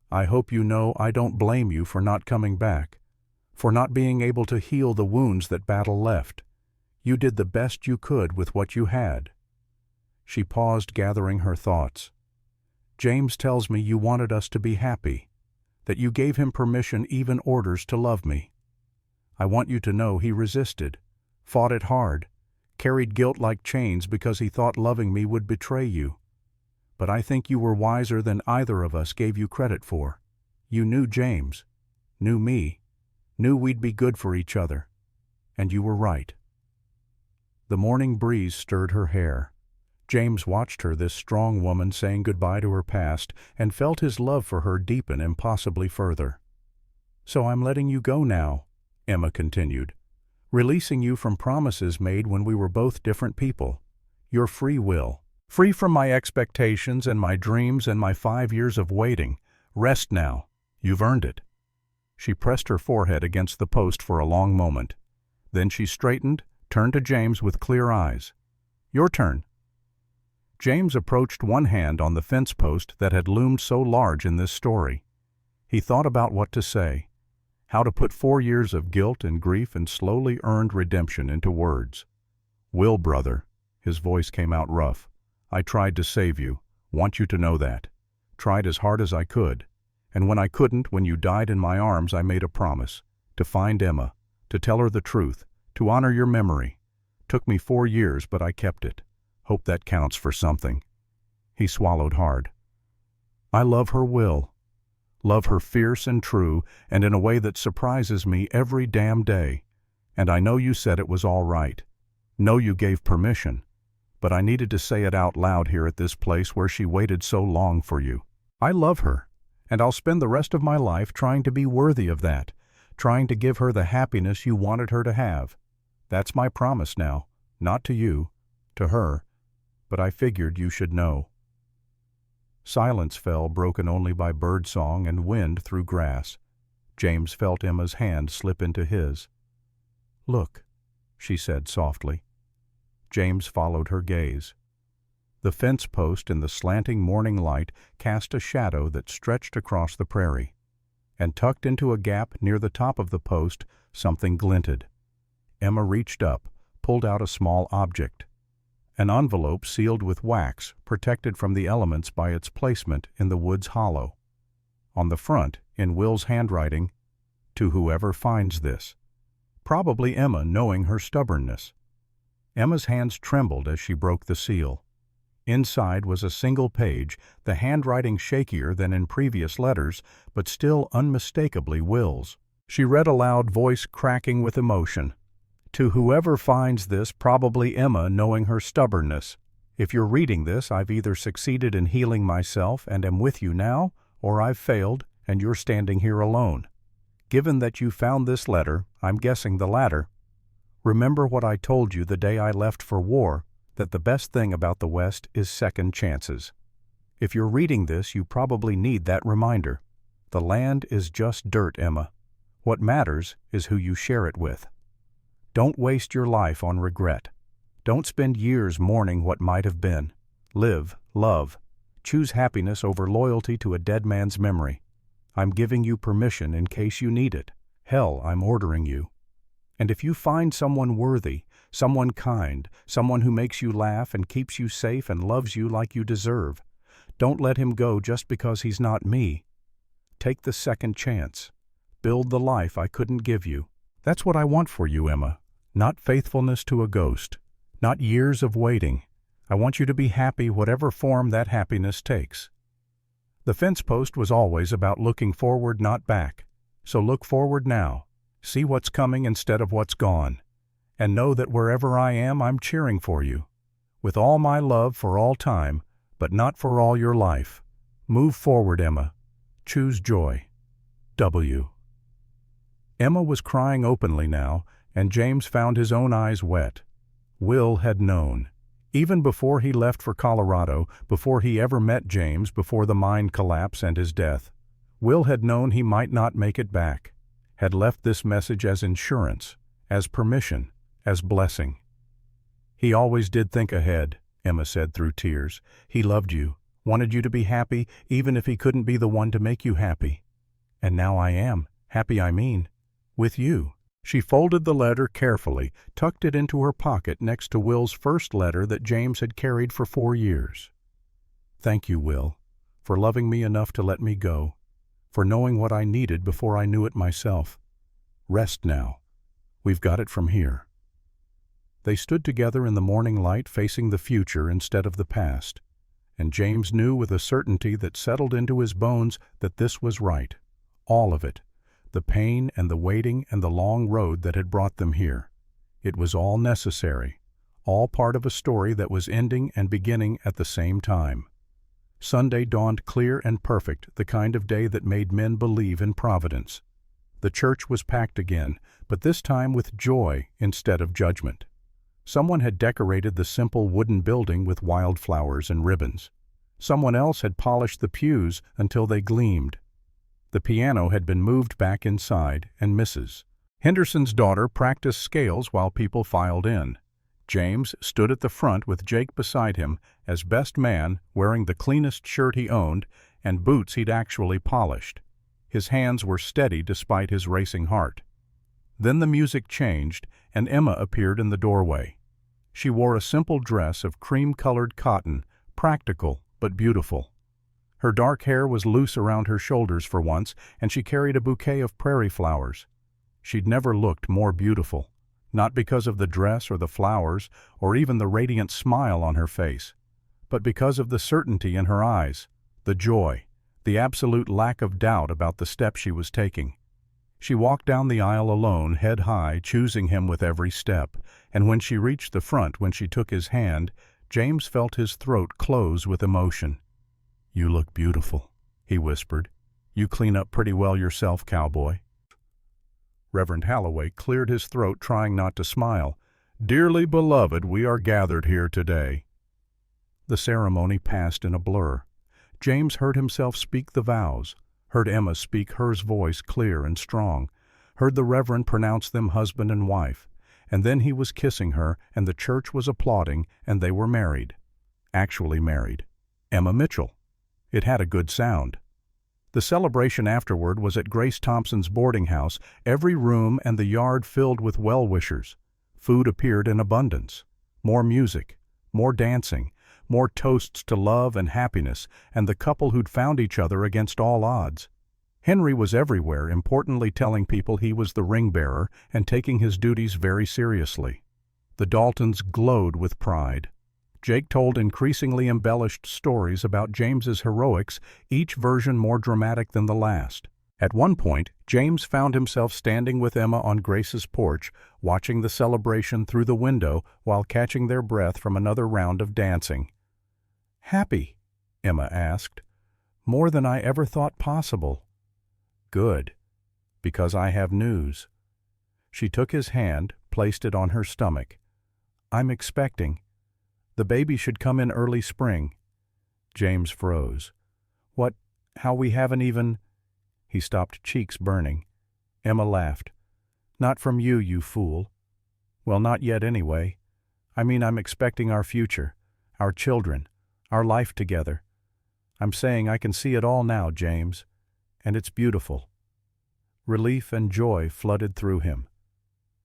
I hope you know I don't blame you for not coming back, for not being able to heal the wounds that battle left. You did the best you could with what you had." She paused, gathering her thoughts. "James tells me you wanted us to be happy, that you gave him permission, even orders, to love me. I want you to know he resisted, fought it hard, carried guilt like chains because he thought loving me would betray you. But I think you were wiser than either of us gave you credit for. You knew James, knew me, knew we'd be good for each other, and you were right." The morning breeze stirred her hair. James watched her, this strong woman saying goodbye to her past, and felt his love for her deepen impossibly further. "So I'm letting you go now," Emma continued, "releasing you from promises made when we were both different people. Your free will. Free from my expectations and my dreams and my 5 years of waiting. Rest now. You've earned it." She pressed her forehead against the post for a long moment. Then she straightened, turned to James with clear eyes. "Your turn." James approached one hand on the fence post that had loomed so large in this story. He thought about what to say, how to put 4 years of guilt and grief and slowly earned redemption into words. "Will, brother," his voice came out rough, "I tried to save you, want you to know that. Tried as hard as I could. And when I couldn't, when you died in my arms, I made a promise. To find Emma, to tell her the truth, to honor your memory. Took me 4 years, but I kept it. Hope that counts for something." He swallowed hard. "I love her, Will. Love her fierce and true, and in a way that surprises me every damn day. And I know you said it was all right. Know you gave permission. But I needed to say it out loud here at this place where she waited so long for you. I love her, and I'll spend the rest of my life trying to be worthy of that, trying to give her the happiness you wanted her to have. That's my promise now, not to you, to her, but I figured you should know." Silence fell, broken only by birdsong and wind through grass. James felt Emma's hand slip into his. "Look," she said softly. James followed her gaze. The fence post in the slanting morning light cast a shadow that stretched across the prairie, and tucked into a gap near the top of the post, something glinted. Emma reached up, pulled out a small object. An envelope sealed with wax, protected from the elements by its placement in the wood's hollow. On the front, in Will's handwriting, "To whoever finds this." Probably Emma, knowing her stubbornness. Emma's hands trembled as she broke the seal. Inside was a single page, the handwriting shakier than in previous letters, but still unmistakably Will's. She read aloud, voice cracking with emotion. "To whoever finds this, probably Emma, knowing her stubbornness. If you're reading this, I've either succeeded in healing myself and am with you now, or I've failed and you're standing here alone. Given that you found this letter, I'm guessing the latter. Remember what I told you the day I left for war, that the best thing about the West is second chances. If you're reading this, you probably need that reminder. The land is just dirt, Emma. What matters is who you share it with. Don't waste your life on regret. Don't spend years mourning what might have been. Live, love. Choose happiness over loyalty to a dead man's memory. I'm giving you permission in case you need it. Hell, I'm ordering you. And if you find someone worthy, someone kind, someone who makes you laugh and keeps you safe and loves you like you deserve, don't let him go just because he's not me. Take the second chance. Build the life I couldn't give you. That's what I want for you, Emma. Not faithfulness to a ghost. Not years of waiting. I want you to be happy whatever form that happiness takes." The fence post was always about looking forward, not back. So look forward now. See what's coming instead of what's gone. And know that wherever I am, I'm cheering for you. With all my love for all time, but not for all your life. Move forward, Emma. Choose joy. W. Emma was crying openly now, and James found his own eyes wet. Will had known. Even before he left for Colorado, before he ever met James, before the mine collapse and his death, Will had known he might not make it back, had left this message as insurance, as permission, as blessing. "He always did think ahead," Emma said through tears. "He loved you, wanted you to be happy, even if he couldn't be the one to make you happy. And now I am, happy I mean, with you." She folded the letter carefully, tucked it into her pocket next to Will's first letter that James had carried for 4 years. "Thank you, Will, for loving me enough to let me go, for knowing what I needed before I knew it myself. Rest now. We've got it from here." They stood together in the morning light facing the future instead of the past, and James knew with a certainty that settled into his bones that this was right, all of it. The pain and the waiting and the long road that had brought them here. It was all necessary, all part of a story that was ending and beginning at the same time. Sunday dawned clear and perfect, the kind of day that made men believe in providence. The church was packed again, but this time with joy instead of judgment. Someone had decorated the simple wooden building with wildflowers and ribbons. Someone else had polished the pews until they gleamed. The piano had been moved back inside, and Mrs. Henderson's daughter practiced scales while people filed in. James stood at the front with Jake beside him as best man, wearing the cleanest shirt he owned and boots he'd actually polished. His hands were steady despite his racing heart. Then the music changed, and Emma appeared in the doorway. She wore a simple dress of cream-colored cotton, practical but beautiful. Her dark hair was loose around her shoulders for once, and she carried a bouquet of prairie flowers. She'd never looked more beautiful, not because of the dress or the flowers or even the radiant smile on her face, but because of the certainty in her eyes, the joy, the absolute lack of doubt about the step she was taking. She walked down the aisle alone, head high, choosing him with every step, and when she reached the front, when she took his hand, James felt his throat close with emotion. "You look beautiful," he whispered. "You clean up pretty well yourself, Cowboy." Reverend Halloway cleared his throat, trying not to smile. "Dearly beloved, we are gathered here today." The ceremony passed in a blur. James heard himself speak the vows, heard Emma speak hers voice clear and strong, heard the Reverend pronounce them husband and wife, and then he was kissing her, and the church was applauding, and they were married. Actually married. Emma Mitchell. It had a good sound. The celebration afterward was at Grace Thompson's boarding house, every room and the yard filled with well-wishers. Food appeared in abundance. More music, more dancing, more toasts to love and happiness, and the couple who'd found each other against all odds. Henry was everywhere, importantly telling people he was the ring-bearer and taking his duties very seriously. The Daltons glowed with pride. Jake told increasingly embellished stories about James's heroics, each version more dramatic than the last. At one point, James found himself standing with Emma on Grace's porch, watching the celebration through the window while catching their breath from another round of dancing. "Happy?" Emma asked. "More than I ever thought possible." "Good, because I have news." She took his hand, placed it on her stomach. "I'm expecting. The baby should come in early spring." James froze. "What? How we haven't even—" He stopped, cheeks burning. Emma laughed. "Not from you, you fool." "Well, not yet anyway. I mean, I'm expecting our future, our children, our life together. I'm saying I can see it all now, James, and it's beautiful." Relief and joy flooded through him.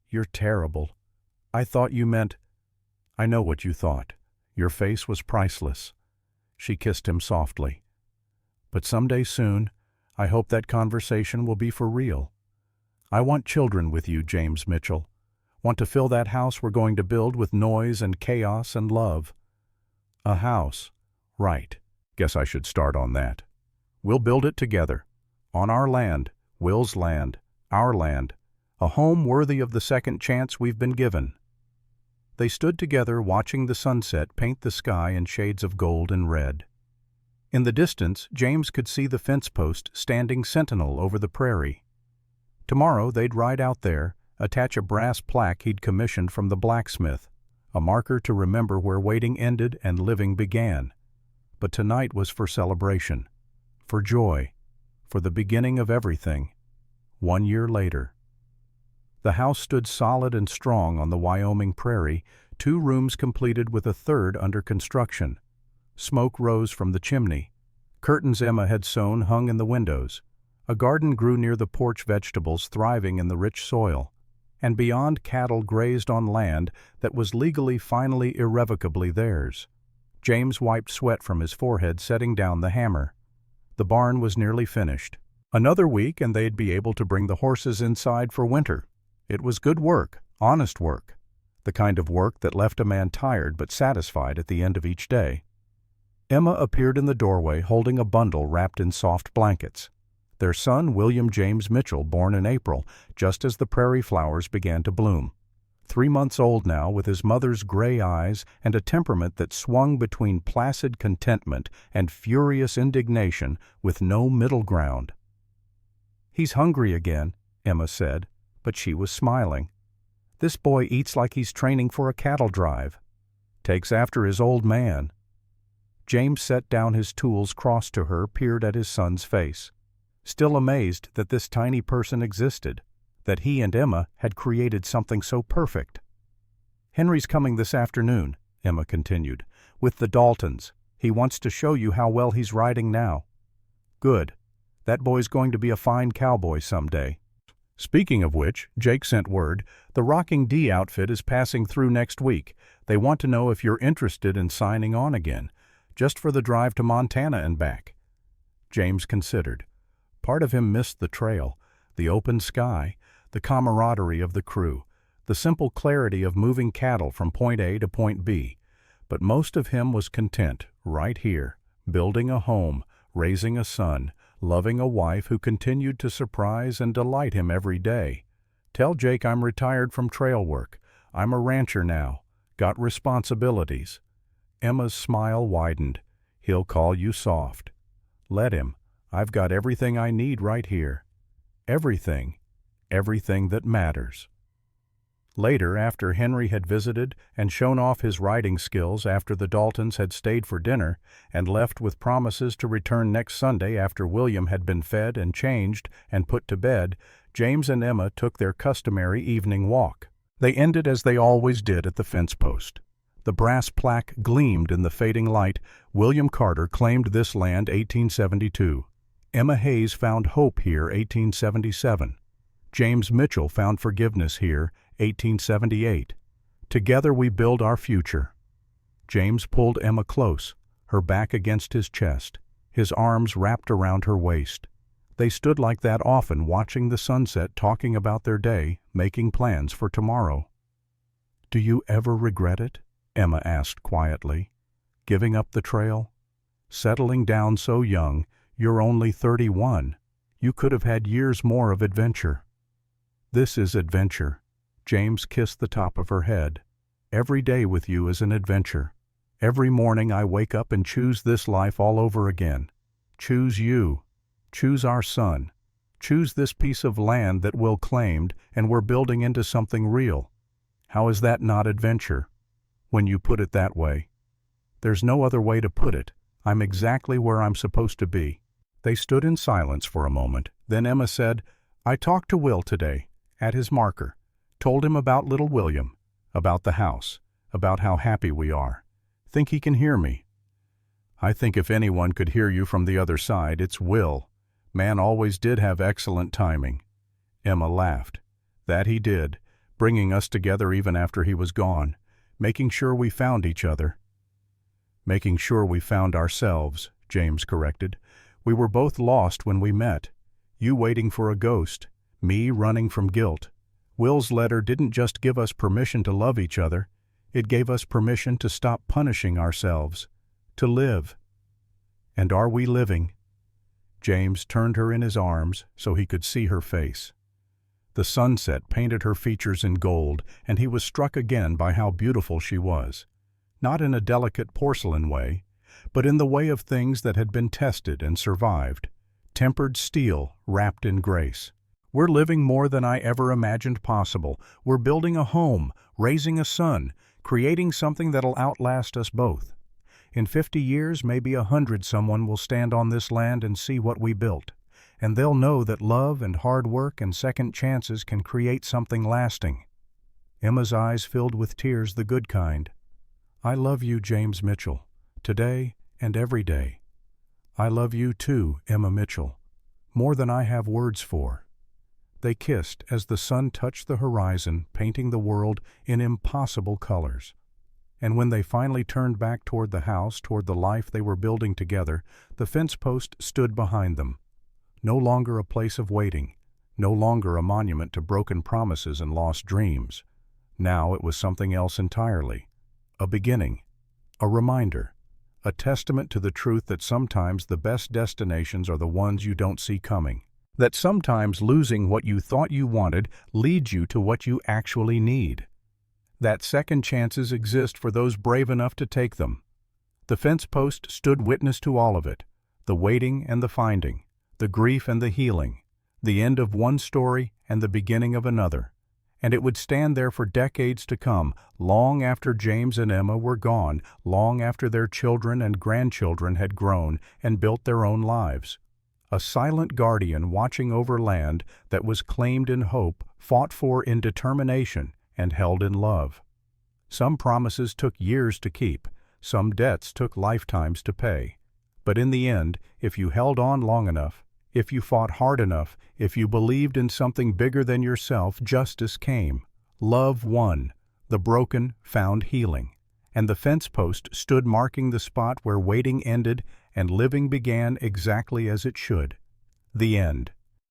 "You're terrible. I thought you meant—" "I know what you thought. Your face was priceless." She kissed him softly. "But someday soon, I hope that conversation will be for real. I want children with you, James Mitchell. Want to fill that house we're going to build with noise and chaos and love." "A house. Right. Guess I should start on that. We'll build it together. On our land, Will's land, our land. A home worthy of the second chance we've been given." They stood together watching the sunset paint the sky in shades of gold and red. In the distance, James could see the fence post standing sentinel over the prairie. Tomorrow they'd ride out there, attach a brass plaque he'd commissioned from the blacksmith, a marker to remember where waiting ended and living began. But tonight was for celebration, for joy, for the beginning of everything. 1 year later. The house stood solid and strong on the Wyoming prairie, 2 rooms completed with a third under construction. Smoke rose from the chimney. Curtains Emma had sewn hung in the windows. A garden grew near the porch, vegetables thriving in the rich soil. And beyond, cattle grazed on land that was legally, finally, irrevocably theirs. James wiped sweat from his forehead, setting down the hammer. The barn was nearly finished. Another week and they'd be able to bring the horses inside for winter. It was good work, honest work, the kind of work that left a man tired but satisfied at the end of each day. Emma appeared in the doorway holding a bundle wrapped in soft blankets. Their son, William James Mitchell, born in April, just as the prairie flowers began to bloom. 3 months old now, with his mother's gray eyes and a temperament that swung between placid contentment and furious indignation with no middle ground. "He's hungry again," Emma said, but she was smiling. "This boy eats like he's training for a cattle drive. Takes after his old man." James set down his tools, crossed to her, peered at his son's face, still amazed that this tiny person existed, that he and Emma had created something so perfect. "Henry's coming this afternoon," Emma continued, "with the Daltons. He wants to show you how well he's riding now." "Good. That boy's going to be a fine cowboy someday." Speaking of which, Jake sent word, "The Rocking D outfit is passing through next week. They want to know if you're interested in signing on again, just for the drive to Montana and back." James considered. Part of him missed the trail, the open sky, the camaraderie of the crew, the simple clarity of moving cattle from point A to point B. But most of him was content, right here, building a home, raising a son, loving a wife who continued to surprise and delight him every day. "Tell Jake I'm retired from trail work. I'm a rancher now. Got responsibilities." Emma's smile widened. "He'll call you soft." "Let him. I've got everything I need right here. Everything. Everything that matters." Later, after Henry had visited and shown off his riding skills, after the Daltons had stayed for dinner and left with promises to return next Sunday after William had been fed and changed and put to bed, James and Emma took their customary evening walk. They ended as they always did at the fence post. The brass plaque gleamed in the fading light. William Carter claimed this land 1872. Emma Hayes found hope here 1877. James Mitchell found forgiveness here 1878. Together we build our future. James pulled Emma close, her back against his chest, his arms wrapped around her waist. They stood like that often, watching the sunset, talking about their day, making plans for tomorrow. "Do you ever regret it?" Emma asked quietly. "Giving up the trail? Settling down so young, you're only 31. You could have had years more of adventure." "This is adventure." James kissed the top of her head. "Every day with you is an adventure. Every morning I wake up and choose this life all over again. Choose you. Choose our son. Choose this piece of land that Will claimed and we're building into something real. How is that not adventure? When you put it that way. There's no other way to put it. I'm exactly where I'm supposed to be." They stood in silence for a moment. Then Emma said, "I talked to Will today, at his marker. Told him about little William, about the house, about how happy we are. Think he can hear me?" "I think if anyone could hear you from the other side, it's Will. Man always did have excellent timing." Emma laughed. "That he did, bringing us together even after he was gone, making sure we found each other." "Making sure we found ourselves," James corrected. "We were both lost when we met. You waiting for a ghost, me running from guilt. Will's letter didn't just give us permission to love each other, it gave us permission to stop punishing ourselves, to live. And are we living?" James turned her in his arms so he could see her face. The sunset painted her features in gold, and he was struck again by how beautiful she was. Not in a delicate porcelain way, but in the way of things that had been tested and survived, tempered steel wrapped in grace. "We're living more than I ever imagined possible. We're building a home, raising a son, creating something that'll outlast us both. In 50 years, maybe 100, someone will stand on this land and see what we built, and they'll know that love and hard work and second chances can create something lasting." Emma's eyes filled with tears, the good kind. "I love you, James Mitchell, today and every day. I love you too, Emma Mitchell, more than I have words for." They kissed as the sun touched the horizon, painting the world in impossible colors. And when they finally turned back toward the house, toward the life they were building together, the fence post stood behind them. No longer a place of waiting, no longer a monument to broken promises and lost dreams. Now it was something else entirely. A beginning, a reminder, a testament to the truth that sometimes the best destinations are the ones you don't see coming. That sometimes losing what you thought you wanted leads you to what you actually need. that second chances exist for those brave enough to take them. The fence post stood witness to all of it, the waiting and the finding, the grief and the healing, the end of one story and the beginning of another. And it would stand there for decades to come, long after James and Emma were gone, long after their children and grandchildren had grown and built their own lives. A silent guardian watching over land that was claimed in hope, fought for in determination, and held in love. Some promises took years to keep, some debts took lifetimes to pay. But in the end, if you held on long enough, if you fought hard enough, if you believed in something bigger than yourself, justice came. Love won. The broken found healing. And the fence post stood marking the spot where waiting ended and living began exactly as it should. The end.